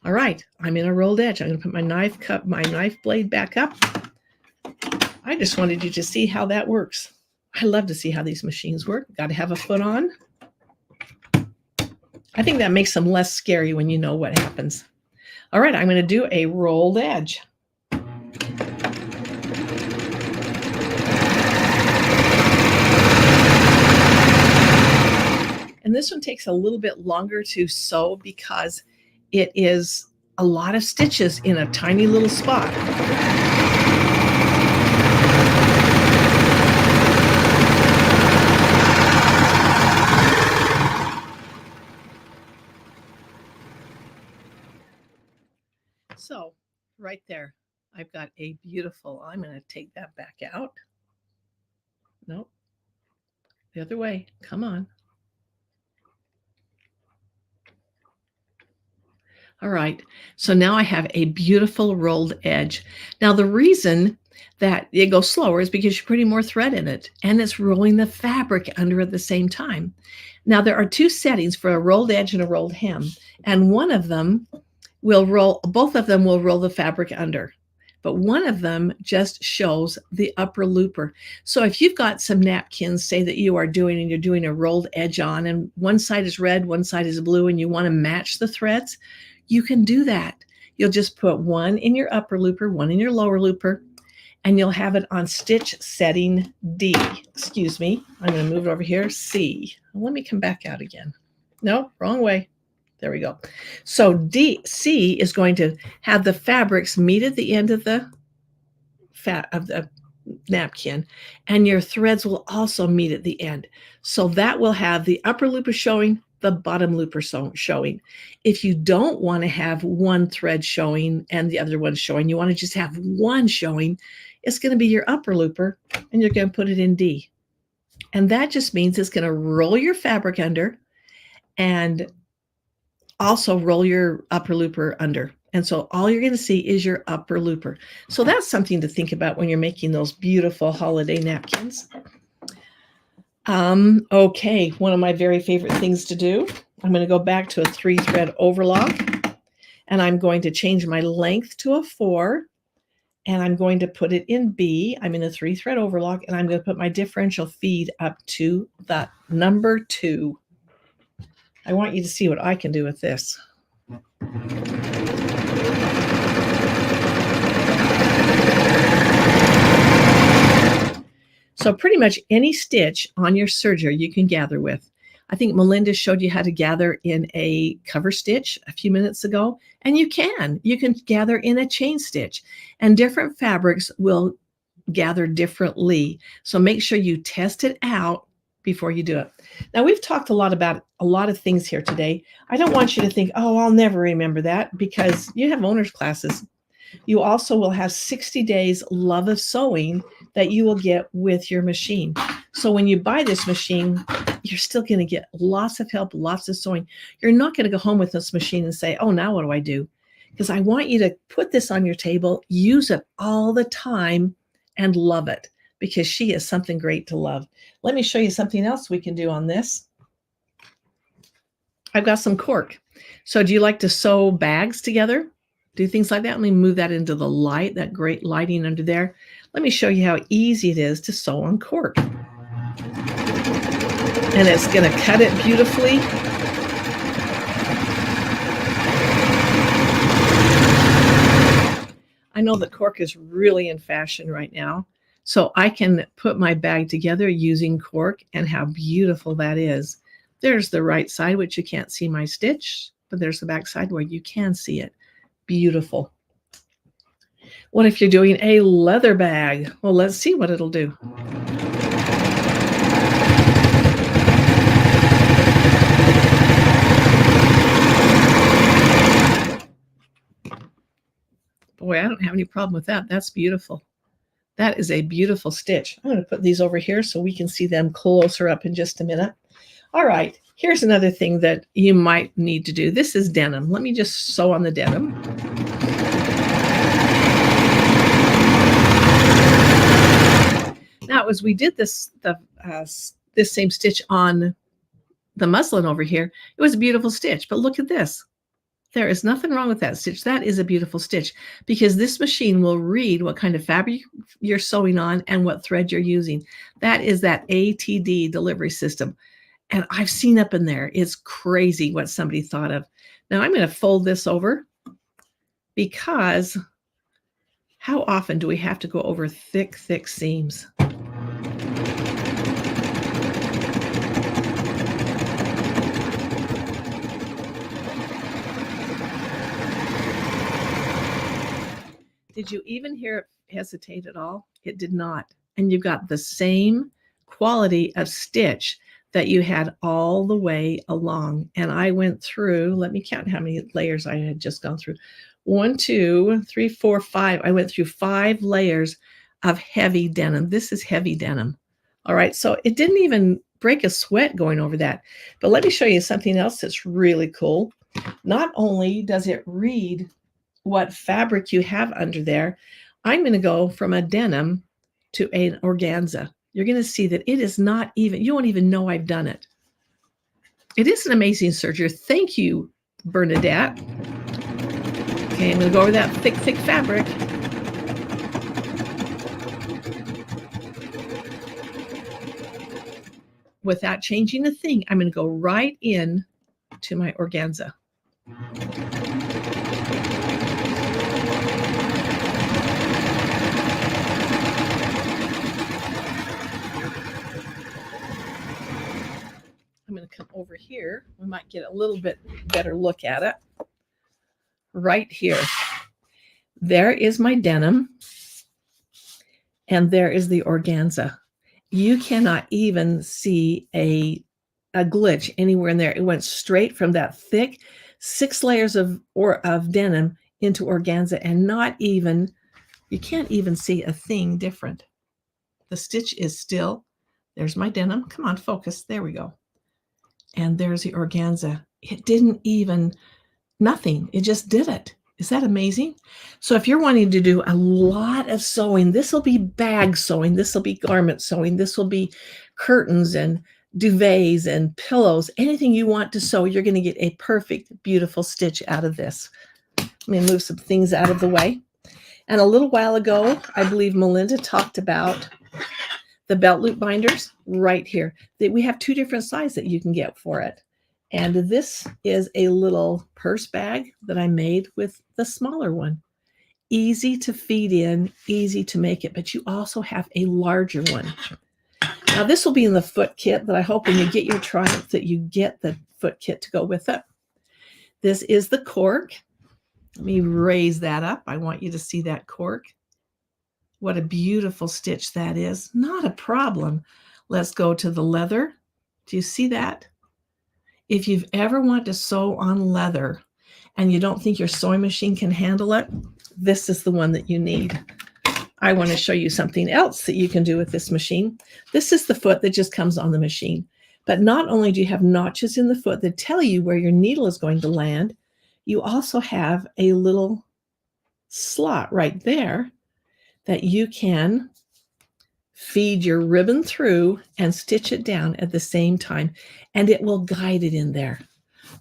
All right, I'm in a rolled edge. I'm going to put my knife blade back up. I just wanted you to see how that works. I love to see how these machines work. Got to have a foot on. I think that makes them less scary when you know what happens. All right, I'm going to do a rolled edge. And this one takes a little bit longer to sew because it is a lot of stitches in a tiny little spot. So right there, I've got a beautiful, I'm going to take that back out. Nope. The other way. Come on. All right. So now I have a beautiful rolled edge. Now the reason that it goes slower is because you're putting more thread in it and it's rolling the fabric under at the same time. Now there are two settings for a rolled edge and a rolled hem, and one of them will roll, both of them will roll the fabric under, but one of them just shows the upper looper. So if you've got some napkins, say that you are doing and you're doing a rolled edge on, and one side is red, one side is blue, and you want to match the threads, you can do that. You'll just put one in your upper looper, one in your lower looper, and you'll have it on stitch setting D. Excuse me. I'm going to move it over here. C. Let me come back out again. No, wrong way. There we go. So C is going to have the fabrics meet at the end of the napkin, and your threads will also meet at the end. So that will have the upper looper showing, the bottom looper showing. If you don't want to have one thread showing and the other one showing, you want to just have one showing, it's going to be your upper looper, and you're going to put it in D. And that just means it's going to roll your fabric under and also roll your upper looper under. And so all you're going to see is your upper looper. So that's something to think about when you're making those beautiful holiday napkins. Okay, one of my very favorite things to do, I'm going to go back to a 3-thread overlock, and I'm going to change my length to a 4, and I'm going to put it in B. I'm in a 3-thread overlock, and I'm going to put my differential feed up to the number 2. I want you to see what I can do with this. So pretty much any stitch on your serger you can gather with. I think Melinda showed you how to gather in a cover stitch a few minutes ago, and you can gather in a chain stitch, and different fabrics will gather differently. So make sure you test it out before you do it. Now, we've talked a lot about a lot of things here today. I don't want you to think, oh, I'll never remember that, because you have owner's classes. You also will have 60 days love of sewing that you will get with your machine. So when you buy this machine, you're still going to get lots of help, lots of sewing. You're not going to go home with this machine and say, oh, now what do I do? Because I want you to put this on your table, use it all the time, and love it, because she is something great to love. Let me show you something else we can do on this. I've got some cork. So do you like to sew bags together? Do things like that? Let me move that into the light, that great lighting under there. Let me show you how easy it is to sew on cork. And it's going to cut it beautifully. I know that cork is really in fashion right now. So I can put my bag together using cork, and how beautiful that is. There's the right side, which you can't see my stitch, but there's the back side where you can see it. Beautiful. What if you're doing a leather bag? Well, let's see what it'll do. Boy, I don't have any problem with that. That's beautiful. That is a beautiful stitch. I'm going to put these over here so we can see them closer up in just a minute. All right, here's another thing that you might need to do. This is denim. Let me just sew on the denim. Now, as we did this same stitch on the muslin over here, it was a beautiful stitch, but look at this. There is nothing wrong with that stitch. That is a beautiful stitch, because this machine will read what kind of fabric you're sewing on and what thread you're using. That is that ATD delivery system. And I've seen up in there, it's crazy what somebody thought of. Now I'm going to fold this over, because how often do we have to go over thick, thick seams? Did you even hear it hesitate at all? It did not. And you got the same quality of stitch that you had all the way along. And I went through, let me count how many layers I had just gone through. 1, 2, 3, 4, 5. I went through 5 layers of heavy denim. This is heavy denim. All right. So it didn't even break a sweat going over that. But let me show you something else that's really cool. Not only does it read what fabric you have under there, I'm going to go from a denim to an organza. You're going to see that it is not even, you won't even know I've done it. It is an amazing serger. Thank you, Bernadette. Okay, I'm going to go over that thick fabric. Without changing a thing, I'm going to go right in to my organza. I'm going to come over here. We might get a little bit better look at it. Right here. There is my denim. And there is the organza. You cannot even see a glitch anywhere in there. It went straight from that thick 6 layers of denim into organza, and not even, you can't even see a thing different. The stitch is still, there's my denim. Come on, focus. There we go. And there's the organza. It didn't even, nothing. It just did it. Is that amazing? So if you're wanting to do a lot of sewing, this will be bag sewing. This will be garment sewing. This will be curtains and duvets and pillows. Anything you want to sew, you're going to get a perfect, beautiful stitch out of this. Let me move some things out of the way. And a little while ago, I believe Melinda talked about the belt loop binders right here. We have 2 different sizes that you can get for it. And this is a little purse bag that I made with the smaller one. Easy to feed in, easy to make it, but you also have a larger one. Now this will be in the foot kit, but I hope when you get your Triumph that you get the foot kit to go with it. This is the cork. Let me raise that up. I want you to see that cork. What a beautiful stitch that is. Not a problem. Let's go to the leather. Do you see that? If you've ever wanted to sew on leather and you don't think your sewing machine can handle it, this is the one that you need. I want to show you something else that you can do with this machine. This is the foot that just comes on the machine. But not only do you have notches in the foot that tell you where your needle is going to land, you also have a little slot right there that you can feed your ribbon through and stitch it down at the same time, and it will guide it in there.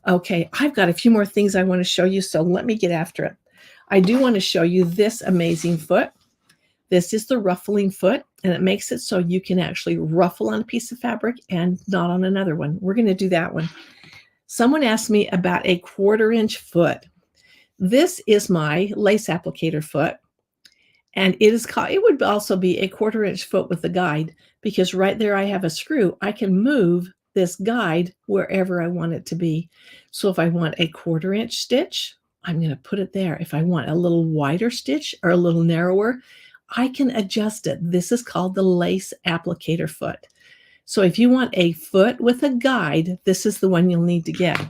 Okay, I've got a few more things I want to show you, so let me get after it. I do want to show you this amazing foot. This is the ruffling foot, and it makes it so you can actually ruffle on a piece of fabric and not on another one. We're going to do that one. Someone asked me about a 1/4-inch foot. This is my lace applicator foot. And it is called, it would also be a 1/4-inch foot with a guide, because right there I have a screw. I can move this guide wherever I want it to be. So if I want a 1/4-inch stitch, I'm going to put it there. If I want a little wider stitch or a little narrower, I can adjust it. This is called the lace applicator foot. So if you want a foot with a guide, this is the one you'll need to get.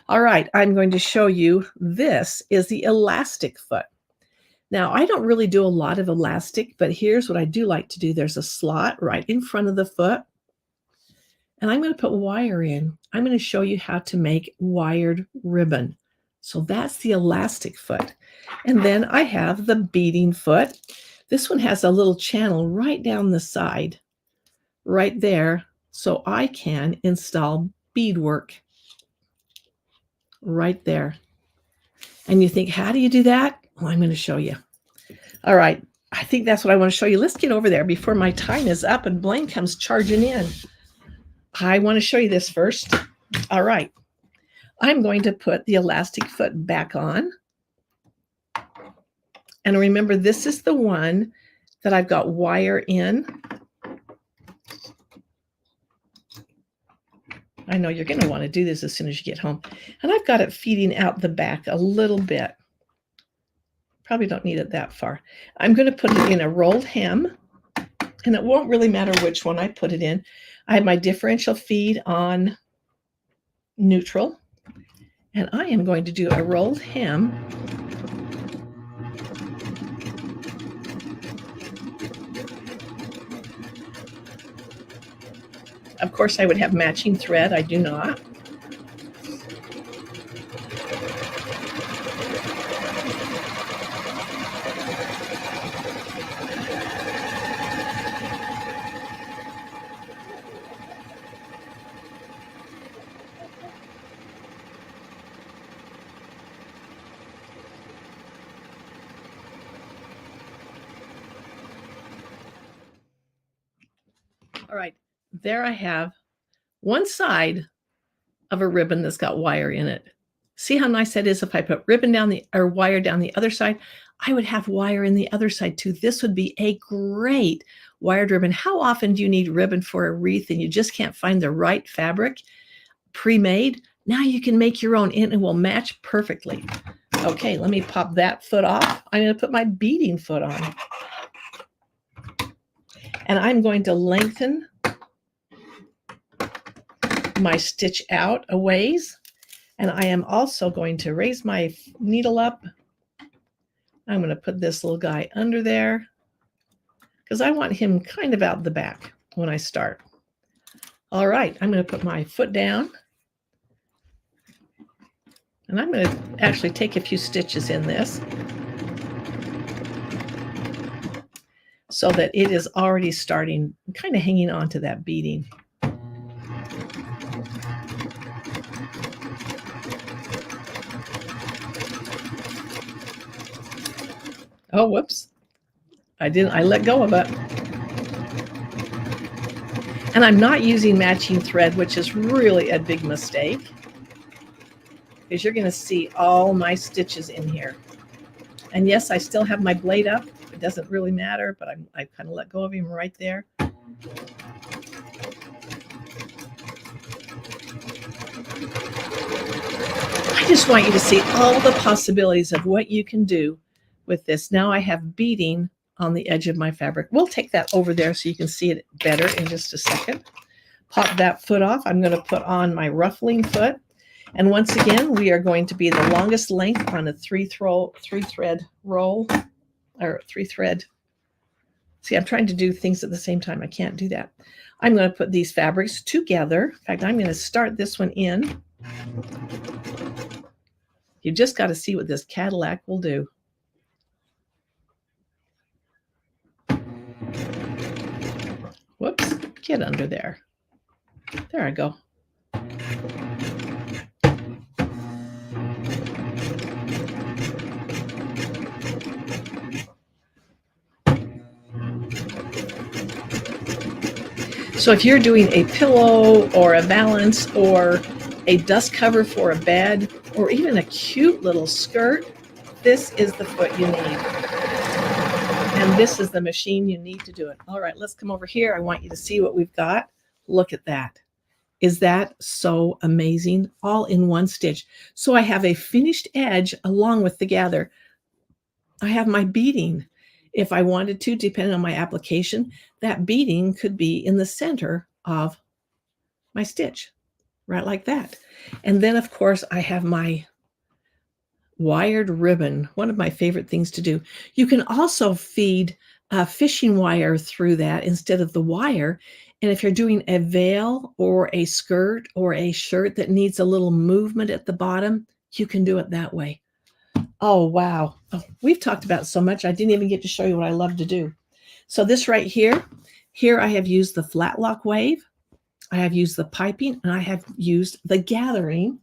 All right, I'm going to show you, this is the elastic foot. Now, I don't really do a lot of elastic, but here's what I do like to do. There's a slot right in front of the foot, and I'm going to put wire in. I'm going to show you how to make wired ribbon. So that's the elastic foot. And then I have the beading foot. This one has a little channel right down the side, right there, so I can install beadwork right there. And you think, how do you do that? Well, I'm going to show you. All right. I think that's what I want to show you. Let's get over there before my time is up and Blaine comes charging in. I want to show you this first. All right. I'm going to put the elastic foot back on. And remember, this is the one that I've got wire in. I know you're going to want to do this as soon as you get home. And I've got it feeding out the back a little bit. Probably don't need it that far. I'm going to put it in a rolled hem, and it won't really matter which one I put it in. I have my differential feed on neutral, and I am going to do a rolled hem. Of course, I would have matching thread. I do not. All right, there I have one side of a ribbon that's got wire in it. See how nice that is? If I put ribbon down or wire down the other side, I would have wire in the other side too. This would be a great wired ribbon. How often do you need ribbon for a wreath and you just can't find the right fabric pre-made? Now you can make your own and it will match perfectly. Okay, let me pop that foot off. I'm going to put my beading foot on. And I'm going to lengthen my stitch out a ways. And I am also going to raise my needle up. I'm going to put this little guy under there because I want him kind of out the back when I start. All right, I'm going to put my foot down. And I'm going to actually take a few stitches in this so that it is already starting, kind of hanging on to that beading. Oh, whoops. I let go of it. And I'm not using matching thread, which is really a big mistake, because you're going to see all my stitches in here. And yes, I still have my blade up. It doesn't really matter, but I kind of let go of him right there. I just want you to see all the possibilities of what you can do with this. Now I have beading on the edge of my fabric. We'll take that over there so you can see it better in just a second. Pop that foot off. I'm going to put on my ruffling foot. And once again, we are going to be the longest length on a three thread roll, or three thread. See, I'm trying to do things at the same time. I can't do that. I'm going to put these fabrics together. In fact, I'm going to start this one in. You just got to see what this Cadillac will do. Whoops, get under there. There I go. So if you're doing a pillow or a valance or a dust cover for a bed or even a cute little skirt, this is the foot you need. And this is the machine you need to do it. All right, let's come over here. I want you to see what we've got. Look at that. Is that so amazing? All in one stitch. So I have a finished edge along with the gather. I have my beading. If I wanted to, depending on my application, that beading could be in the center of my stitch, right like that. And then, of course, I have my wired ribbon, one of my favorite things to do. You can also feed fishing wire through that instead of the wire. And if you're doing a veil or a skirt or a shirt that needs a little movement at the bottom, you can do it that way. Oh, wow. Oh, we've talked about so much. I didn't even get to show you what I love to do. So this right here I have used the flat lock wave. I have used the piping, and I have used the gathering.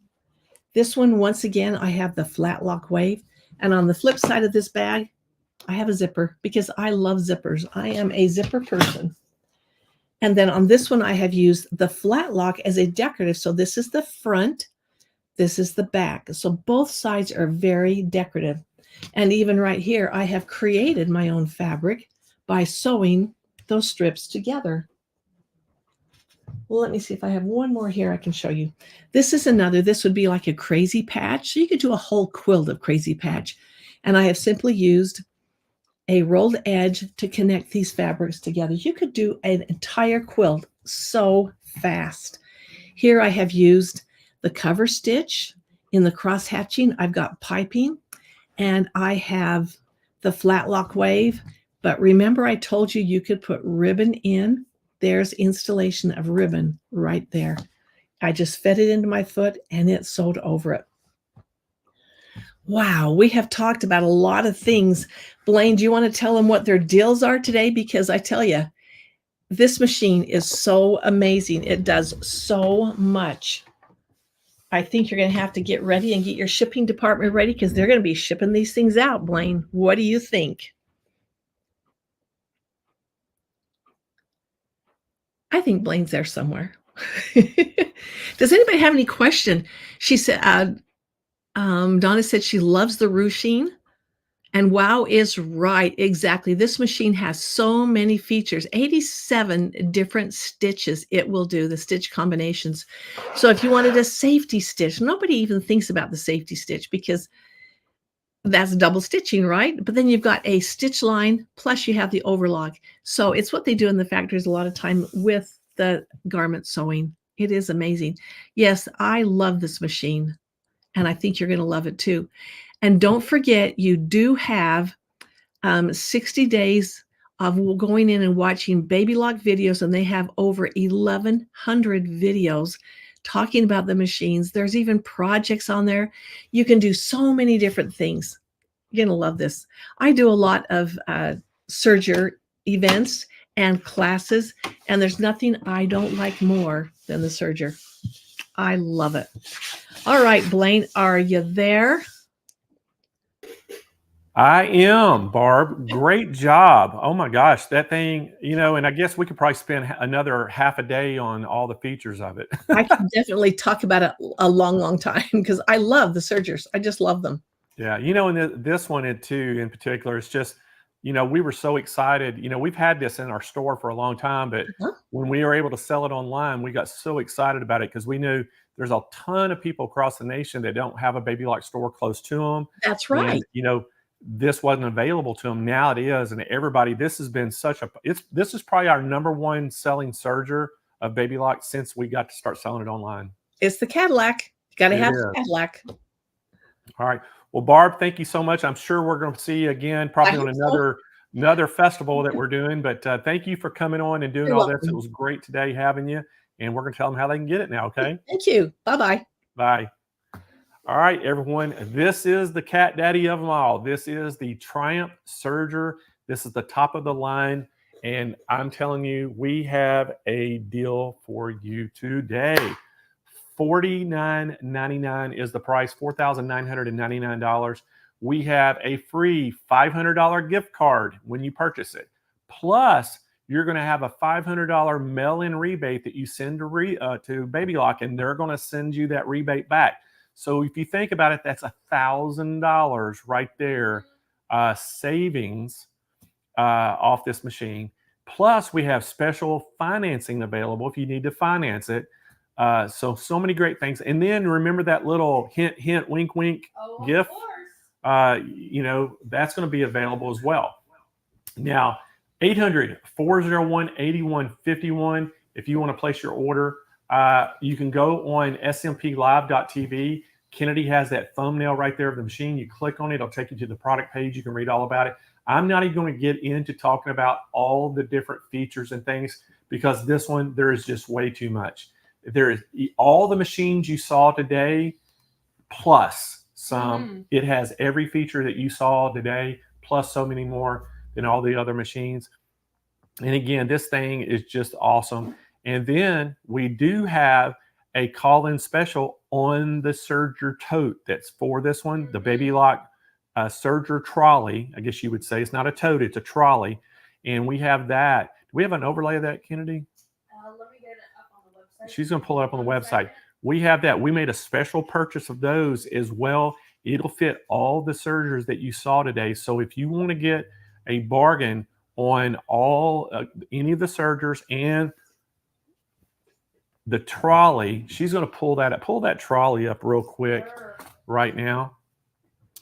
This one, once again, I have the flat lock wave. And on the flip side of this bag, I have a zipper because I love zippers. I am a zipper person. And then on this one, I have used the flat lock as a decorative. So this is the front. This is the back. So both sides are very decorative. And even right here, I have created my own fabric by sewing those strips together. Well, let me see if I have one more here I can show you. This is another. This would be like a crazy patch. So you could do a whole quilt of crazy patch. And I have simply used a rolled edge to connect these fabrics together. You could do an entire quilt so fast. Here I have used the cover stitch. In the cross hatching, I've got piping, and I have the flat lock wave. But remember, I told you you could put ribbon in. There's installation of ribbon right there. I just fed it into my foot and it sewed over it. Wow, we have talked about a lot of things. Blaine, do you want to tell them what their deals are today? Because I tell you, this machine is so amazing. It does so much. I think you're going to have to get ready and get your shipping department ready because they're going to be shipping these things out, Blaine. What do you think? I think Blaine's there somewhere. Does anybody have any question? She said, Donna said she loves the ruching. And wow is right. Exactly. This machine has so many features, 87 different stitches it will do, the stitch combinations. So if you wanted a safety stitch, nobody even thinks about the safety stitch because that's double stitching, right? But then you've got a stitch line, plus you have the overlock. So it's what they do in the factories a lot of time with the garment sewing. It is amazing. Yes, I love this machine, and I think you're going to love it too. And don't forget, you do have 60 days of going in and watching Baby Lock videos, and they have over 1,100 videos talking about the machines. There's even projects on there. You can do so many different things. You're going to love this. I do a lot of Serger events and classes, and there's nothing I don't like more than the Serger. I love it. All right, Blaine, are you there? I am, Barb. Great job. Oh my gosh, that thing, and I guess we could probably spend another half a day on all the features of it. I can definitely talk about it a long, long time because I love the Sergers. I just love them. Yeah, and this one too, in particular, it's just, we were so excited. We've had this in our store for a long time, but when we were able to sell it online, we got so excited about it because we knew there's a ton of people across the nation that don't have a Baby Lock store close to them. That's right. And, this wasn't available to them. Now it is, and everybody. This has been this is probably our #1 selling Serger of Baby Lock since we got to start selling it online. It's the Cadillac. You got to have the Cadillac. All right. Well, Barb, thank you so much. I'm sure we're going to see you again, probably on another festival that we're doing. But thank you for coming on and doing all this. It was great today having you, and we're going to tell them how they can get it now. Okay. Thank you. Bye-bye. Bye. All right, everyone, this is the cat daddy of them all. This is the Triumph Serger. This is the top of the line. And I'm telling you, we have a deal for you today. $49.99 is the price, $4,999. We have a free $500 gift card when you purchase it. Plus, you're going to have a $500 mail-in rebate that you send to Baby Lock, and they're going to send you that rebate back. So if you think about it, that's $1,000 right there, savings off this machine. Plus, we have special financing available if you need to finance it. So many great things. And then remember that little hint, hint, wink, wink gift. That's going to be available as well. Now, 800-401-8151. If you want to place your order, you can go on smplive.tv. Kennedy has that thumbnail right there of the machine. You click on it, it'll take you to the product page. You can read all about it. I'm not even going to get into talking about all the different features and things because this one, there is just way too much. There is all the machines you saw today, plus some. It has every feature that you saw today, plus so many more than all the other machines. And again, this thing is just awesome. And then we do have a call-in special on the Serger tote. That's for this one, the Baby Lock Serger trolley. I guess you would say it's not a tote, it's a trolley. And we have that. Do we have an overlay of that, Kennedy? Let me get it up on the website. She's going to pull it up on the website. We have that. We made a special purchase of those as well. It'll fit all the Sergers that you saw today. So if you want to get a bargain on all any of the Sergers and the trolley, she's going to pull that trolley up real quick right now.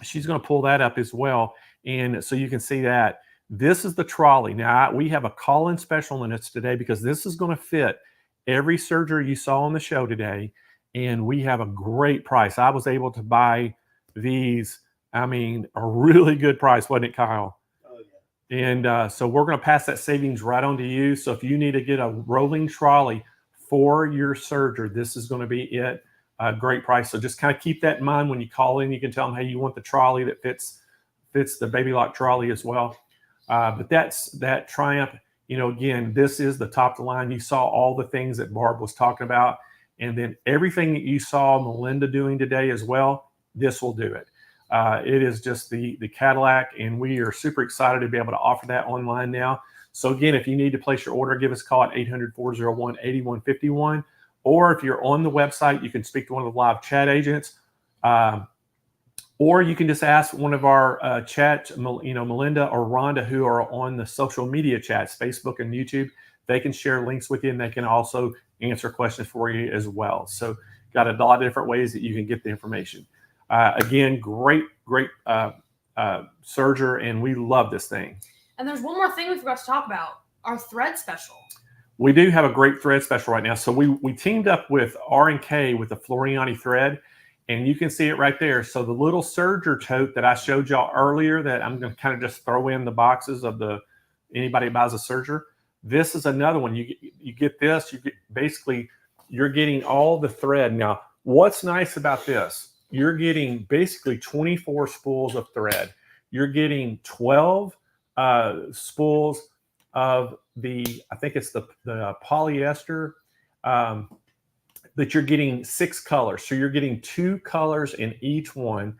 she's going to pull that up as well. And so you can see that. This is the trolley. Now, we have a call-in special in it's today because this is going to fit every Serger you saw on the show today. And we have a great price. I was able to buy these, I mean, a really good price, wasn't it, Kyle? Oh, yeah. And so we're going to pass that savings right on to you. So if you need to get a rolling trolley for your Serger, this is going to be it. A great price. So just kind of keep that in mind when you call in. You can tell them, hey, you want the trolley that fits the Baby Lock trolley as well. But that's that Triumph. You know, again, this is the top of the line. You saw all the things that Barb was talking about. And then everything that you saw Melinda doing today as well, this will do it. It is just the Cadillac, and we are super excited to be able to offer that online now. So again, if you need to place your order, give us a call at 800-401-8151. Or if you're on the website, you can speak to one of the live chat agents. Or you can just ask one of our chat, Melinda or Rhonda, who are on the social media chats, Facebook and YouTube. They can share links with you, and they can also answer questions for you as well. So got a lot of different ways that you can get the information. Again, great Serger, and we love this thing. And there's one more thing we forgot to talk about, our thread special. We do have a great thread special right now. So we teamed up with R&K with the Floriani thread, and you can see it right there. So the little Serger tote that I showed y'all earlier that I'm going to kind of just throw in the boxes of anybody that buys a Serger. This is another one. You get this. You're getting all the thread. Now, what's nice about this? You're getting basically 24 spools of thread. You're getting 12 spools of I think it's the polyester, that you're getting 6 colors. So you're getting 2 colors in each one,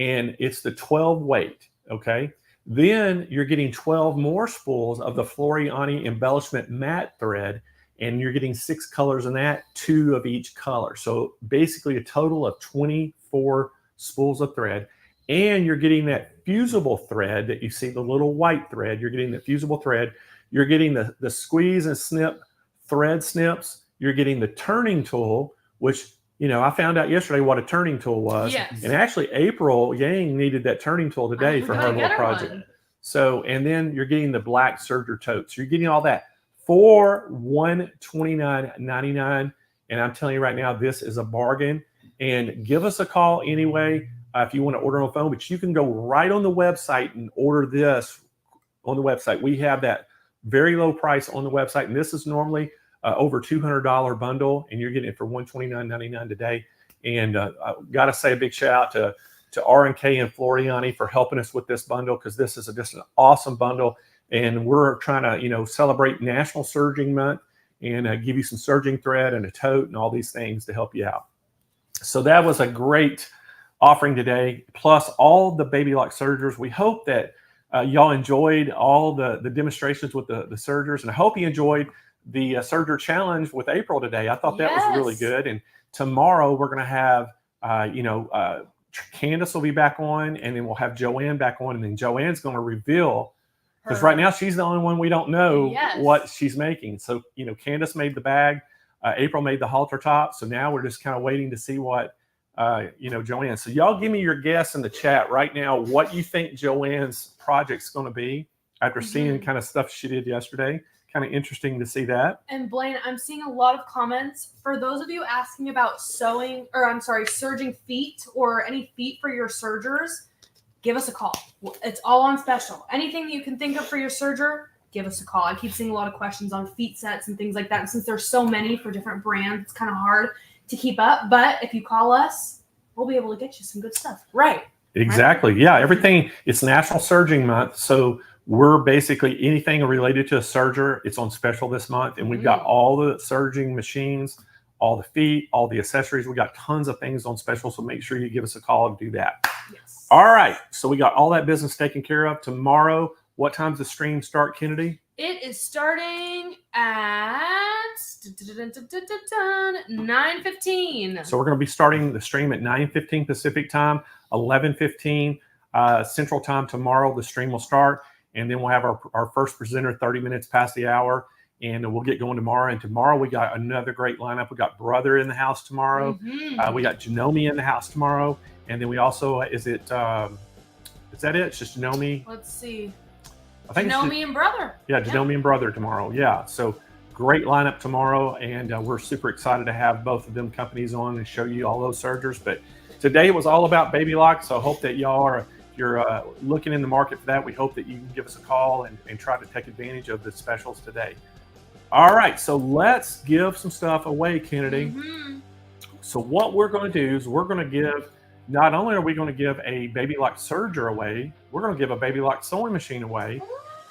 and it's the 12 weight, okay? Then you're getting 12 more spools of the Floriani embellishment matte thread, and you're getting 6 colors in that, 2 of each color. So basically a total of 24 spools of thread. And you're getting that fusible thread that you see, the little white thread. You're getting the fusible thread. You're getting the squeeze and snip thread snips. You're getting the turning tool, which, I found out yesterday what a turning tool was. Yes. And actually April Yang needed that turning tool today for her little project. One. So, and then you're getting the black Serger tote. So you're getting all that for $129.99. And I'm telling you right now, this is a bargain. And give us a call anyway if you want to order on the phone. But you can go right on the website and order this on the website. We have that very low price on the website. And this is normally over $200 bundle, and you're getting it for $129.99 today. And I got to say a big shout out to R&K and Floriani for helping us with this bundle, because this is just an awesome bundle. And we're trying to, celebrate National Serging Month and give you some serging thread and a tote and all these things to help you out. So that was a great offering today, plus all the Baby Lock Sergers. We hope that y'all enjoyed all the demonstrations with the Sergers, and I hope you enjoyed the Serger challenge with April today. I thought that was really good. And tomorrow we're going to have, Candace will be back on, and then we'll have Joanne back on, and then Joanne's going to reveal, because right now she's the only one we don't know what she's making. So, Candace made the bag, April made the halter top. So now we're just kind of waiting to see what, Joanne. So y'all give me your guess in the chat right now, what you think Joanne's project's going to be after seeing kind of stuff she did yesterday. Kind of interesting to see that. And Blaine, I'm seeing a lot of comments. For those of you asking about serging feet or any feet for your Sergers, give us a call. It's all on special. Anything that you can think of for your Serger, give us a call. I keep seeing a lot of questions on feet sets and things like that. And since there's so many for different brands, it's kind of hard to keep up. But if you call us, we'll be able to get you some good stuff. Right. Exactly. Right? Yeah. Everything. It's National Serging Month. So we're basically anything related to a Serger, it's on special this month. And we've got all the serging machines, all the feet, all the accessories. We got tons of things on special. So make sure you give us a call and do that. Yes. All right. So we got all that business taken care of. Tomorrow, what time's the stream start, Kennedy? It is starting at 9:15. So we're going to be starting the stream at 9:15 Pacific time, 11:15 Central time tomorrow. The stream will start. And then we'll have our first presenter 30 minutes past the hour, and we'll get going tomorrow. And tomorrow we got another great lineup. We got Brother in the house tomorrow. We got Janome in the house tomorrow. And then we also, is that it? It's just Janome. Let's see. I think it's Janome and brother. Yeah, Janome and brother tomorrow. Yeah, so great lineup tomorrow, and we're super excited to have both of them companies on and show you all those Sergers. But today it was all about baby lock, so I hope that y'all are, if you're looking in the market for that, we hope that you can give us a call and try to take advantage of the specials today. All right, so let's give some stuff away, Kennedy. Mm-hmm. So what we're going to do is we're going to give, not only are we going to give a baby lock serger away, we're going to give a baby lock sewing machine away,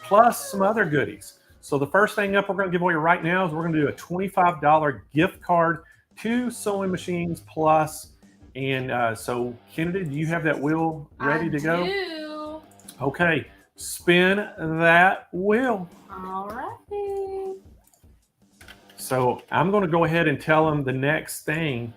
plus some other goodies. So the first thing up we're going to give away right now is we're going to do a $25 gift card to Sewing Machines Plus. And so Kennedy, do you have that wheel ready to go? I do. Okay, spin that wheel. All righty. So I'm going to go ahead and tell them the next thing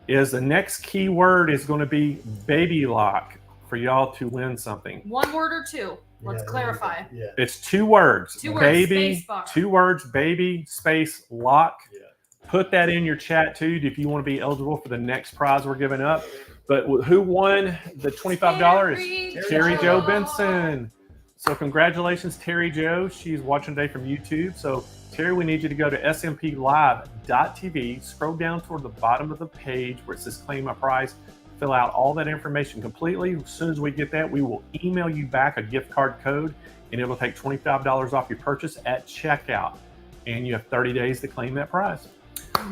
is the next keyword is going to be baby lock for y'all to win something. One word or two? Let's clarify. Yeah. It's 2 words. 2 words, Baby, space bar. 2 words, baby, space, lock. Yeah. Put that in your chat too if you want to be eligible for the next prize we're giving up. But who won the $25 is Terry Jo Benson. So congratulations, Terry Jo. She's watching today from YouTube. So Terry, we need you to go to smplive.tv, scroll down toward the bottom of the page where it says claim my prize, fill out all that information completely. As soon as we get that, we will email you back a gift card code, and it'll take $25 off your purchase at checkout. And you have 30 days to claim that prize.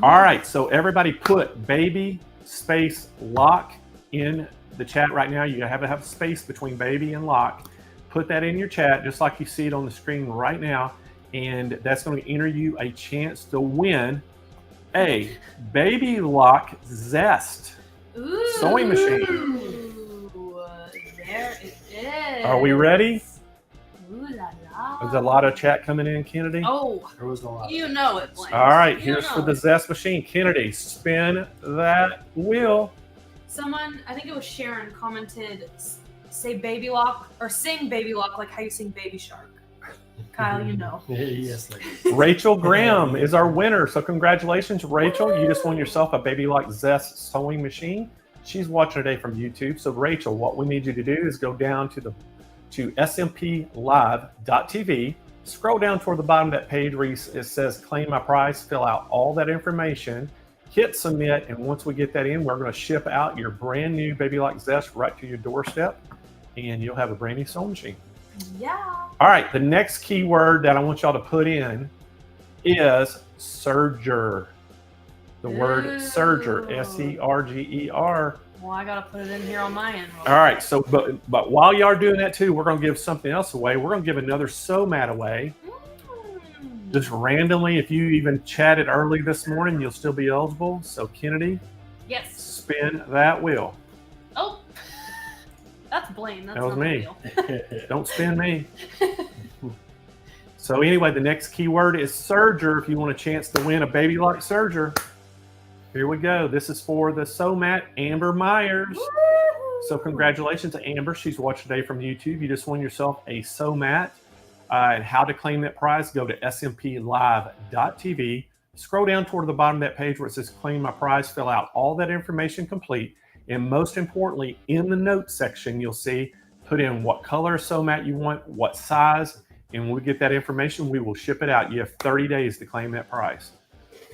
All right, so everybody put baby space lock in the chat right now. You have to have space between baby and lock. Put that in your chat just like you see it on the screen right now. And that's going to enter you a chance to win a baby lock zest sewing machine. Ooh, there it is. Are we ready? Ooh la la. There's a lot of chat coming in, Kennedy. Oh, There was a lot. you know it, Blaine. All right, You here's know for the it. zest machine. Kennedy, spin that wheel. Someone, I think it was Sharon, commented, say baby lock or sing baby lock like how you sing baby shark. Kyle, you know. Yes. Rachel Graham is our winner. So congratulations, Rachel. You just won yourself a baby lock zest sewing machine. She's watching today from YouTube. So Rachel, what we need you to do is go down to smplive.tv, scroll down toward the bottom of that page where it says claim my prize, fill out all that information, hit submit, and once we get that in, we're going to ship out your brand new baby lock zest right to your doorstep, and you'll have a brand new sewing machine. Yeah. All right, the next keyword that I want y'all to put in is Serger. The word Serger, Serger. Well, I gotta put it in here on my end. All right, so but while y'all are doing that too, we're gonna give something else away. We're gonna give another sew mat away. Just randomly, if you even chatted early this morning, you'll still be eligible. So Kennedy, Yes. spin that wheel. Oh, that's Blaine. That's That was not me. the wheel. Don't spin me. So anyway, the next keyword is Serger. If you want a chance to win a baby lock Serger, here we go. This is for the sew mat, Amber Myers. So congratulations to Amber. She's watching today from YouTube. You just won yourself a sew mat. And how to claim that prize, go to smplive.tv. Scroll down toward the bottom of that page where it says claim my prize, fill out all that information complete. And most importantly, in the notes section, you'll see, put in what color sew mat you want, what size, and when we get that information, we will ship it out. You have 30 days to claim that prize.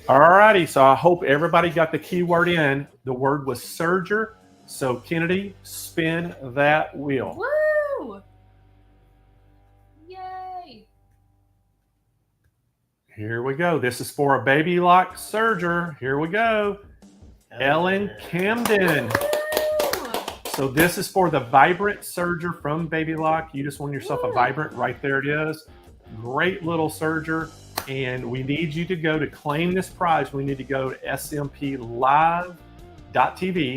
All righty, so I hope everybody got the keyword in. The word was Serger. So Kennedy, spin that wheel. Woo! Yay! Here we go. This is for a baby lock Serger. Here we go. Ellen Camden. So this is for the Vibrant Serger from Baby Lock. You just won yourself a Vibrant. Right there it is. Great little Serger. And we need you to go to claim this prize. We need to go to smplive.tv,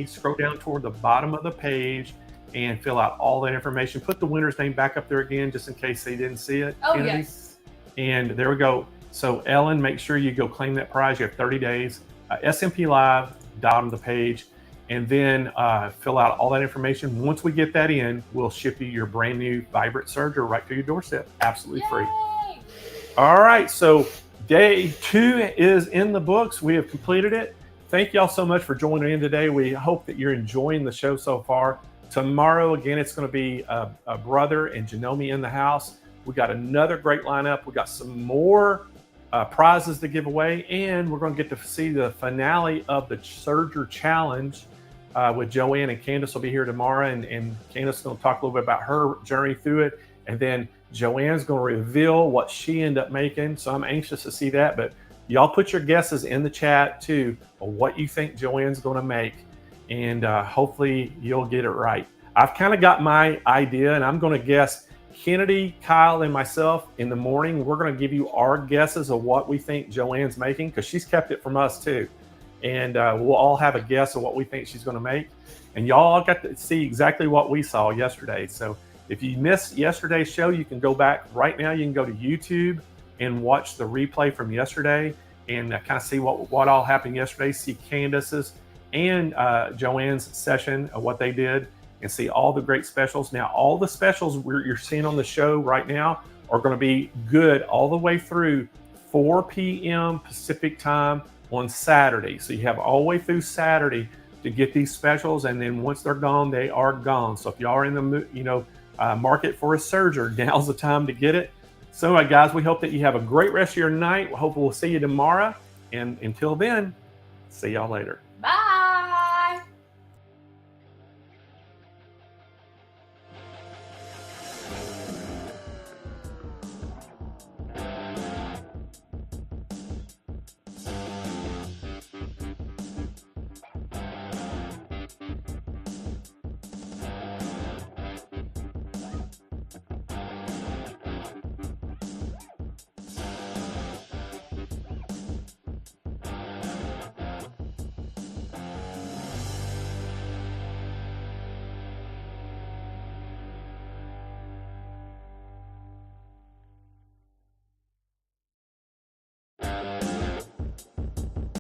scroll down toward the bottom of the page, and fill out all that information. Put the winner's name back up there again, just in case they didn't see it. Oh, Kennedy. yes. And there we go. So Ellen, make sure you go claim that prize. You have 30 days. SMP Live, bottom of the page, and then fill out all that information. Once we get that in, we'll ship you your brand new Vibrant Serger right to your doorstep, absolutely free. All right, so day 2 is in the books. We have completed it. thank y'all so much for joining in today. We hope that you're enjoying the show so far. Tomorrow, again, it's going to be a brother and Janome in the house. We got another great lineup. We got some more prizes to give away, and we're going to get to see the finale of the Serger Challenge with Joanne, and Candace will be here tomorrow, and Candace is going to talk a little bit about her journey through it, and then Joanne's going to reveal what she ended up making. So I'm anxious to see that, but y'all put your guesses in the chat too of what you think Joanne's going to make, and hopefully you'll get it right. I've kind of got my idea, and I'm going to guess Kennedy, Kyle, and myself in the morning. We're going to give you our guesses of what we think Joanne's making, because she's kept it from us too. And we'll all have a guess of what we think she's going to make. And y'all got to see exactly what we saw yesterday. So if you missed yesterday's show, you can go back right now. You can go to YouTube and watch the replay from yesterday and kind of see what all happened yesterday. See Candace's and Joanne's session of what they did, and see all the great specials. Now, all the specials you're seeing on the show right now are going to be good all the way through 4 p.m. Pacific time on Saturday. So you have all the way through Saturday to get these specials, and then once they're gone, they are gone. So if y'all are in the market for a Serger, now's the time to get it. So anyway, guys, we hope that you have a great rest of your night. We hope we'll see you tomorrow, and until then, see y'all later.